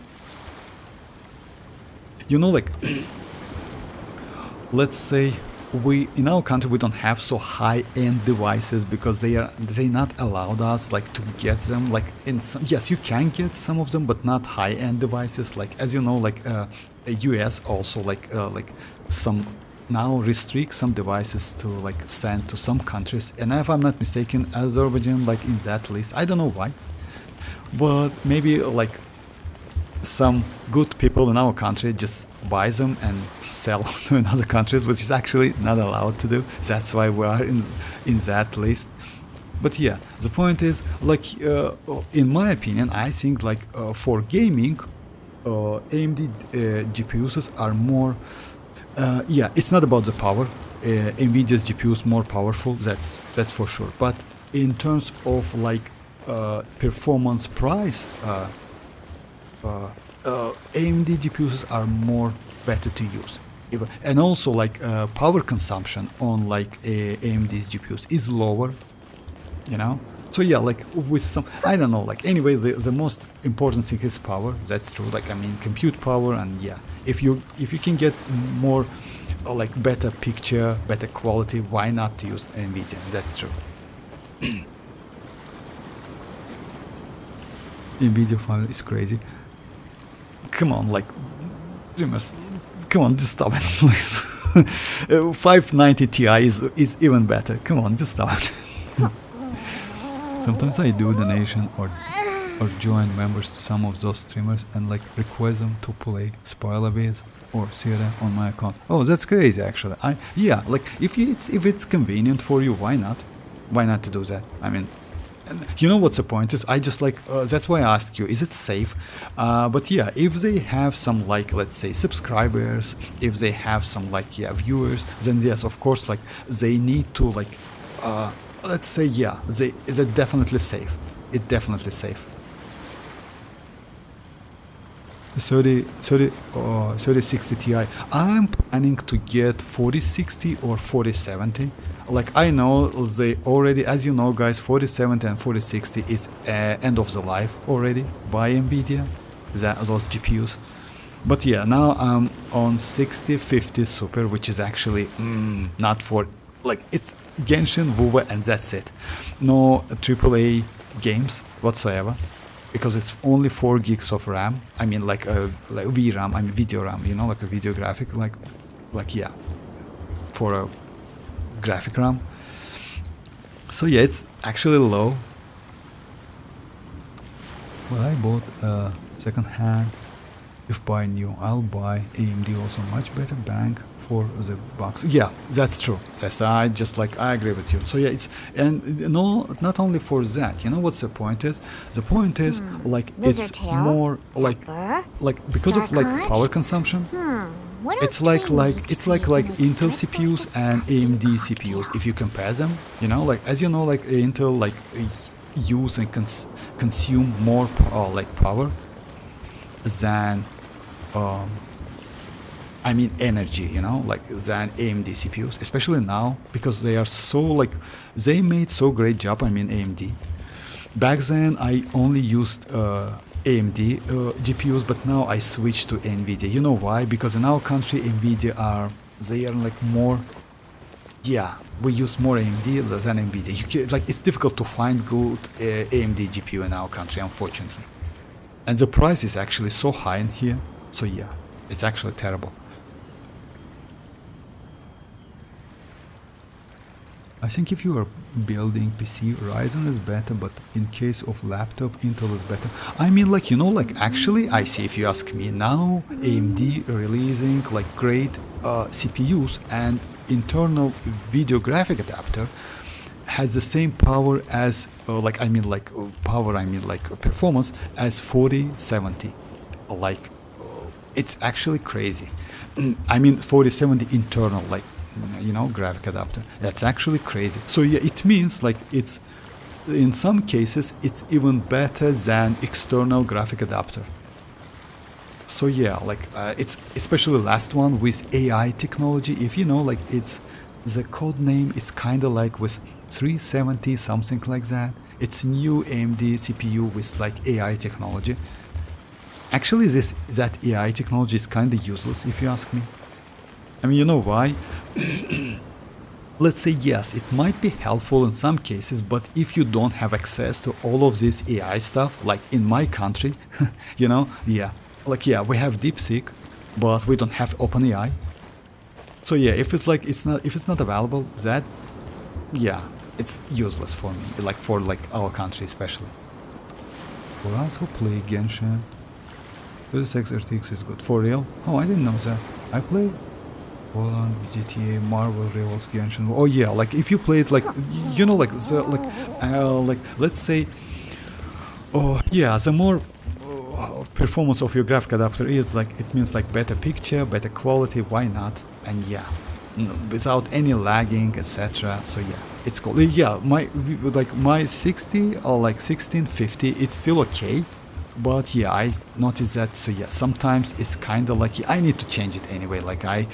you know, like, let's say in our country we don't have so high-end devices because they not allowed us like to get them like in some. Yes, you can get some of them, but not high-end devices. Like, as you know, like US also like some now restrict some devices to like send to some countries, and if I'm not mistaken, Azerbaijan like in that list. I don't know why, but maybe like some good people in our country just buy them and sell to another countries, which is actually not allowed to do. That's why we are in that list. But yeah, the point is, like, in my opinion, I think like for gaming, AMD GPUs are more. Yeah, it's not about the power. NVIDIA's GPU is more powerful. That's for sure. But in terms of like performance price, AMD GPUs are more better to use. And also like power consumption on like AMD's GPUs is lower. You know. So yeah, like with some, I don't know, like anyway, the most important thing is power. That's true. Like, I mean, compute power, and yeah, if you can get more like better picture, better quality, why not to use NVIDIA? That's true. NVIDIA file is crazy. Come on, like, dreamers, come on, just stop it, please. 590 Ti is even better. Come on, just stop it. Sometimes I do donation or join members to some of those streamers and like request them to play spoiler base or Sierra on my account. Oh, that's crazy actually. Yeah, like if it's convenient for you, why not? Why not to do that? I mean, you know what's the point is? I just like that's why I ask you, is it safe? But yeah, if they have some like, let's say, subscribers, if they have some like, yeah, viewers, then yes, of course, like they need to like let's say, yeah, is it definitely safe? It's definitely safe. 3060 Ti. I'm planning to get 4060 or 4070. Like, I know they already, as you know guys, 4070 and 4060 is end of the life already by NVIDIA, those GPUs. But yeah, now I'm on 6050 Super, which is actually not for, like, it's Genshin, WuWa, and that's it. No AAA games whatsoever, because it's only 4 gigs of RAM. I mean, like VRAM, I mean video RAM, you know, like a video graphic, like yeah, for a graphic RAM. So yeah, it's actually low. Well, I bought second hand. If buy new, I'll buy AMD also, much better bang for the box. Yeah, that's true. That's I agree with you. So yeah, it's, and no, not only for that. You know what's the point is? The point is like it's more like because of like power consumption. It's like Intel CPUs and AMD CPUs. If you compare them, you know, like as you know, like Intel like use and consume more power than I mean energy, you know, like than AMD CPUs, especially now, because they are so like, they made so great job. I mean AMD. Back then I only used AMD GPUs, but now I switched to NVIDIA. You know why? Because in our country NVIDIA they are like more, yeah, we use more AMD than NVIDIA. Like it's difficult to find good AMD GPU in our country, unfortunately. And the price is actually so high in here. So yeah, it's actually terrible. I think if you are building PC, Ryzen is better, but in case of laptop, Intel is better. I mean, like, you know, like actually, I see, if you ask me now, AMD releasing like great CPUs, and internal video graphic adapter has the same power as performance as 4070. Like, it's actually crazy. I mean 4070 internal, like, you know, graphic adapter. That's actually crazy. So yeah, it means like it's, in some cases it's even better than external graphic adapter. So yeah, like it's especially last one with AI technology. If you know, like it's the code name is kind of like with 370 something like that. It's new AMD CPU with like AI technology. Actually, that AI technology is kind of useless if you ask me. I mean, you know why? Let's say yes, it might be helpful in some cases, but if you don't have access to all of this AI stuff, like in my country, you know, yeah, like yeah, we have DeepSeek, but we don't have OpenAI. So yeah, if it's like if it's not available, that yeah, it's useless for me, like for like our country especially. For us who play Genshin, 36 RTX is good. For real? Oh, I didn't know that. I play GTA, Marvel Rivals, Genshin. Oh yeah, like if you play it, like you know, like the like let's say, oh yeah, the more performance of your graphic adapter is, like it means like better picture, better quality. Why not? And yeah, without any lagging, etc. So yeah, it's cool. Yeah, my 60 or like 1650, it's still okay. But yeah, I noticed that, so yeah, sometimes it's kind of like, I need to change it anyway, like I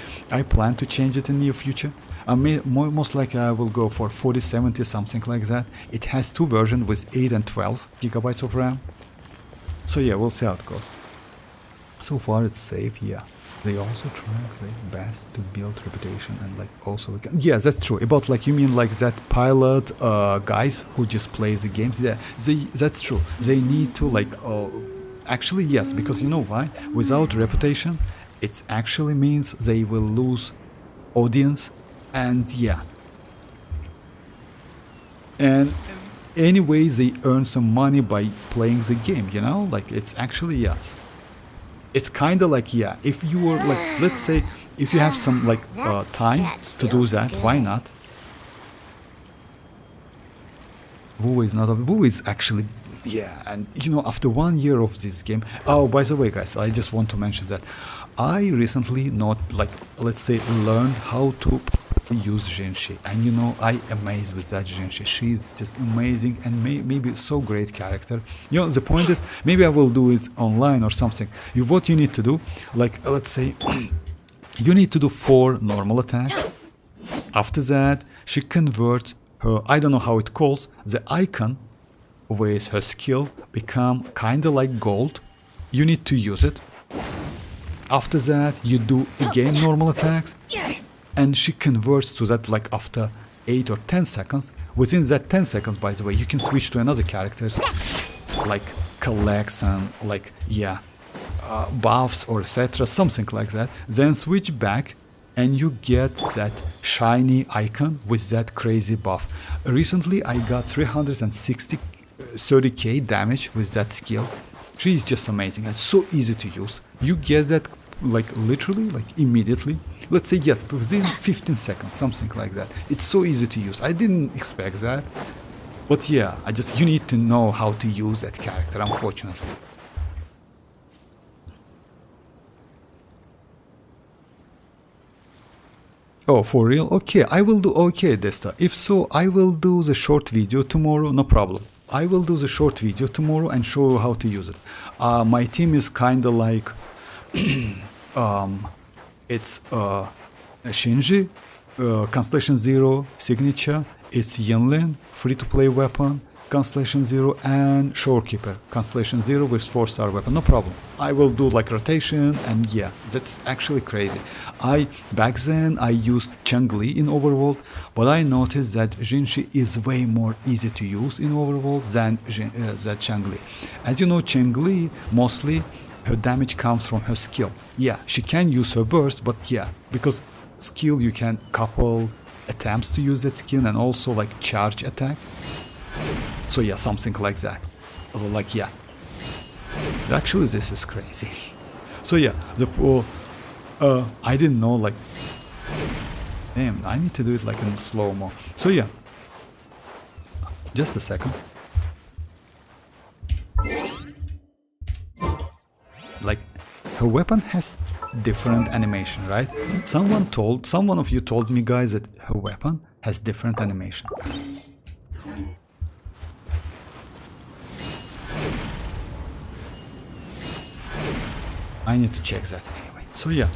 plan to change it in the near future. Most likely I will go for 4070, something like that. It has two versions with 8 and 12 gigabytes of RAM. So yeah, we'll see how it goes. So far it's safe, yeah. They also try their best to build reputation and like also... Yeah, that's true. About like, you mean like that pilot guys who just play the games? Yeah, that's true. They need to like... actually, yes, because you know why? Without reputation, it actually means they will lose audience and yeah. And anyway, they earn some money by playing the game, you know? Like, it's actually, yes. It's kind of like, yeah, if you were like, let's say, if you have some like time to do that, why not? WuWa is not a... WuWa is actually, yeah, and you know, after 1 year of this game... Oh, by the way, guys, I just want to mention that I recently not like, let's say, learned how to use Genshin, and you know, I amazed with that Genshin. She's just amazing and maybe so great character. You know, the point is, maybe I will do it online or something. What you need to do, like, let's say, you need to do 4 normal attacks. After that, she converts her, I don't know how it calls, the icon with her skill become kind of like gold. You need to use it. After that, you do again normal attacks. And she converts to that like after 8 or 10 seconds. Within that 10 seconds, by the way, you can switch to another characters, like collects and like, yeah, buffs or etc, something like that. Then switch back and you get that shiny icon with that crazy buff. Recently, I got 30k damage with that skill. She is just amazing and so easy to use. You get that like literally, like immediately. Let's say yes, within 15 seconds, something like that. It's so easy to use. I didn't expect that. But yeah, you need to know how to use that character, unfortunately. Oh, for real? Okay, I will do... Okay, Desta. If so, I will do the short video tomorrow, no problem. I will do the short video tomorrow and show you how to use it. My team is kind of like... it's Shinji, Constellation Zero, Signature, it's Xilonen, free-to-play weapon, Constellation Zero, and Shorekeeper, Constellation Zero with 4-star weapon, no problem. I will do like rotation, and yeah, that's actually crazy. Back then I used Changli in Overworld, but I noticed that Jinshi is way more easy to use in Overworld than Changli. As you know, Changli mostly her damage comes from her skill. Yeah, she can use her burst, but yeah, because skill you can couple attempts to use that skill and also like charge attack. So yeah, something like that. Also like, yeah. Actually, this is crazy. So yeah, I didn't know, like, damn, I need to do it like in slow-mo. So yeah, just a second. Like, her weapon has different animation, right? Someone of you told me, guys, that her weapon has different animation. I need to check that anyway. So yeah,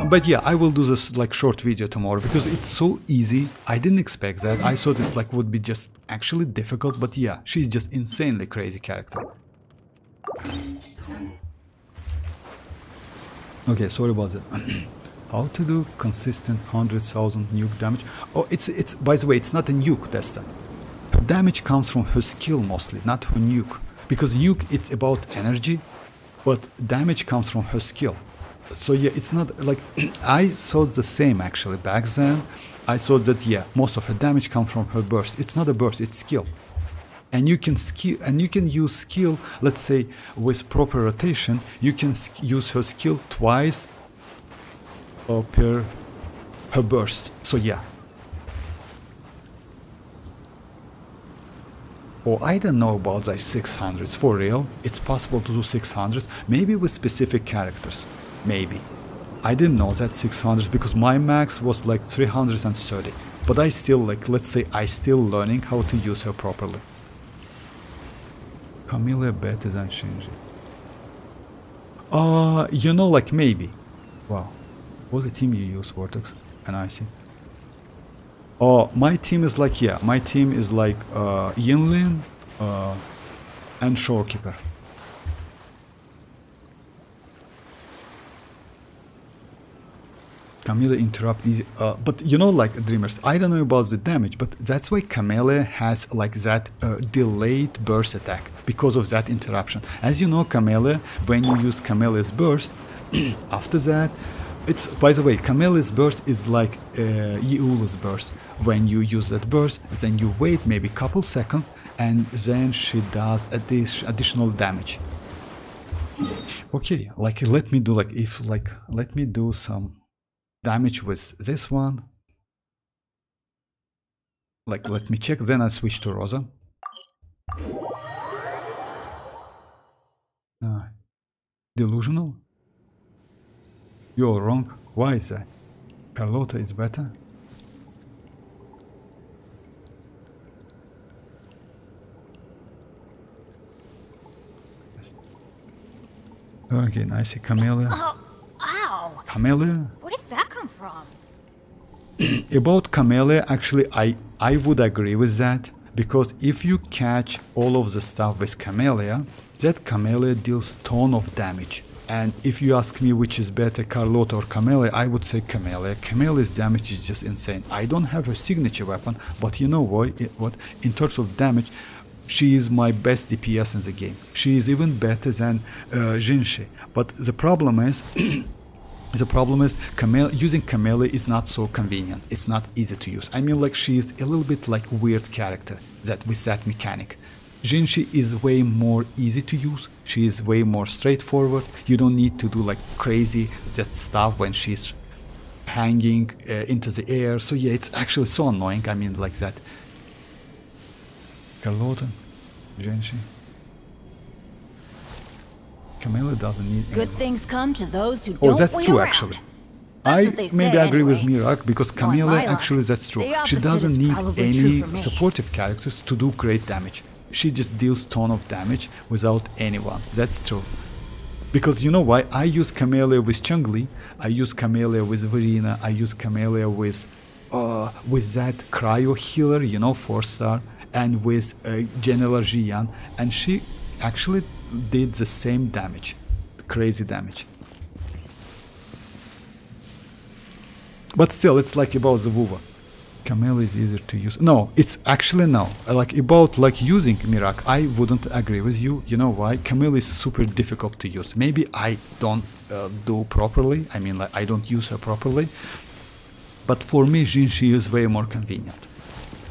but yeah, I will do this like short video tomorrow because it's so easy. I didn't expect that. I thought it like would be just actually difficult, but yeah, she's just insanely crazy character. Okay, sorry about that. How to do consistent 100,000 nuke damage? Oh, it's by the way, it's not a nuke tester. Her damage comes from her skill mostly, not her nuke. Because nuke, it's about energy, but damage comes from her skill. So yeah, it's not like I thought the same actually back then. I thought that yeah, most of her damage comes from her burst. It's not a burst, it's skill. And you can use skill, let's say with proper rotation, you can use her skill twice per her burst. So yeah. Oh, I don't know about the 600s for real. It's possible to do 600s, maybe with specific characters. Maybe. I didn't know that 600s because my max was like 330. But I still like, let's say I still learning how to use her properly. Camille better than Shinji. You know, like maybe. Wow. What's the team you use, Vortex? And I see. Oh, my team is like, yeah, my team is like Yinlin and Shorekeeper. Camille interrupt easy, but you know, like Dreamers, I don't know about the damage, but that's why Camille has like that delayed burst attack because of that interruption. As you know, Camille, when you use Camille's burst, after that, it's, by the way, Camille's burst is like Yeula's burst. When you use that burst, then you wait maybe couple seconds and then she does additional damage. Okay, like let me do like, if like, let me do some damage with this one. Like, let me check, then I switch to Rosa. Delusional? You're wrong. Why is that? Carlotta is better? Again, I see Camellia. Oh, ow! Camellia? Where did that come from? About Camellia, actually, I would agree with that. Because if you catch all of the stuff with Camellia, that Camellia deals ton of damage. And if you ask me which is better, Carlotta or Camellia, I would say Camellia. Camellia's damage is just insane. I don't have a signature weapon, but you know what? In terms of damage, she is my best DPS in the game. She is even better than Jinshi. But the problem is, using Camellia is not so convenient. It's not easy to use. I mean, like, she is a little bit like weird character with that mechanic. Jinshi is way more easy to use. She is way more straightforward. You don't need to do like crazy that stuff when she's hanging into the air. So yeah, it's actually so annoying. I mean, like that. Carlotta, Genshin. Camilla doesn't need Good anyone. things come to those who don't. Oh, that's wait true around. actually. That's what they Maybe say agree with anyway. Mirak because Knowing Camilla my luck, actually that's true. the She opposite doesn't is need probably any true for me. supportive characters to do great damage. She just deals ton of damage without anyone. That's true. Because you know why? I use Camellia with Changli, I use Camellia with Furina, I use Camellia with that cryo healer, you know, 4-star, and with General Xianyun, and she actually did the same damage, crazy damage. But still, it's like about the WuWa. Camellia is easier to use. No, it's actually no. Like about like using Mirak, I wouldn't agree with you. You know why? Camellia is super difficult to use. Maybe I don't do properly. I mean, like I don't use her properly. But for me, Jinshi is way more convenient.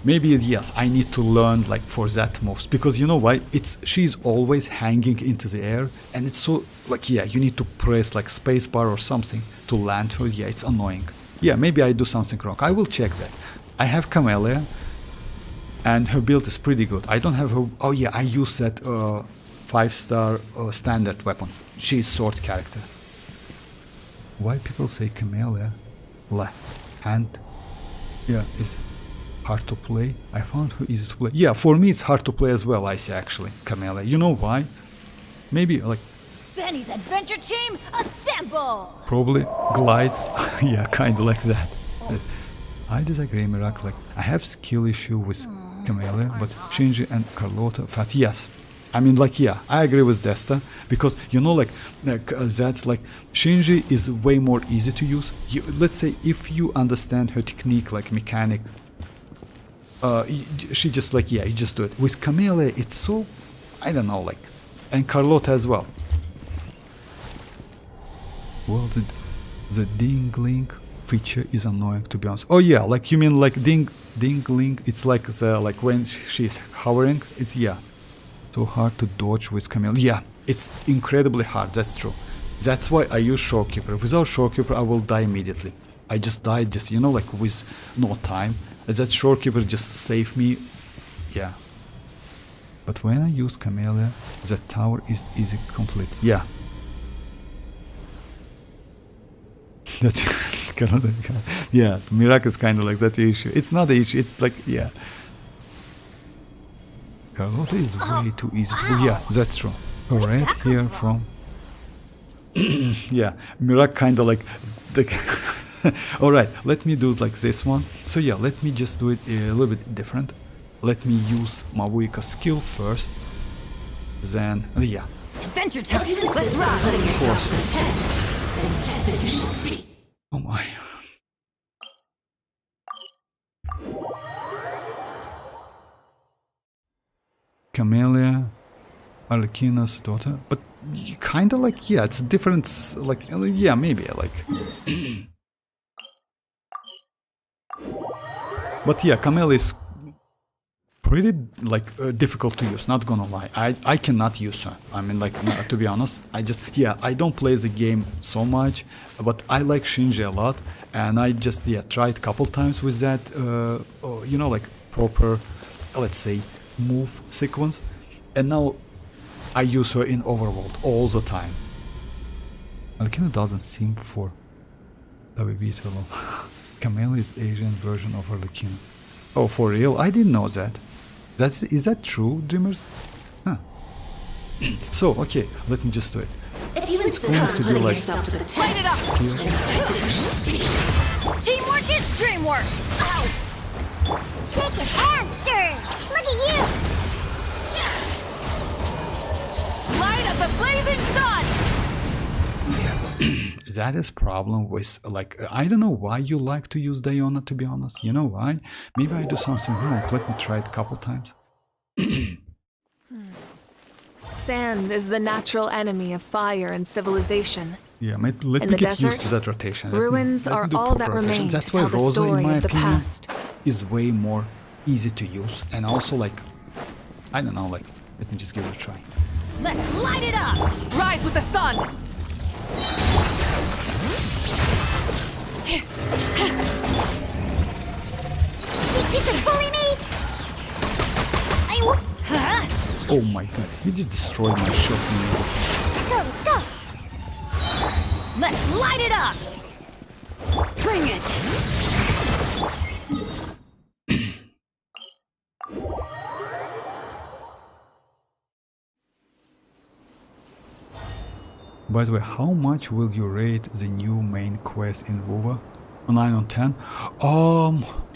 Maybe yes, I need to learn like for that moves because you know why? She's always hanging into the air, and it's so like yeah, you need to press like spacebar or something to land her. Yeah, it's annoying. Yeah, maybe I do something wrong. I will check that. I have Camellia, and her build is pretty good. I don't have her. Oh yeah, I use that 5-star standard weapon. She is sword character. Why people say Camellia? Hand. Yeah, is hard to play. I found her easy to play. Yeah, for me it's hard to play as well. I say actually Camellia. You know why? Maybe like Benny's adventure team, assemble! Probably glide. Yeah, kind of like that. I disagree, Miracle. Like, I have skill issue with Camellia, but Shinji and Carlotta fast. Yes. I mean, like, yeah, I agree with Desta, because, you know, like that's like, Shinji is way more easy to use. Let's say, if you understand her technique, like, mechanic, she just, like, yeah, you just do it. With Camellia, it's so, I don't know, like, and Carlotta as well. Well, the dingling feature is annoying, to be honest. Oh, yeah, like, you mean, like, dingling, it's like the, like, when she's hovering, it's, yeah. So hard to dodge with Camille. Yeah, it's incredibly hard, that's true. That's why I use Shorekeeper. Without Shorekeeper, I will die immediately. I just died, just, you know, like, with no time. That Shorekeeper just saved me. Yeah. But when I use Camellia, the tower is easy complete. Yeah. That's kind of, yeah, Miracle is kind of like that issue. It's not the issue, it's like, yeah. Carlotta is way too easy to do. Yeah, that's true. Right here from... yeah, Miracle kind of like... Alright, let me do like this one. So yeah, let me just do it a little bit different. Let me use mavuika skill first. Then, yeah. Adventure time, let's rock! Of course. Oh my. Camellia, Arlecchino's daughter, but kind of like, yeah, it's different, like, yeah, maybe, like. But yeah, Camellia is pretty, like, difficult to use, not gonna lie. I cannot use her. I mean, like, no, to be honest, I just, yeah, I don't play the game so much, but I like Shinji a lot, and I just, yeah, tried a couple times with that, you know, like, proper, let's say, move sequence, and now I use her in Overworld all the time. Arlecchino doesn't seem for WB too long. Camellia is Asian version of Arlecchino. Oh, for real? I didn't know that. Is that true, Dreamers? Huh. So, okay, let me just do it. It's going to be like Light it up! skill. Teamwork is dreamwork! Ow! Shake your hands, Stern! Look at you! Light of the blazing sun! That is problem with, like, I don't know why you like to use Diona, to be honest. You know why? Maybe I do something wrong. Let me try it a couple times. Sand is the natural enemy of fire and civilization. Yeah, let In me the get used desert, to that rotation. ruins let me are do all proper that rotation. remain That's to why tell the Rosa, in story my of the opinion, past. is way more easy to use. And also, like, I don't know, like, let me just give it a try. Let's light it up! Rise with the sun! You can bully me! Huh? Oh my god, he just destroyed my shot. Let's go, let's go! Let's light it up! Bring it! By the way, how much will you rate the new main quest in WuWa? 9 on 10?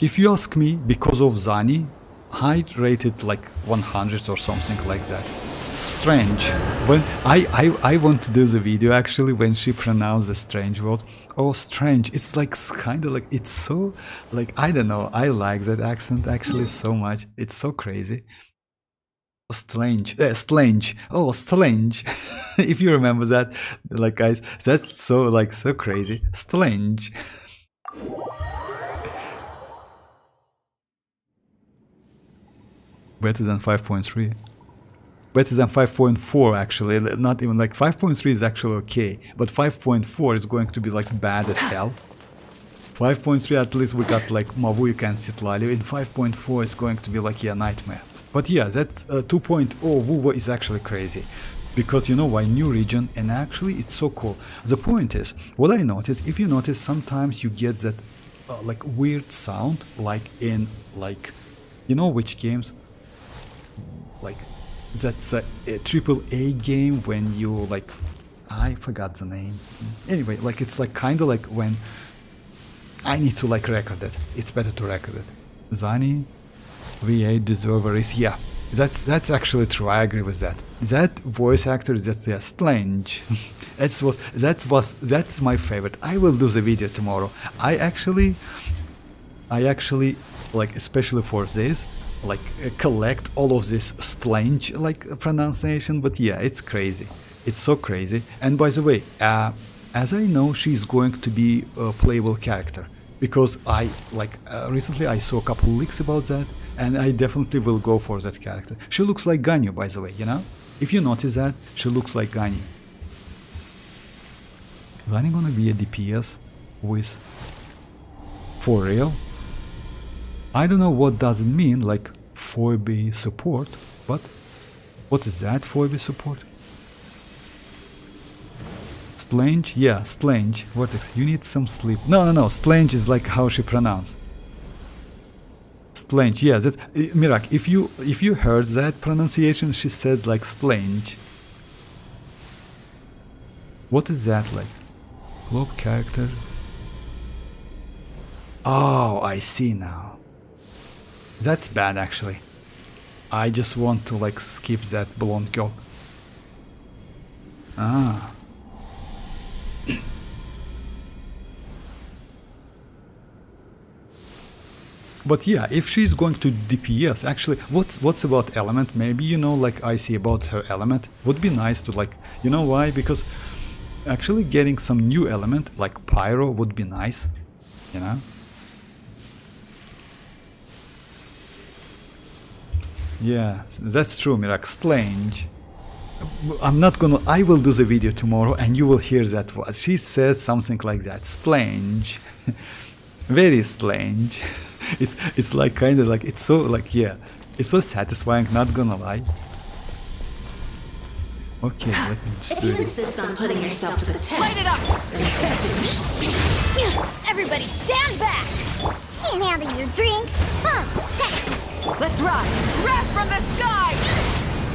If you ask me, because of Zani, I'd rate it like 100 or something like that. Strange. When I want to do the video actually when she pronounced the strange word. Oh, strange. It's like kind of like, it's so, like, I don't know. I like that accent actually so much. It's so crazy. Strange. Strange. Oh, strange. If you remember that, like, guys, that's so, like, so crazy. Strange. Better than 5.3. Better than 5.4 actually. Not even like 5.3 is actually okay, but 5.4 is going to be like bad as hell. 5.3 at least we got like mavuika and citlali. In 5.4 it's going to be like, yeah, nightmare. But yeah, that's 2.0 WuWa is actually crazy. Because you know why, new region, and actually it's so cool. The point is, what I noticed, if you notice, sometimes you get that like weird sound, like in, like, you know which games, like that's a AAA game when you like, I forgot the name. Anyway, like it's like kind of like when I need to like record it. It's better to record it. Zani, V8 deserver is yeah. That's actually true. I agree with that. That voice actor is just yeah, strange. That's my favorite. I will do the video tomorrow. I actually like especially for this like collect all of this strange like pronunciation. But yeah, it's crazy. It's so crazy. And by the way, as I know, she's going to be a playable character because I like recently I saw a couple leaks about that. And I definitely will go for that character. She looks like Ganyu, by the way, you know? If you notice that, she looks like Ganyu. Is Zani gonna be a DPS with... For real? I don't know what does it mean, like 4B support, but... What is that, 4B support? Strange? Yeah, strange. Vortex, you need some sleep. No, strange is like how she pronounced. Strange, yeah, that's Mirak. If you heard that pronunciation, she said like strange. What is that like? Club character. Oh, I see now. That's bad actually. I just want to like skip that blonde girl. Ah. But yeah, if she's going to DPS, actually, what's about element? Maybe you know, like I see about her element. Would be nice to like, you know why? Because actually getting some new element like pyro would be nice, you know. Yeah, that's true, Mirak. Strange. I'm not gonna. I will do the video tomorrow, and you will hear that. She says something like that. Strange, very strange. It's like kind of like it's so like yeah, it's so satisfying. Not gonna lie. Okay, let me just do If you it. insist on putting yourself to the test, Light it up! everybody stand back! Can't handle your drink? Huh? Let's ride! Wrath from the sky!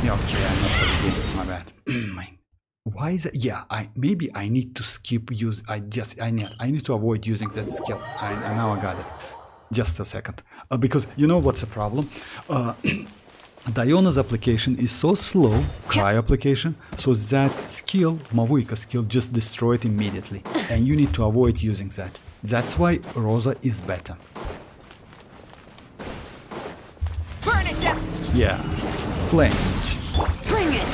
Yeah, okay, I messed up again. My bad. Why is it? Yeah, maybe I need to skip use. I need to avoid using that skill. Now I got it. Just a second, because you know what's the problem? Diona's application is so slow, Cry application, so that skill, mavuika skill, just destroy it immediately, and you need to avoid using that. That's why Rosa is better. Burn it down! Yeah, strange. Bring it!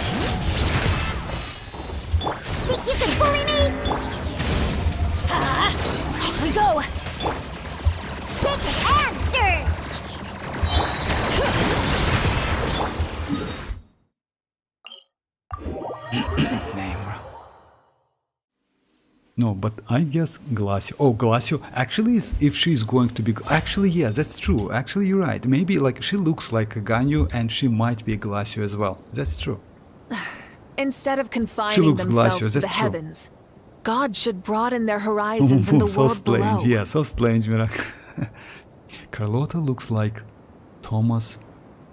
Think you can bully me? Off we go! Shake it and stir! No, but I guess Glacio. Oh, Glacio. Actually, if she's going to be... Actually, yeah, that's true. Actually, you're right. Maybe, like, she looks like a Ganyu and she might be a Glacio as well. That's true. Instead of confining looks themselves glacial, to the that's true. heavens, God should broaden their horizons in the So world strange. below. Yeah, so strange, Mirak. Carlotta looks like Thomas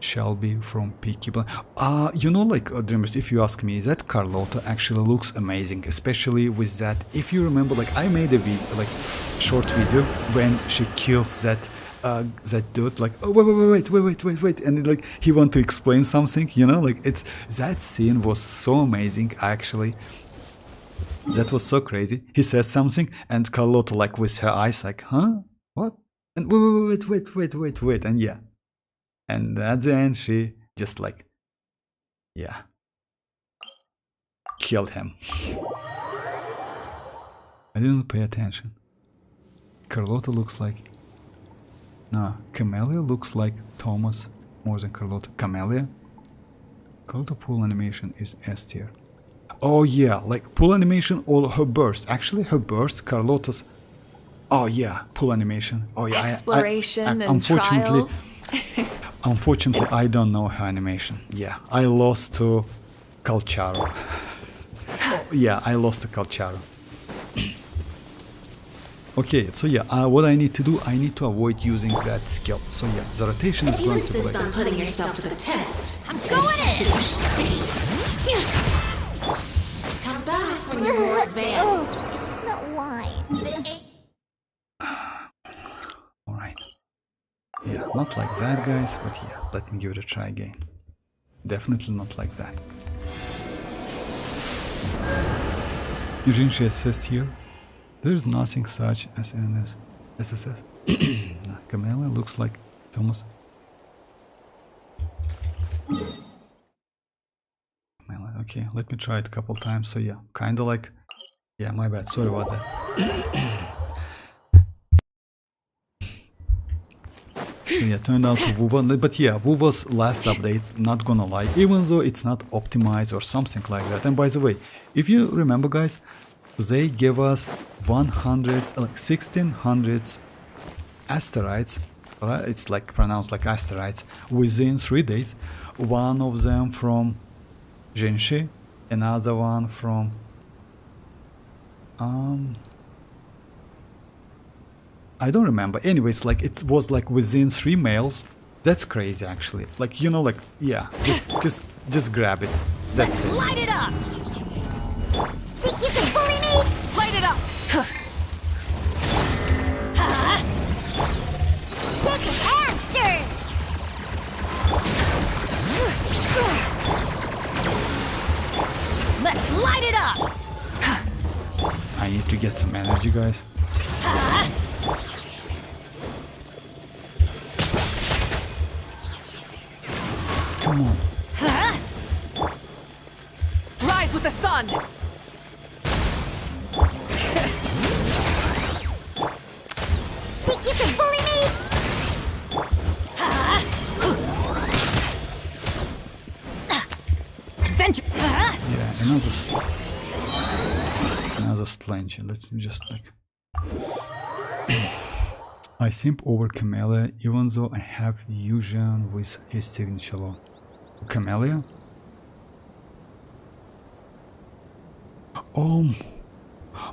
Shelby from Peaky Blinders. You know, like, Dreamers, if you ask me, that Carlotta actually looks amazing, especially with that. If you remember, like, I made a video, like, short video when she kills that dude, like, oh, wait, and like, he want to explain something, you know, like, it's, that scene was so amazing, actually. That was so crazy. He says something, and Carlotta, like, with her eyes, like, huh? What? And wait, and yeah. And at the end, she just like, yeah, killed him. I didn't pay attention. Carlotta looks like... No, Camellia looks like Thomas more than Carlotta. Camellia? Carlotta pull animation is S tier. Oh yeah, like pull animation or her burst. Actually, her burst, Carlotta's... Oh yeah, pull animation. Oh yeah, Exploration and unfortunately, trials. Unfortunately, I don't know her animation. Yeah, I lost to Calcharo. Oh, yeah, I lost to Calcharo. Okay, so yeah, what I need to do, I need to avoid using that skill. So yeah, the rotation is If you going to be insist like... on putting yourself to the test, I'm going in! Come back when more advanced. I smell wine. Alright. Yeah, not like that, guys, but yeah, let me give it a try again. Definitely not like that. Eugene assist here. There's nothing such as an SSS. Camilla looks like Thomas. Camilla, okay, let me try it a couple times. So yeah, kinda like, yeah, my bad. Sorry about that. So yeah, turned out to WuWa, but yeah, WuWa's last update, not gonna lie, even though it's not optimized or something like that. And by the way, if you remember, guys, they gave us 1600 asteroids, right? It's like pronounced like asteroids, within 3 days. One of them from Genshin, another one from I don't remember. Anyways, like it was like within 3 mails. That's crazy, actually. Like, you know, like, yeah, just grab it. That's it. Light it up! Think you can bully me? Light it up! Shake it and stir! Let's light it up! I need to get some energy, guys. Come on. Rise with the sun! Think you can bully me? Adventure! Yeah, another slange. Let's just like I simp over Camellia even though I have Xianyun with his signature law. Camellia?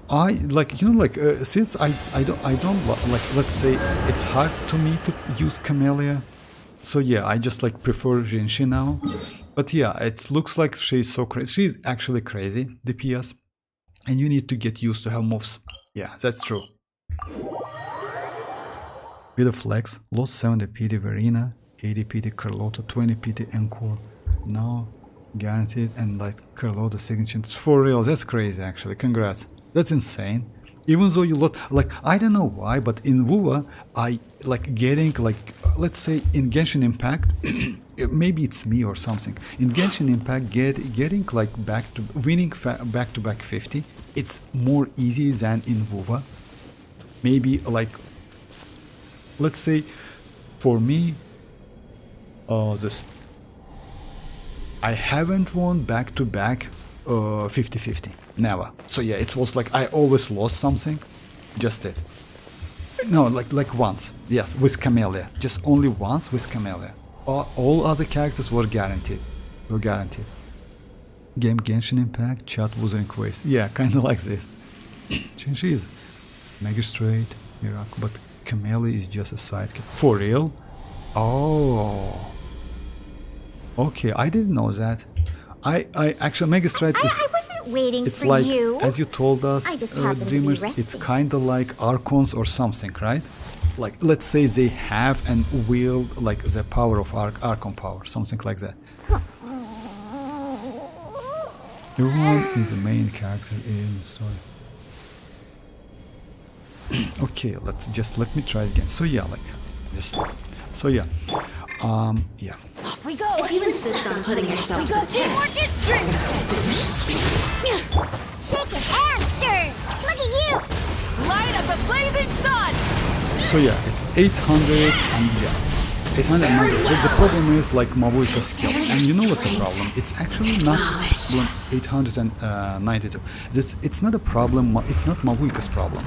I like, you know, like since I don't like, let's say it's hard to me to use Camellia, so yeah, I just like prefer Genshin now. But yeah, it looks like she's so crazy. She's actually crazy, DPS, and you need to get used to her moves. Yeah, that's true. Bit of flex, lost 70 PT Furina, 80 PT Carlotta, 20 PT Encore. Now guaranteed, and like Carlotta signature. It's for real. That's crazy, actually. Congrats. That's insane. Even though you lost, like, I don't know why, but in WuWa, I like getting like, let's say in Genshin Impact, maybe it's me or something. In Genshin Impact, getting like winning back-to-back 50, it's more easy than in WuWa. Maybe like, let's say, for me, I haven't won back-to-back 50-50. Never. So yeah, it was like I always lost something. Just it. No, like once. Yes, with Camellia. Just only once with Camellia. All other characters were guaranteed. Game Genshin Impact, chat Wuthering Quest. Yeah, kinda like this. Change is Magistrate, Iraq, but Camellia is just a sidekick. For real? Oh. Okay, I didn't know that. I actually, Magistrate is... I wasn't waiting it's for like, you. as you told us, I just happened to be Dreamers, resting. it's kinda like Archons or something, right? Like, let's say they have and wield like the power of Archon power, something like that. Everyone is the main character in the story. Okay, let me try it again. So yeah, like this. So yeah. Yeah. Off we go! If you insist on putting yourself to the Two more test, districts! Shake it and stir! Look at you! Light of the blazing sun! So yeah, it's 800 and yeah, 890. But the problem is like mavuika skill, and you know what's the problem? It's actually not 892. It's not a problem. It's not mavuika's problem.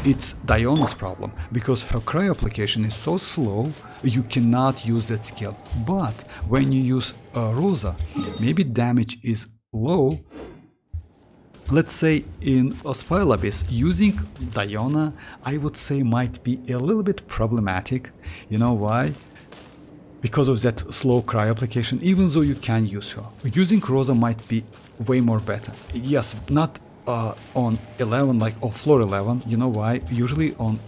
It's Diona's problem, because her cryo application is so slow, you cannot use that skill. But when you use Rosa, maybe damage is low. Let's say in Spell Abyss, using Diona, I would say might be a little bit problematic. You know why? Because of that slow cryo application, even though you can use her. Using Rosa might be way more better. Yes, not on 11, like on floor 11, you know why? Usually on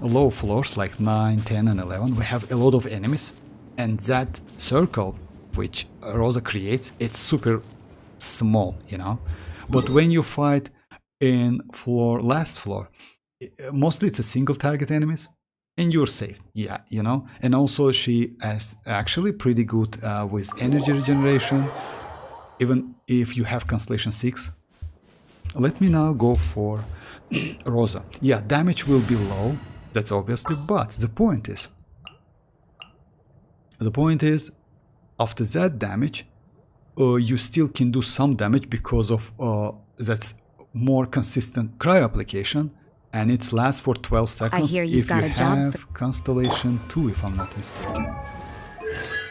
low floors like 9, 10 and 11 we have a lot of enemies, and that circle which Rosa creates, it's super small, you know. But when you fight in last floor, mostly it's a single target enemies and you're safe, yeah, you know. And also she is actually pretty good with energy regeneration, even if you have Constellation 6. Let me now go for Rosa. Yeah, damage will be low, that's obviously, but the point is after that damage you still can do some damage because of that's more consistent cryo application, and it lasts for 12 seconds hear if you've you got a job have Constellation 2, if I'm not mistaken.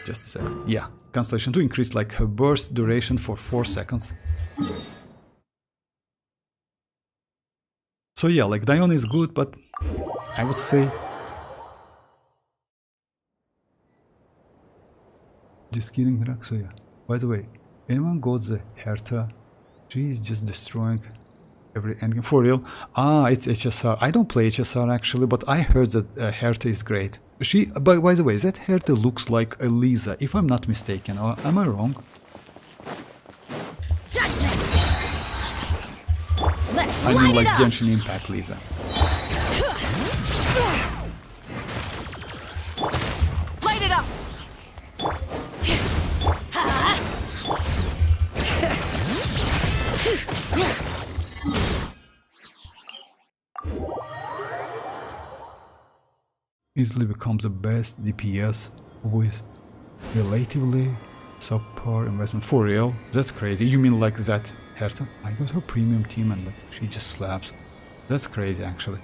Just a second. Yeah, Constellation 2 increased like her burst duration for 4 seconds. So yeah, like Dione is good, but I would say just kidding, Drak. So yeah, by the way, anyone got the Herta? She is just destroying every endgame for real. Ah, it's HSR. I don't play HSR actually, but I heard that Herta is great. She, by the way, that Herta looks like a Lisa, if I'm not mistaken, or am I wrong? I mean like Genshin Impact Lisa. Light it up! Easily becomes the best DPS with relatively subpar investment. For real? That's crazy. You mean like that Herta? I got her premium team and like she just slaps. That's crazy actually.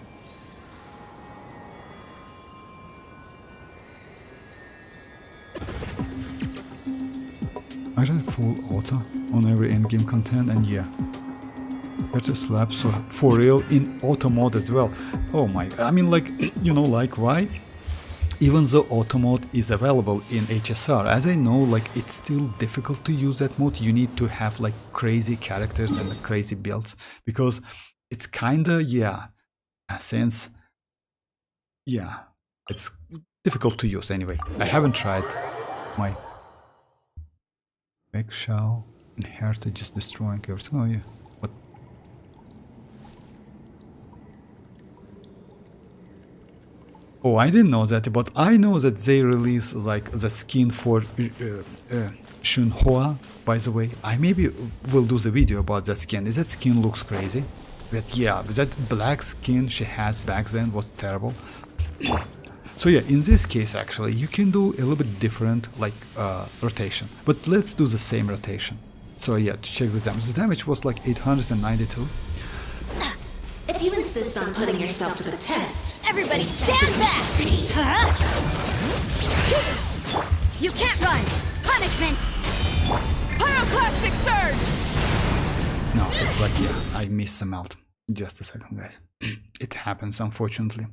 I ran full auto on every endgame content, and yeah, Herta slaps for real in auto mode as well. Oh my, I mean like, you know, like why? Even though auto mode is available in HSR, as I know, like it's still difficult to use that mode. You need to have like crazy characters and crazy builds, because it's kinda, yeah, since, yeah, it's difficult to use anyway. I haven't tried my Back Shao and Herta just destroying everything. Oh yeah, what? Oh, I didn't know that, but I know that they release like the skin for Shunhua. By the way, I maybe will do the video about that skin. That skin looks crazy, but yeah, that black skin she has back then was terrible. So yeah, in this case actually you can do a little bit different like rotation, but let's do the same rotation. So yeah, to check the damage was like 892. If you insist on putting yourself to the test, Everybody stand back! Huh? You can't run! Punishment! Pyroclastic surge! No, it's like, yeah, I missed the melt. Just a second, guys. It happens, unfortunately.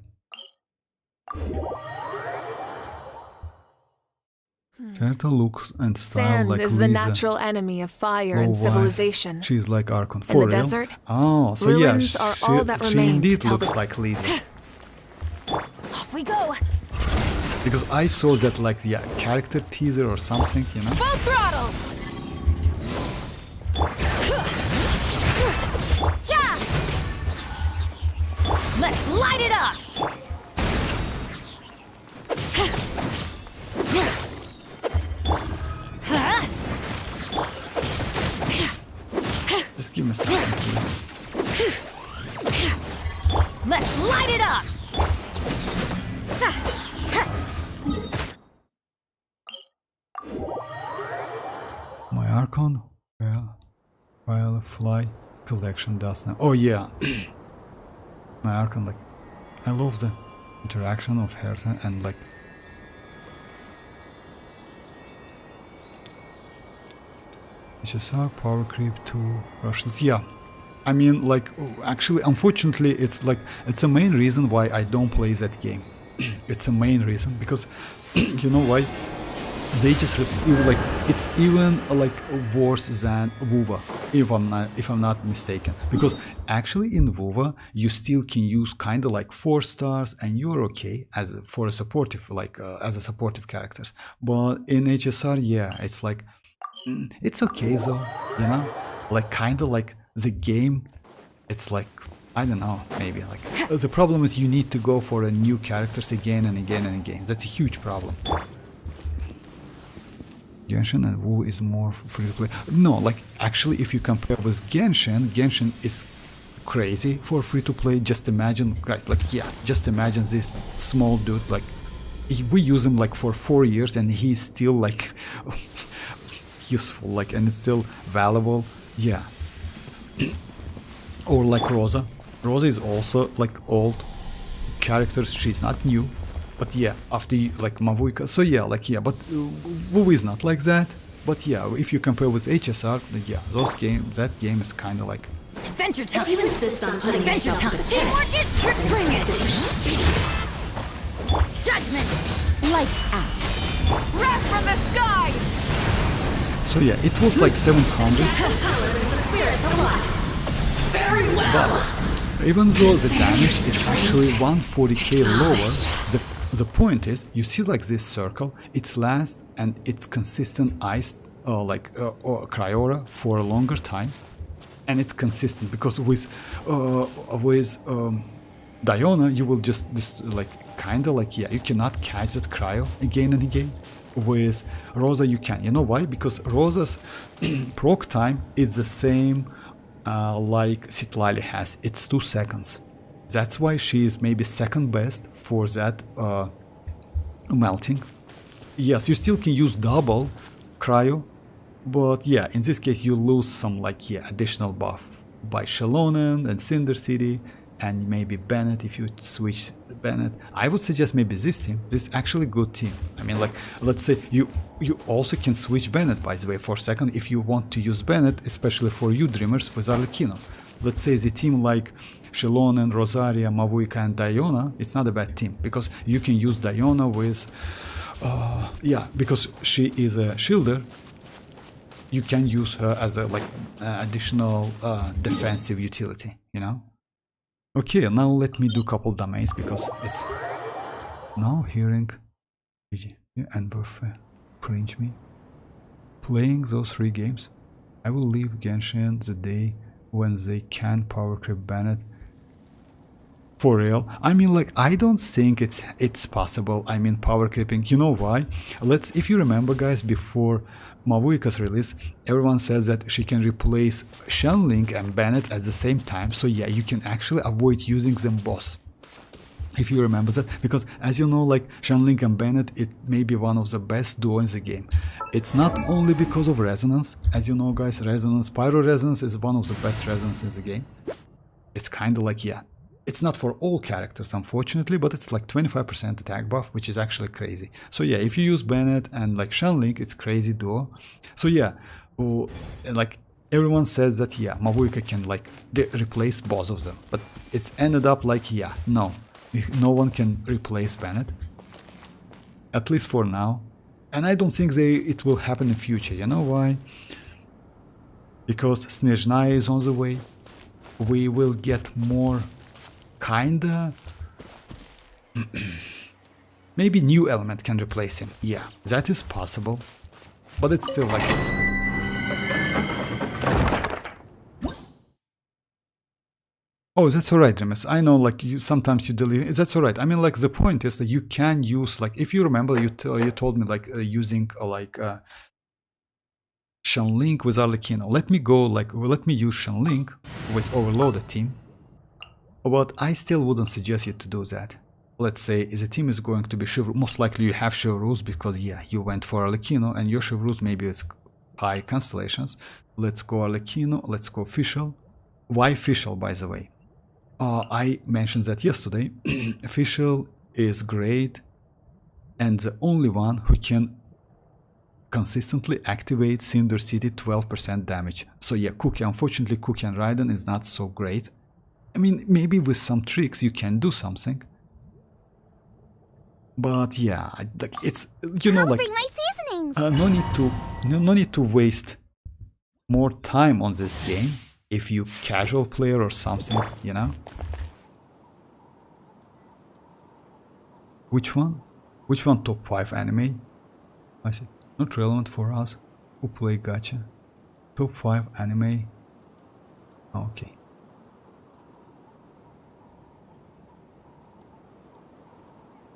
Herta looks and style Sand like is the Lisa. natural enemy of fire and civilization. She's like Archon. In For the real? desert, Oh, so yeah, ruins are all that she remain to indeed tell looks the- like Lisa. Off we go! Because I saw that like the character teaser or something, you know? Full throttle! Yeah! Let's light it up! Just give me something, please. Let's light it up! My Archon? Firefly collection does now. Oh yeah. My Archon, like, I love the interaction of Herta and like HSR, power creep to Russians. Yeah, I mean, like, actually, unfortunately, it's like, it's a main reason why I don't play that game. It's a main reason, because, you know why? They just, like, it's even, like, worse than WuWa. if I'm not mistaken, because actually in WuWa you still can use kind of like 4 stars and you're okay as for a supportive as a supportive characters, but in HSR, yeah, it's like it's okay though, you know, like kind of like the game, it's like I don't know, maybe like the problem is you need to go for a new characters again and again and again. That's a huge problem. Genshin and WoW is more free to play. No, like actually if you compare with Genshin, Genshin is crazy for free to play. Just imagine, guys, like yeah, just imagine this small dude, like we use him like for 4 years and he's still like useful, like, and it's still valuable. Yeah. Or like Rosa. Rosa is also like old characters, she's not new. But yeah, after like mavuika, so yeah, like yeah, but WoW is not like that. But yeah, if you compare with HSR, yeah, that game is kind of like Adventure time! If you insist on putting Adventure yourself time! to the Teamwork test, is trick! Bring it! Judgment! Lights out! Wrath from the sky! so yeah, it was like 700. very well. Even though the damage is actually 140k lower, the point is, you see like this circle, it's lasts and it's consistent iced or Cryora for a longer time, and it's consistent because with Diona you will just like kinda like yeah, you cannot catch that cryo again and again. With Rosa you can. You know why? Because Rosa's proc time is the same like citlali has. It's 2 seconds. That's why she is maybe second best for that melting. Yes, you still can use double cryo, but yeah, in this case you lose some like yeah additional buff by Xilonen and Cinder City and maybe Bennett if you switch Bennett. I would suggest maybe this team. This is actually good team. I mean, like, let's say you also can switch Bennett, by the way, for a second if you want to use Bennett, especially for you dreamers with Arlecchino. Let's say the team like Xilonen, Rosaria, Mavuika and Diona, it's not a bad team because you can use Diona with yeah, because she is a shielder. You can use her as a like additional defensive utility, you know. Okay, now let me do a couple domains because it's now hearing and buffet cringe me. Playing those 3 games, I will leave Genshin the day when they can power creep Bennett. For real? I mean, like, I don't think it's possible. I mean, power creeping. You know why? If you remember, guys, before Mavuika's release, everyone says that she can replace Xianyun and Bennett at the same time. So yeah, you can actually avoid using them both. If you remember that, because as you know, like Xianyun and Bennett, it may be one of the best duo in the game. It's not only because of resonance, as you know, guys, resonance, pyro resonance is one of the best resonance in the game. It's kind of like, yeah, it's not for all characters, unfortunately, but it's like 25% attack buff, which is actually crazy. So yeah, if you use Bennett and like Xianyun, it's crazy duo. So yeah, like everyone says that yeah, Mavuika can like replace both of them, but it's ended up like yeah, no one can replace Bennett, at least for now. And I don't think it will happen in future. You know why? Because Snezhnaya is on the way. We will get more kinda maybe new element can replace him. Yeah, that is possible, but it's still like it's oh, that's alright, Remus. I know, like, sometimes you delete. That's alright. I mean, like, the point is that you can use, like, if you remember, you told me, like, using, Xianyun with arlecchino. Let me use Xianyun with overloaded team. But I still wouldn't suggest you to do that. Let's say the team is going to be Chivalrous. Most likely you have Chivalrous because, yeah, you went for arlecchino and your Chivalrous maybe is high constellations. Let's go arlecchino. Let's go official. Why official, by the way? I mentioned that yesterday. Official is great and the only one who can consistently activate Cinder City 12% damage. So yeah, Cookie, unfortunately Cookie and Raiden is not so great. I mean, maybe with some tricks you can do something. But yeah, like it's, you know, like Bring my seasonings. no need to waste more time on this game if you casual player or something, you know. Which one? Which one top 5 anime? I see. Not relevant for us who play gacha. Top 5 anime. Okay.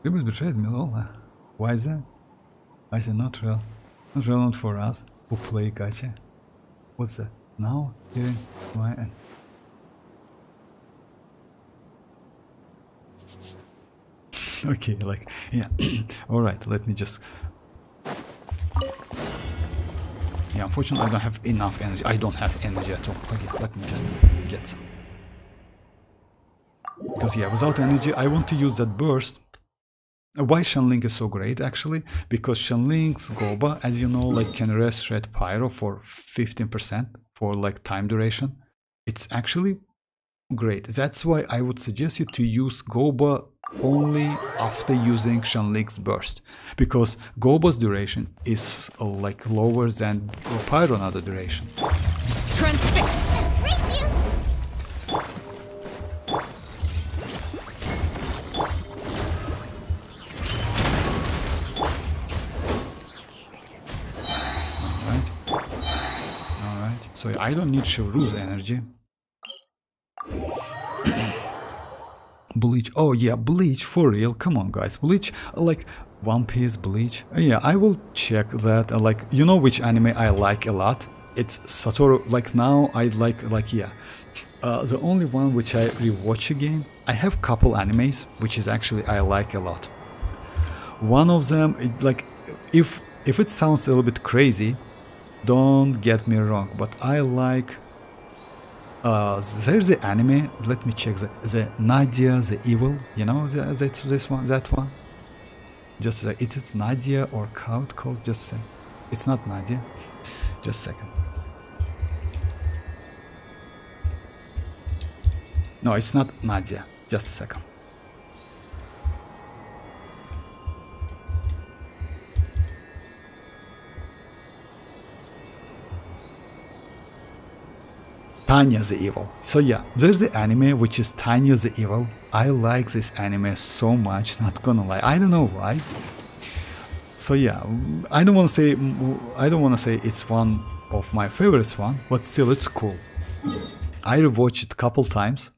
Dreamers betrayed me, lol. Why is that? I said not relevant for us who play gacha. What's that? Now hearing my end. Okay, like yeah. All right, let me just. Yeah, unfortunately, I don't have enough energy. I don't have energy at all. Okay, let me just get some. Because yeah, without energy, I want to use that burst. Why Shenling is so great actually? Because Shenling's Goba, as you know, like can rest Red Pyro for 15% for like time duration. It's actually great. That's why I would suggest you to use Goba only after using Shenling's burst. Because Goba's duration is like lower than Pyro another duration. Transfix! Race you! So I don't need Chevroux's energy. Bleach. Oh yeah, Bleach for real. Come on guys. Bleach, like One Piece, Bleach. Yeah, I will check that. Like, you know which anime I like a lot? It's Satoru. Like now I like yeah. The only one which I rewatch again. I have couple animes which is actually I like a lot. One of them, like if it sounds a little bit crazy, don't get me wrong, but I like there's the anime, let me check the Nadia the Evil, you know, that one. Just a sec. It's Nadia or Code Codes, just a sec. It's not Nadia. Just a second. No, it's not Nadia. Just a second. Tanya the Evil. So yeah, there's the anime which is Tanya the Evil. I like this anime so much, not gonna lie. I don't know why. So yeah, I don't want to say it's one of my favorites one, but still it's cool. I rewatched it a couple times.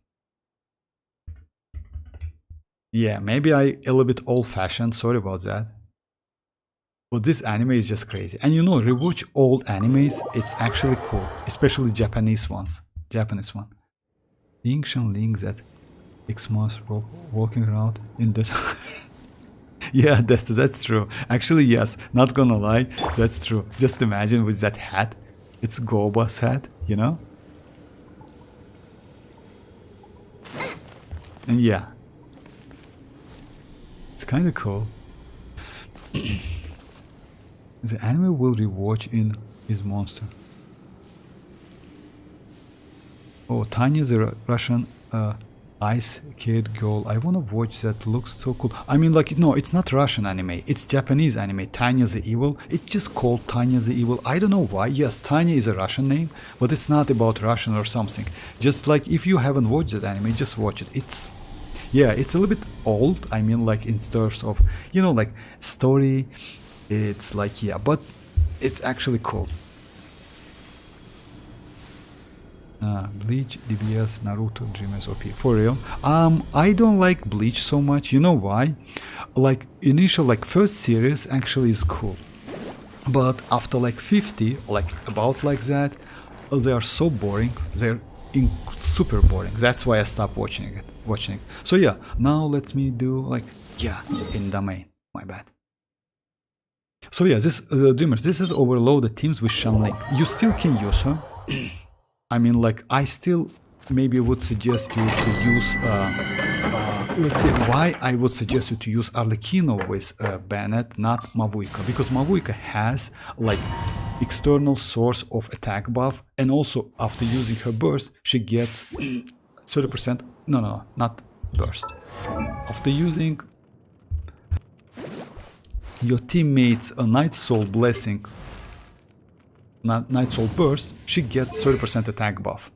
Yeah, maybe I a little bit old-fashioned, sorry about that. But this anime is just crazy. And you know, rewatch old animes, it's actually cool. Especially Japanese ones. Japanese one. Seeing Shenling that X-Mas walking around in the... Yeah, that's true. Actually, yes, not gonna lie, that's true. Just imagine with that hat. It's Goba's hat, you know? And yeah. It's kinda cool. The anime will rewatch in his monster. Oh, Tanya the Russian ice kid girl. I wanna watch that. Looks so cool. I mean, like, no, it's not Russian anime. It's Japanese anime. Tanya the Evil. It's just called Tanya the Evil. I don't know why. Yes, Tanya is a Russian name, but it's not about Russian or something. Just like if you haven't watched that anime, just watch it. It's yeah, it's a little bit old. I mean, like in terms of, you know, like story. It's like, yeah, but it's actually cool. Bleach, DBS, Naruto, Dreamers, OP. For real. I don't like Bleach so much. You know why? Like, initial, like, first series actually is cool. But after like 50, like, about like that, they are so boring. They're super boring. That's why I stopped watching it. So yeah, now let me do, like, yeah, in domain. My bad. So yeah, this Dreamers, this is overloaded teams with Shenling. You still can use her. I mean, like, I still maybe would suggest you to use, let's say, why I would suggest you to use Arlecchino with Bennett, not Mavuika. Because Mavuika has, like, external source of attack buff, and also after using her burst, she gets 30%, no, not burst. After using your teammates a Night Soul Blessing Night Soul Burst, she gets 30% attack buff.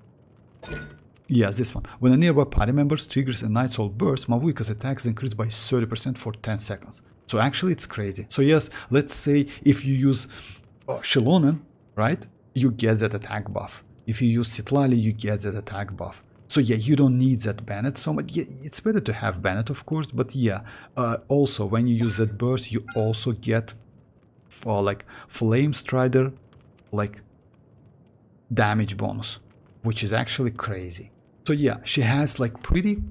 Yes, this one. When a nearby party member triggers a Night Soul Burst, Mavuika's attacks increase by 30% for 10 seconds. So actually it's crazy. So yes, let's say if you use Xilonen, right, you get that attack buff. If you use citlali, you get that attack buff. So yeah, you don't need that Bennett so much. Yeah, it's better to have Bennett, of course, but yeah, also when you use that burst, you also get for like Flame Strider, like damage bonus, which is actually crazy. So yeah, she has like pretty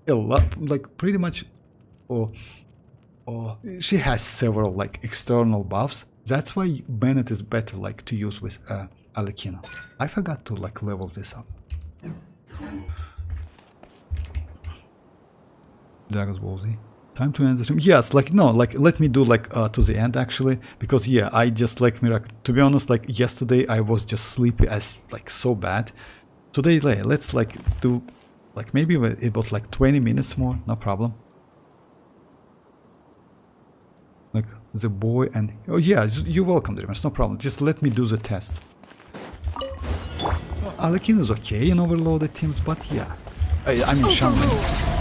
much, she has several like external buffs. That's why Bennett is better like to use with arlecchino. I forgot to like level this up. Dragon's Ballsy. Time to end the stream. Yes, like no, like let me do like to the end actually, because yeah, I just like miracle. To be honest, like yesterday I was just sleepy as like so bad. Today, let's like do like maybe about like 20 minutes more, no problem. Like the boy and oh yeah, you're welcome, Dreamers, no problem. Just let me do the test. Arlecchino is okay in overloaded teams, but yeah, I mean Xianyun.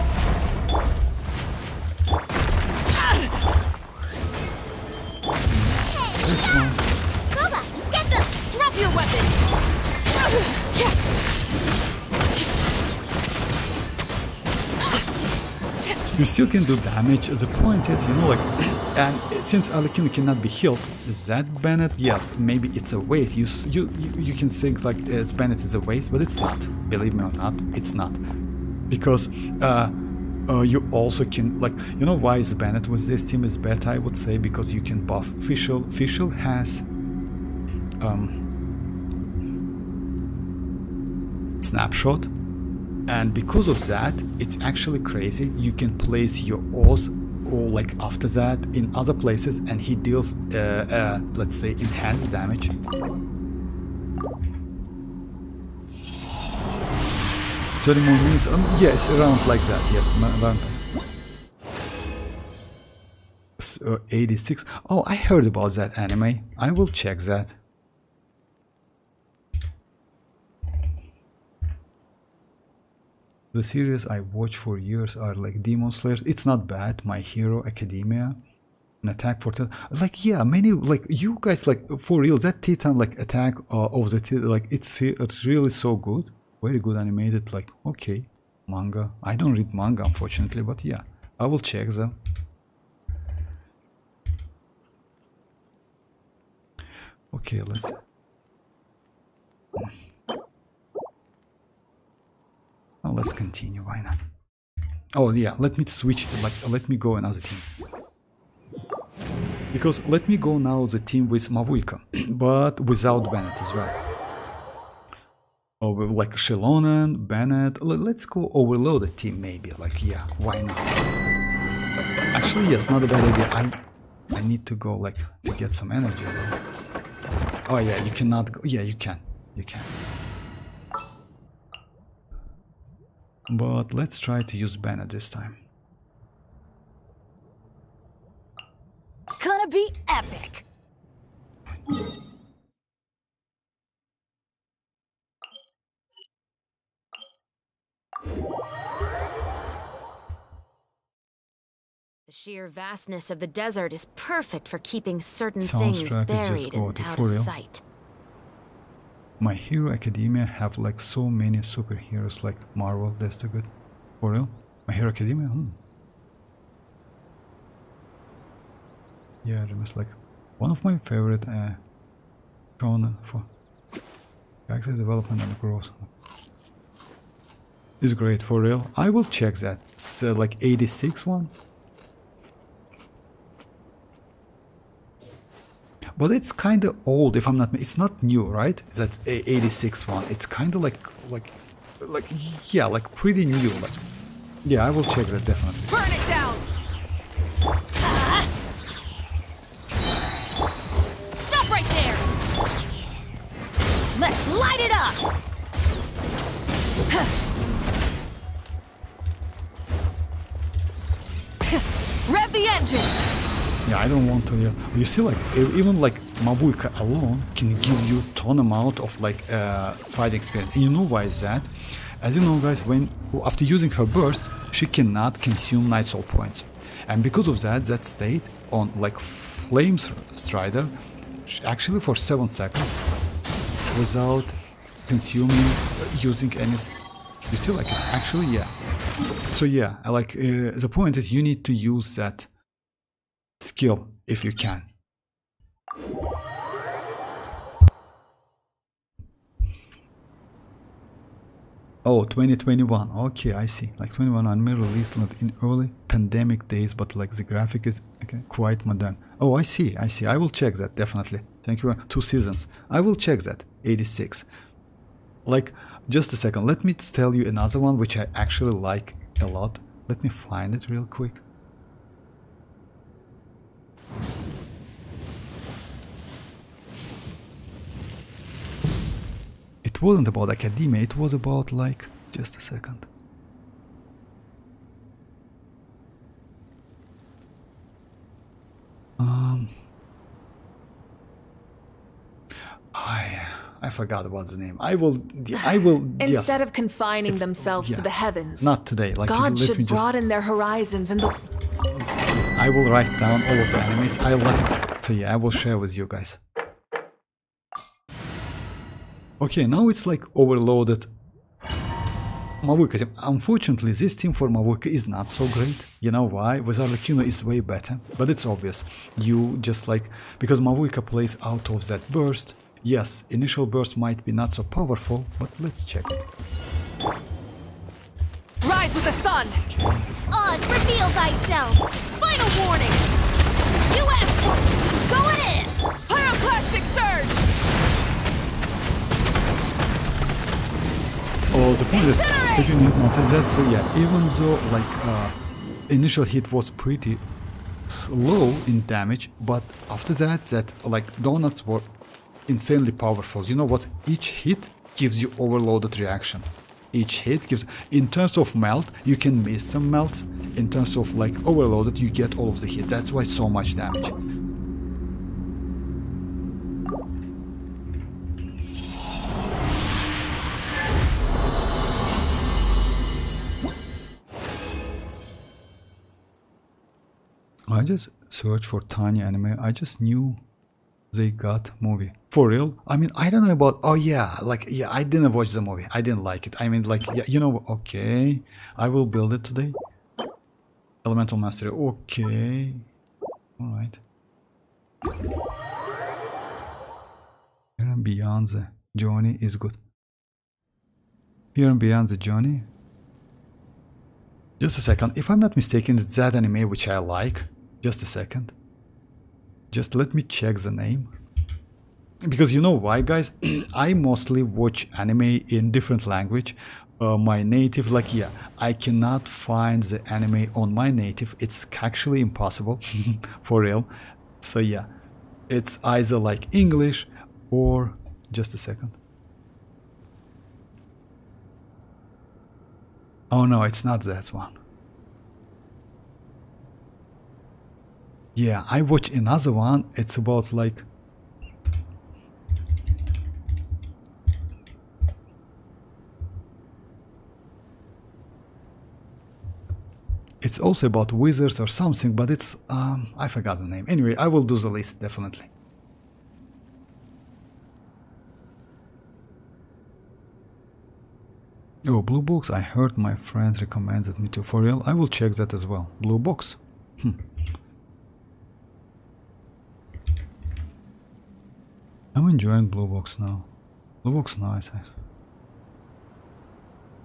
This one. Guba, get them! Drop your weapons! You still can do damage. The point is, you know, like, and since arlecchino cannot be healed, that Bennett, yes, maybe it's a waste. You can think like Bennett is a waste, but it's not. Believe me or not, it's not, because you also can, like, you know why is Bennett with this team is better, I would say, because you can buff Fischl. Fischl has snapshot, and because of that it's actually crazy. You can place your Oz or like after that in other places and he deals let's say enhanced damage. 30 more minutes. Yes, around like that. Yes, around 86. Oh, I heard about that anime. I will check that. The series I watch for years are like Demon Slayers. It's not bad. My Hero Academia, an Attack for Titan. Like yeah, many like you guys like for real. That Titan like attack of the Titan, like it's really so good. Very good animated, like, okay, manga. I don't read manga, unfortunately, but yeah, I will check them. Okay, let's... Oh, let's continue, why not? Oh, yeah, let me switch, like, let me go another team. Because let me go now the team with Mavuika, but without Bennett as well. Oh, like Xilonen, Bennett. Let's go overload the team maybe. Like yeah, why not? Actually, yes, not a bad idea. I need to go like to get some energy though. Oh yeah, you cannot go. Yeah, you can. You can. But let's try to use Bennett this time. Gonna be epic! The sheer vastness of the desert is perfect for keeping certain things Soundtrack is just buried and goated, out for of real. sight. My Hero Academia have like so many superheroes like Marvel. That's the good. For real? My Hero Academia? Yeah, it was like one of my favorite shonen for character development and growth. It's great, for real. I will check that. So like 86 one. But it's kind of old, if I'm not. It's not new, right? That 86 one. It's kind of like yeah, like pretty new. Like, yeah, I will check that definitely. Burn it down! Stop right there! Let's light it up! Rev the engine! Yeah, I don't want to. Yeah. You see, like even like mavuika alone can give you ton amount of like fighting experience. And you know why is that? As you know, guys, when after using her burst, she cannot consume night soul points, and because of that, that stayed on like flame strider actually for 7 seconds without consuming using any. You see, like it's actually yeah. So yeah, like the point is you need to use that skill if you can. Oh, 2021. Okay, I see. Like 21 anime released not in early pandemic days, but like the graphic is okay, quite modern. Oh, I see. I see. I will check that definitely. Thank you. 2 seasons. I will check that. 86. Like, just a second. Let me tell you another one which I actually like a lot. Let me find it real quick. It wasn't about academia, it was about like, just a second. I forgot what's the name. I will Instead of confining themselves to the heavens, not today. Like God let me should just, broaden their horizons and the... I will write down all of the animes. So yeah, I will share with you guys. Okay, now it's like overloaded mavuika. Unfortunately, this team for mavuika is not so great. You know why? With arlecchino is way better, but it's obvious. You just like, because mavuika plays out of that burst. Yes, initial burst might be not so powerful, but let's check it. Rise with the sun! Okay, Oz, reveal thyself! Final warning! US! Going in! Pyroclastic surge! oh, the point is, if you notice that, so yeah, even though like initial hit was pretty low in damage, but after that like donuts were insanely powerful. You know what? Each hit gives you overloaded reaction. Each hit gives, in terms of melt, you can miss some melts. In terms of like overloaded, you get all of the hits. That's why so much damage. I just searched for tiny anime. I just knew they got movie. For real? I mean, I don't know about... Oh yeah, like, yeah, I didn't watch the movie. I didn't like it. I mean, like, yeah, you know, okay. I will build it today. Elemental Mastery. Okay. Alright. Here and Beyond the Journey is good. Here and Beyond the Journey. Just a second. If I'm not mistaken, it's that anime which I like. Just a second. Just let me check the name. Because you know why, guys? I mostly watch anime in different language. My native, like, yeah, I cannot find the anime on my native. It's actually impossible. For real. So yeah, it's either like English or... Just a second. Oh no, it's not that one. Yeah, I watch another one. It's about like... It's also about wizards or something, but it's... I forgot the name. Anyway, I will do the list, definitely. Oh, Blue Box. I heard my friend recommended me to. For real, I will check that as well. Blue Box. I'm enjoying Blue Box now. Blue Box nice.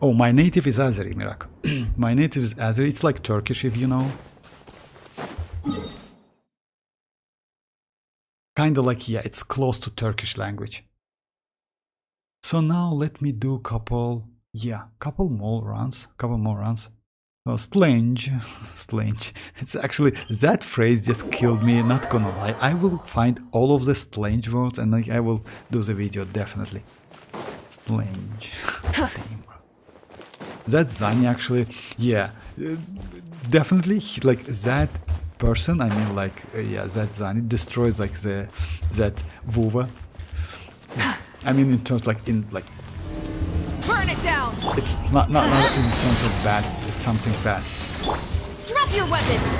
Oh, my native is Azeri, Miracle. My native is Azeri. It's like Turkish, if you know. Kinda like, yeah, it's close to Turkish language. So now let me do couple more runs. Oh, strange. It's actually, that phrase just killed me, not gonna lie. I will find all of the strange words and like I will do the video, definitely. Strange. That Zani actually, yeah, definitely, like that person, I mean like yeah, that Zan, it destroys like that WuWa. I mean in terms like Burn it down! it's not in terms of bad, it's something bad. Drop your weapons!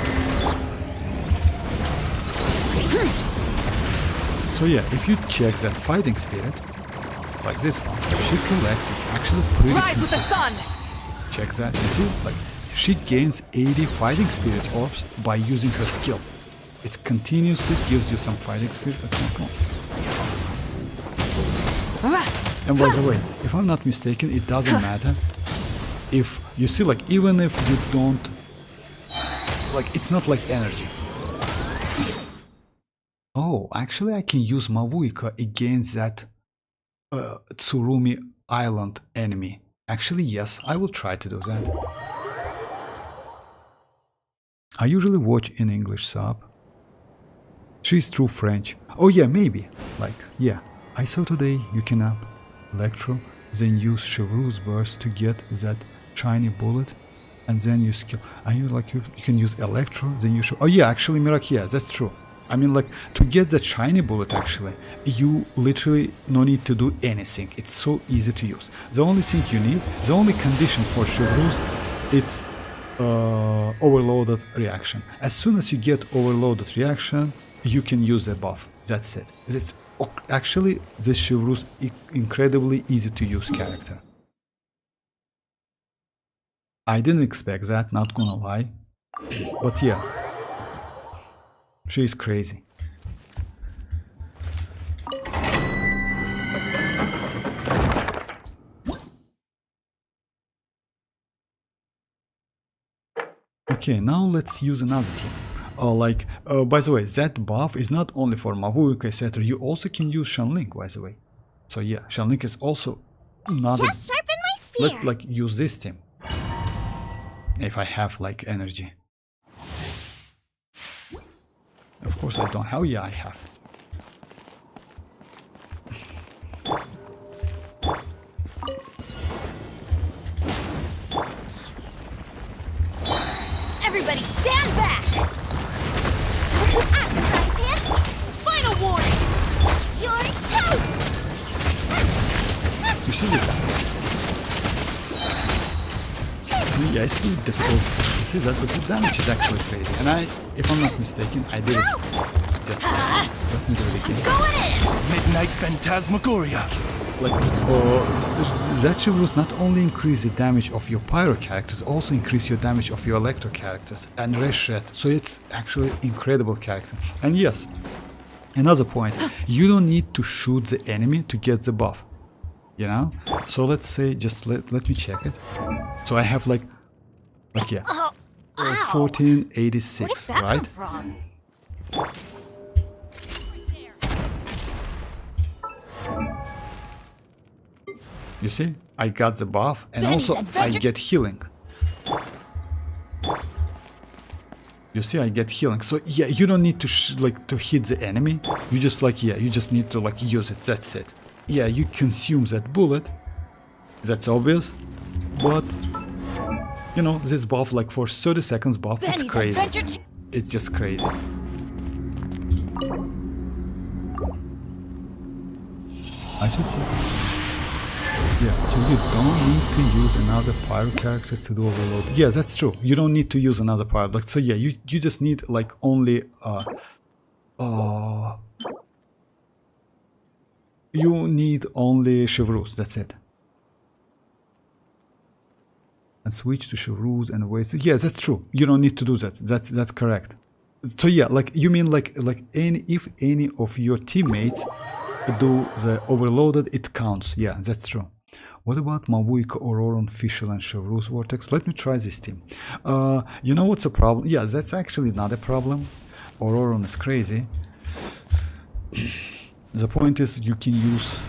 So yeah, if you check that fighting spirit, like this one, she collects, it's actually pretty Rise with the consistent. sun! Check that, you see, like she gains 80 fighting spirit orbs by using her skill. It continuously gives you some fighting spirit. Come on. And by the way, if I'm not mistaken, it doesn't matter if you see, like even if you don't, like it's not like energy. Oh, actually I can use mavuika against that Tsurumi Island enemy. Actually, yes, I will try to do that. I usually watch in English sub. She's true French. Oh yeah, maybe. Like, yeah. I saw today you can up Electro, then use Chevreuse burst to get that shiny bullet, and then you skill. And you like you can use Electro, then you show. Oh yeah, actually Mirak, yeah, that's true. I mean like to get that shiny bullet actually, you literally no need to do anything. It's so easy to use. The only thing you need, the only condition for Chevreuse, it's overloaded reaction. As soon as you get overloaded reaction, you can use the buff. That's it. It's actually this Chevreuse incredibly easy to use character. I didn't expect that, not gonna lie. But yeah, she's crazy. Okay, now let's use another team. By the way, that buff is not only for mavuika, etc. You also can use Xianyun, by the way. So yeah, Xianyun is also another. Just sharpen my spear. Let's like use this team. If I have like energy. Of course I don't have. Oh yeah, I have. Everybody stand back! Final warning! You're toast! You see that? Yeah, it's really difficult to see that, but the damage is actually crazy. And if I'm not mistaken, I did it. Just a second. Let me do it again. Going in! Midnight Phantasmagoria. Like, that Chevreuse not only increase the damage of your pyro characters, also increase your damage of your electro characters and Reshet. So it's actually incredible character. And yes, another point, you don't need to shoot the enemy to get the buff. You know? So let's say, just let me check it. So I have like yeah, 1486, right? You see, I got the buff and also I get healing. You see, I get healing. So yeah, you don't need to to hit the enemy. You just you just need to use it. That's it. Yeah, you consume that bullet. That's obvious. But you know, this buff for 30 seconds buff, it's crazy. It's just crazy. I should. Yeah, so you don't need to use another pyro character to do overload. Yeah, that's true. You don't need to use another pyro. So yeah, you just need only you need only Chevreuse. That's it. And switch to Chevreuse and waste. Yeah, that's true. You don't need to do that. That's correct. So yeah, you mean if any of your teammates do the overloaded, it counts. Yeah, that's true. What about Mavuika, Ororon, Fischl, and Chevreuse Vortex? Let me try this team. You know what's a problem? Yeah, that's actually not a problem. Ororon is crazy. The point is you can use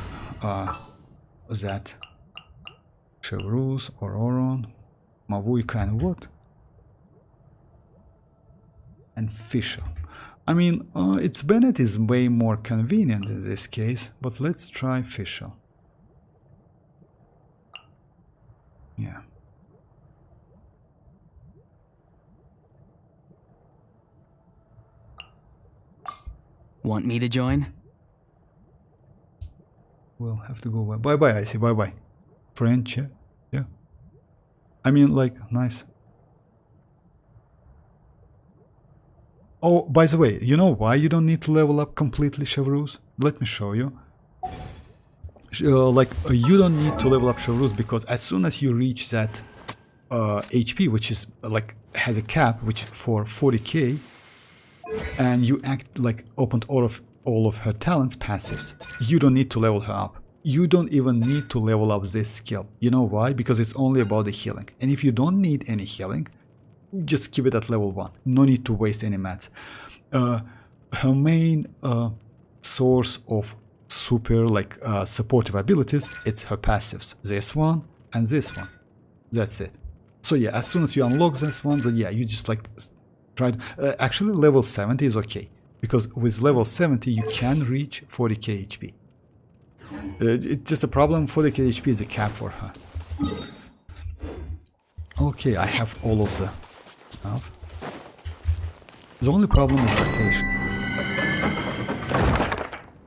that. Chevreuse, Ororon, Mavuika, and what? And Fischl. I mean, its Bennett is way more convenient in this case, but let's try Fischl. Yeah. Want me to join? We'll have to go. Bye bye, I see. Bye bye. French, yeah. Yeah. I mean, like, nice. Oh, by the way, you know why you don't need to level up completely, Chevreuse? Let me show you. You don't need to level up Chevreuse because as soon as you reach that HP, which is like has a cap, which for 40k, and you act like opened all of her talents passives, you don't need to level her up. You don't even need to level up this skill. You know why? Because it's only about the healing. And if you don't need any healing, just keep it at level 1. No need to waste any mats. Her main source of super supportive abilities, it's her passives. This one and this one. That's it. So yeah, as soon as you unlock this one, then yeah, you just like try to... actually, level 70 is okay. Because with level 70, you can reach 40k HP. It's just a problem, 40k HP is a cap for her. Okay, I have all of the stuff. The only problem is rotation.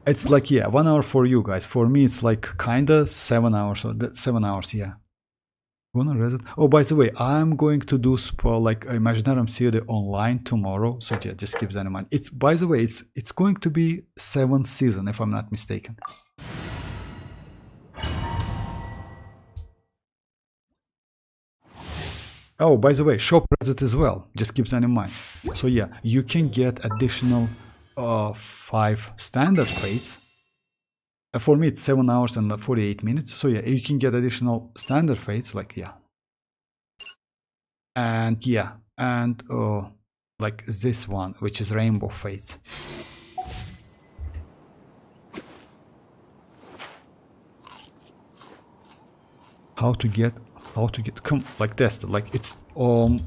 It's like, yeah, 1 hour for you guys. For me, it's like kinda 7 hours. Or 7 hours, yeah. Gonna reset. Oh, by the way, I'm going to do Imaginarium Theater online tomorrow. So yeah, just keep that in mind. It's, by the way, it's going to be 7th season, if I'm not mistaken. Oh, by the way, shop reset as well. Just keep that in mind. So yeah, you can get additional 5 standard fates. For me, it's 7 hours and 48 minutes. So yeah, you can get additional standard fates, like yeah. And yeah, and like this one, which is rainbow fates. How to get come like this, like it's oh,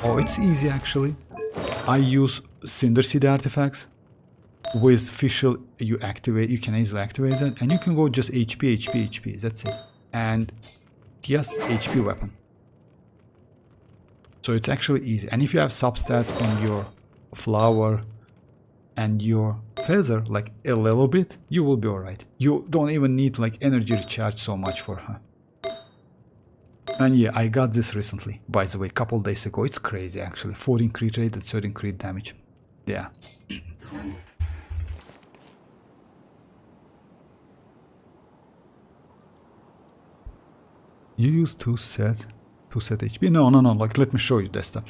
it's easy actually. I use Cinder Seed artifacts. With Fischl you can easily activate that, and you can go just HP, that's it. And yes, HP weapon. So it's actually easy. And if you have substats on your flower and your feather like a little bit, you will be alright. You don't even need like energy recharge so much for her. And yeah, I got this recently, by the way, a couple days ago. It's crazy actually. 14 crit rate and 13 crit damage. Yeah. You use two set HP. No. Like, let me show you this stuff.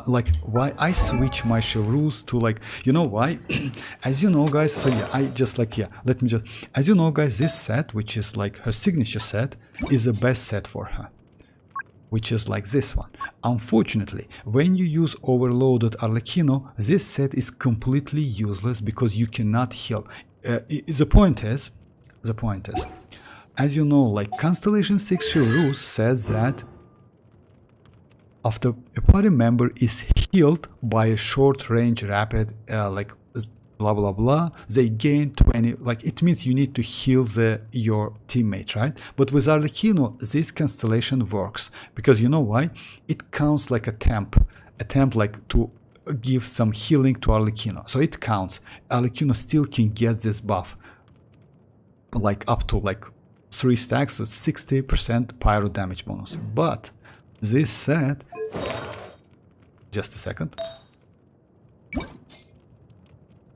Like, why I switch my Chevreuse to like, you know why? As you know, guys. So yeah, I just like let me just. As you know, guys, this set, which is like her signature set, is the best set for her. Which is like this one. Unfortunately, when you use overloaded arlecchino, this set is completely useless because you cannot heal. The point is, as you know, like Constellation 6 Chevreuse says that after a party member is healed by a short range rapid like blah blah blah, they gain 20, like it means you need to heal your teammate, right? But with arlecchino, this constellation works because you know why? It counts like a temp like to give some healing to arlecchino, so it counts. Arlecchino still can get this buff, like up to like 3 stacks, 60% pyro damage bonus. But this set, just a second.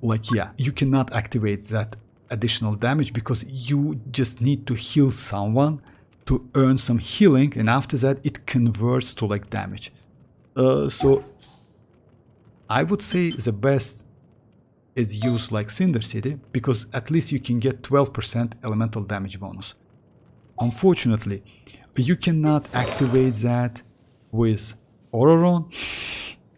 Like yeah, you cannot activate that additional damage because you just need to heal someone to earn some healing, and after that it converts to like damage. So I would say the best is use like Cinder City because at least you can get 12% elemental damage bonus. Unfortunately, you cannot activate that with Ororon,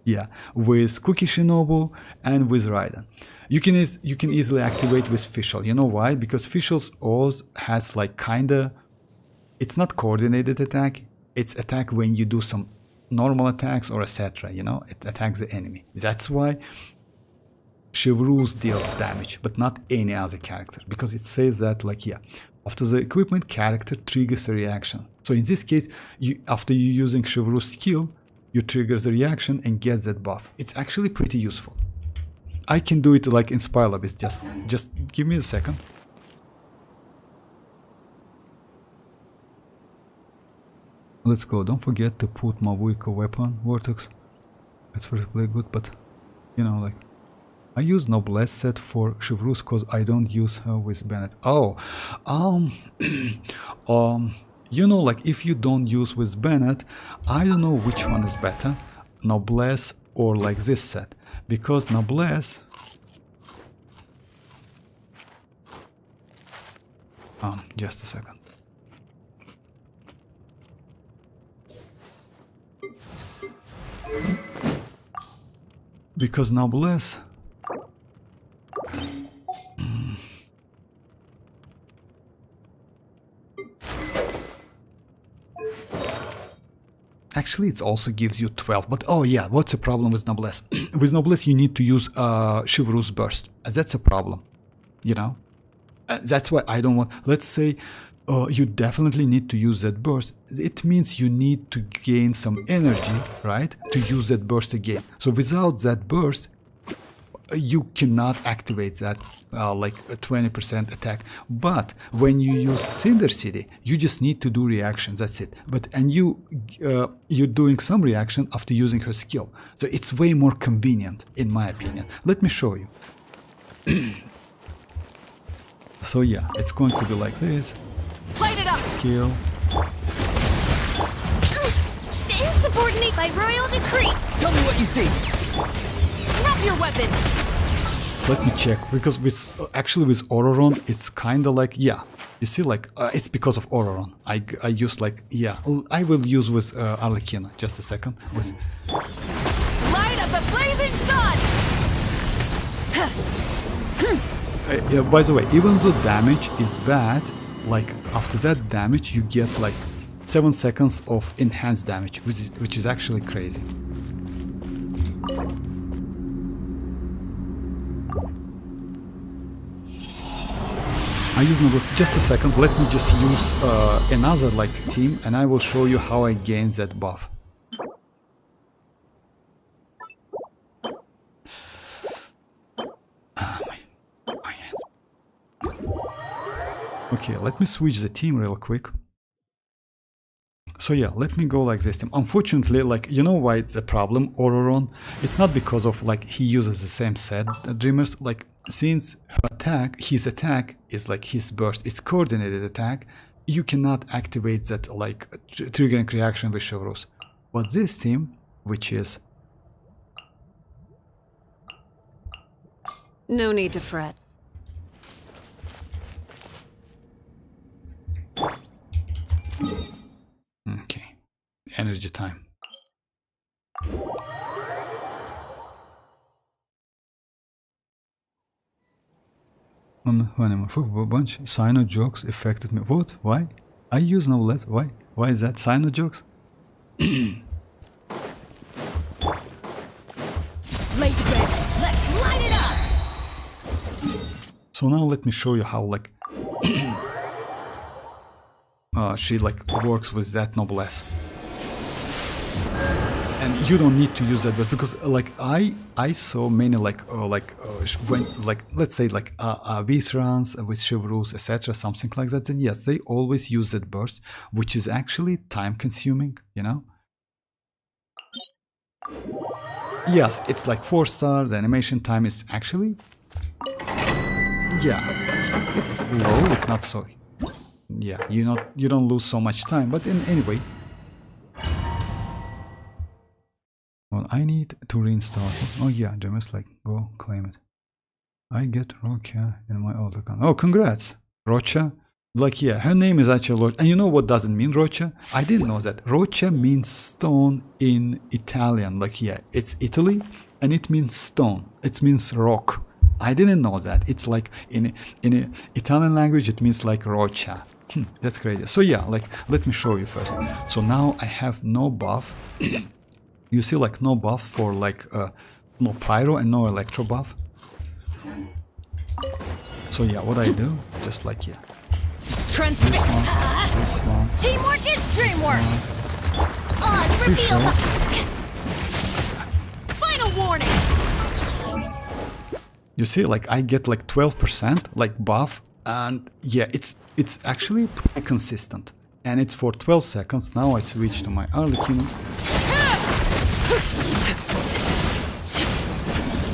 yeah, with Cookie Shinobu and with Raiden. You can easily activate with Fischl. You know why? Because Fischl's Oz has like kinda, it's not coordinated attack. It's attack when you do some normal attacks or etc. You know, it attacks the enemy. That's why Chevreuse deals damage, but not any other character, because it says that like yeah, after the equipment, character triggers a reaction. So in this case, after you using Chevreuse skill, you trigger the reaction and get that buff. It's actually pretty useful. I can do it like in Spy Lab. It's just give me a second. Let's go. Don't forget to put mavuika weapon vortex. It's first play good, but you know, like I use Noblesse set for Chivalrous because I don't use her with Bennett. Oh, you know, like if you don't use with Bennett, I don't know which one is better, Noblesse or like this set, because Noblesse. Just a second. Because Noblesse. Actually, it also gives you 12, but oh yeah, what's the problem with Noblesse? With Noblesse, you need to use Chivalrous Burst. That's a problem, you know? That's why I don't want. Let's say you definitely need to use that burst. It means you need to gain some energy, right? To use that burst again. So without that burst, you cannot activate that like a 20% attack. But when you use Cinder City, you just need to do reactions. That's it. But and you're doing some reaction after using her skill. So it's way more convenient, in my opinion. Let me show you. So yeah, it's going to be like this. Light it up. Skill. Insubordinate by royal decree. Tell me what you see. Drop your weapons. Let me check, because with actually with ororon, it's kind of like, yeah, you see, like it's because of ororon. I use like, yeah, I will use with arlecchino. Just a second. With Light of the blazing sun. by the way, even though damage is bad, like after that damage you get like 7 seconds of enhanced damage, which is actually crazy. I use number. Just a second. Let me just use another like team, and I will show you how I gain that buff. My hands. Okay, let me switch the team real quick. So yeah, let me go like this team. Unfortunately, like, you know why it's a problem, Ororon? It's not because of like he uses the same set, Dreamers. Like, since his attack is like his burst, it's coordinated attack, you cannot activate that like triggering reaction with Chivalrous. But this team, which is... No need to fret. Okay, energy time. On a football bunch, Sino jokes affected me. What? Why? I use no less. Why? Why is that? Sino jokes? Late red, let's light it up. So now let me show you how like she like works with that noblesse. And you don't need to use that, but because like I saw many like when like let's say like veterans with Chivalrous, etc., something like that, then yes, they always use that burst, which is actually time consuming, you know. Yes, it's like 4 stars. The animation time is actually, yeah, it's low. It's not so, yeah, you don't lose so much time. But anyway, well, I need to reinstall it. Oh yeah, just like go claim it. I get Rocha in my old account. Oh, congrats, Rocha. Like, yeah, her name is actually Rocha. And you know what doesn't mean Rocha? I didn't know that. Rocha means stone in Italian. Like, yeah, it's Italy and it means stone. It means rock. I didn't know that. It's like in Italian language, it means like Rocha. That's crazy. So yeah, like, let me show you first. So now I have no buff. You see, like, no buff for like no pyro and no electro buff. So yeah, what I do, just like, yeah. Transmit. This one. Teamwork is dreamwork. On Free reveal. shot. Final warning. You see, like I get like 12% like buff, and yeah, it's actually pretty consistent. And it's for 12 seconds. Now I switch to my arlecchino.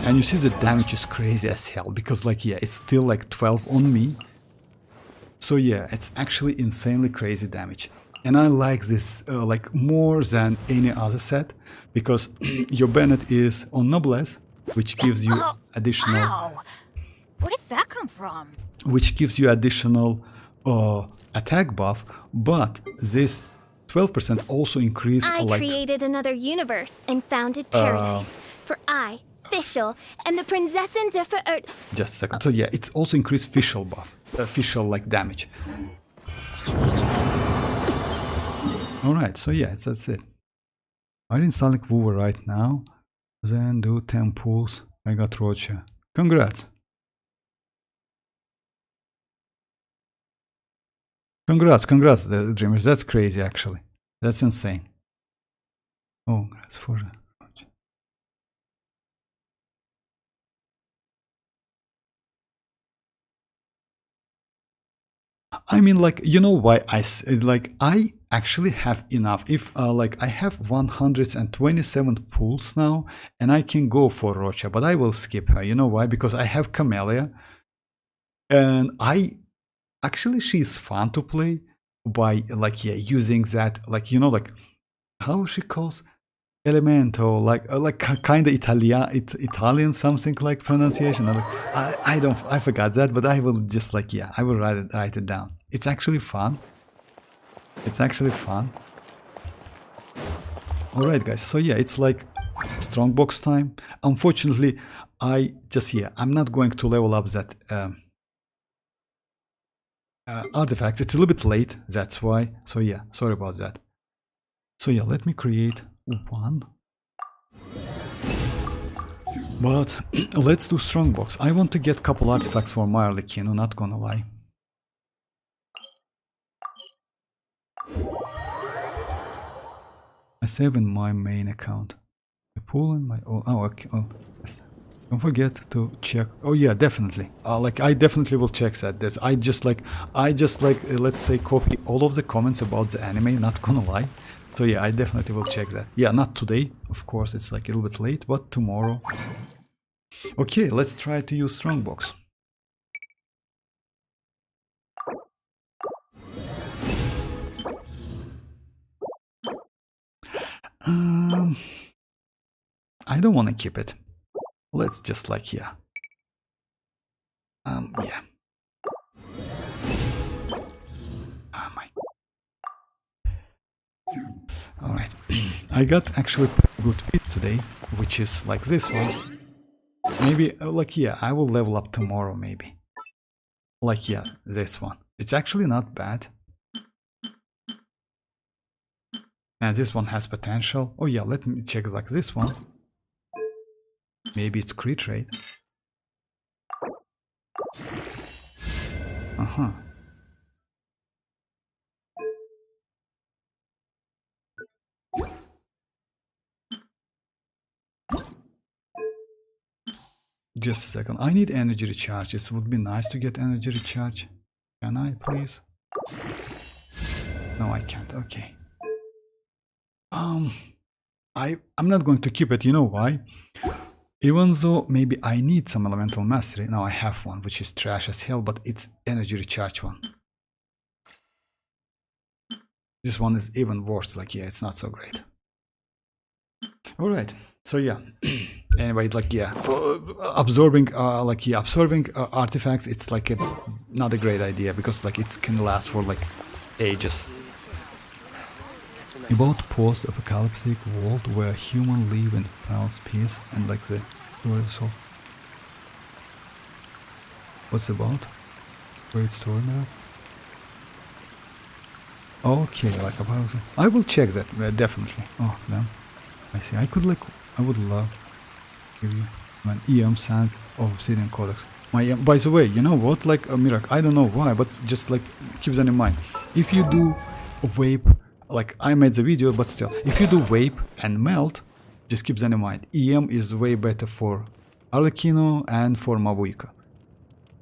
And you see the damage is crazy as hell, because like yeah, it's still like 12 on me. So yeah, it's actually insanely crazy damage. And I like this like more than any other set, because your Bennett is on noblesse, which gives you additional... Wow! Where did that come from? Which gives you additional attack buff, but this 12% also increase I like... created another universe and founded paradise for I, Fischl, and the Prinzessin de Ver... Just a second. So yeah, it's also increased Fischl buff, Fischl like damage. Alright, so yeah, that's it. I'm installing WuWa right now. Then do 10 pulls. I got Rocha. Congrats! Congrats, the dreamers. That's crazy actually. That's insane. Oh, congrats for the Rocha. I mean, like, you know why I actually have enough. If like I have 127 pulls now, and I can go for Rocha, but I will skip her. You know why? Because I have Camellia, and actually she's fun to play by like yeah using that, like, you know, like how she calls Elemento, like kind of Italian something like pronunciation. I forgot that, but I will just like yeah, I will write it down. It's actually fun. It's actually fun. Alright guys, so yeah, it's like strongbox time. Unfortunately, I'm not going to level up that artifacts. It's a little bit late, that's why. So yeah, sorry about that. So yeah, let me create one. But let's do strongbox. I want to get a couple artifacts for my arlecchino, not gonna lie. I save in my main account. I pull in my okay. Oh, yes. Don't forget to check. Oh yeah, definitely. Like I definitely will check that. I just like let's say copy all of the comments about the anime. Not gonna lie. So yeah, I definitely will check that. Yeah, not today, of course. It's like a little bit late, but tomorrow. Okay, let's try to use strongbox. I don't want to keep it. Let's just like yeah. Yeah. Alright. I got actually good pits today, which is like this one. Maybe like yeah, I will level up tomorrow maybe. Like yeah, this one. It's actually not bad. And this one has potential. Oh yeah, let me check like this one. Maybe it's crit rate. Uh-huh. Just a second. I need energy recharge. It would be nice to get energy recharge. Can I, please? No, I can't. Okay. I'm not going to keep it. You know why? Even though maybe I need some elemental mastery. Now I have one, which is trash as hell, but it's energy recharge one. This one is even worse. Like yeah, it's not so great. All right. So yeah. Anyway, like yeah, absorbing artifacts. It's like not a great idea, because like it can last for like ages. About post-apocalyptic world where humans live in false peace and like the story. So what's about? Great story map. Okay, like about. I will check that definitely. Oh damn. I see. I would love give you an EM Sands of Obsidian Codex. By the way, you know what? Like a miracle. I don't know why, but just like keep that in mind. If you do vape, like I made the video, but still, if you do vape and melt, just keep that in mind. EM is way better for arlecchino and for mavuika.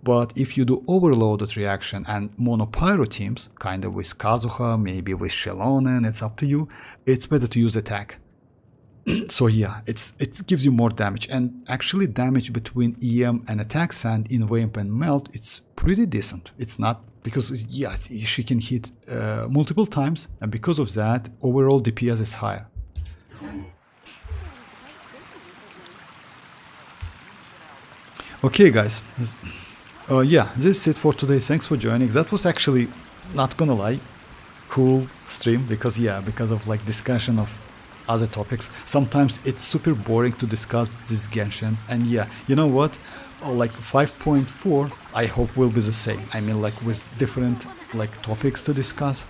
But if you do overloaded reaction and monopyro teams, kind of with Kazuha, maybe with Xilonen, it's up to you, it's better to use attack. So yeah, it gives you more damage, and actually damage between EM and attack sand in Vamp and Melt, it's pretty decent. It's not, because yeah, she can hit multiple times, and because of that, overall DPS is higher. Okay guys, yeah, this is it for today. Thanks for joining. That was actually, not gonna lie, cool stream, because yeah, because of like discussion of other topics. Sometimes it's super boring to discuss this Genshin, and yeah, you know what? Like 5.4, I hope will be the same. I mean, like with different like topics to discuss.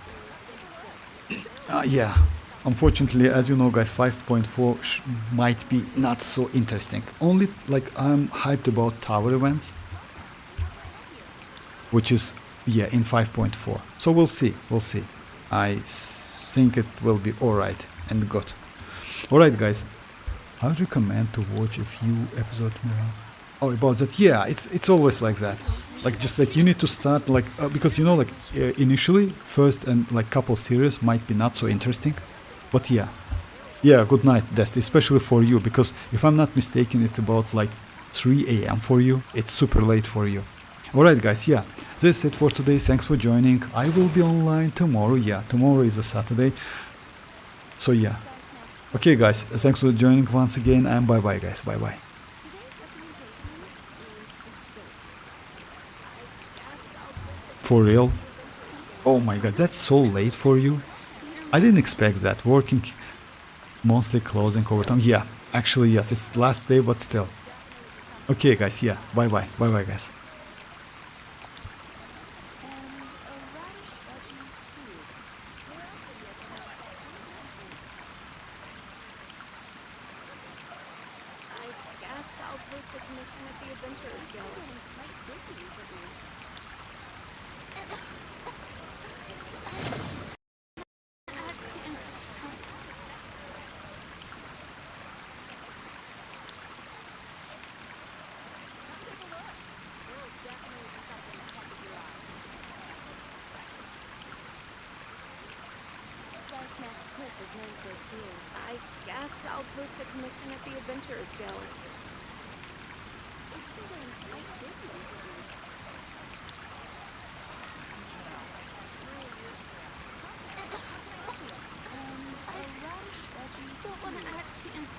Yeah, unfortunately, as you know, guys, 5.4 might be not so interesting. Only like I'm hyped about tower events, which is yeah in 5.4. So we'll see, we'll see. I think it will be alright and good. Alright guys, I would recommend to watch a few episodes more. Oh, about that, yeah, it's always like that. Like just like you need to start like because you know like initially first and like couple series might be not so interesting, but yeah, good night, Dest, especially for you, because if I'm not mistaken, it's about like 3 AM for you. It's super late for you. Alright guys, yeah, this is it for today. Thanks for joining. I will be online tomorrow. Yeah, tomorrow is a Saturday. So yeah. Okay guys, thanks for joining once again, and bye bye guys, bye bye. For real? Oh my god, that's so late for you. I didn't expect that. Working monthly closing overtime. Yeah, actually yes, it's last day, but still. Okay guys, yeah, bye bye, bye bye guys. I guess I'll post a commission at the Adventurers Guild. It's been going quite busy recently. And a radish veggie. Don't want to add TNT.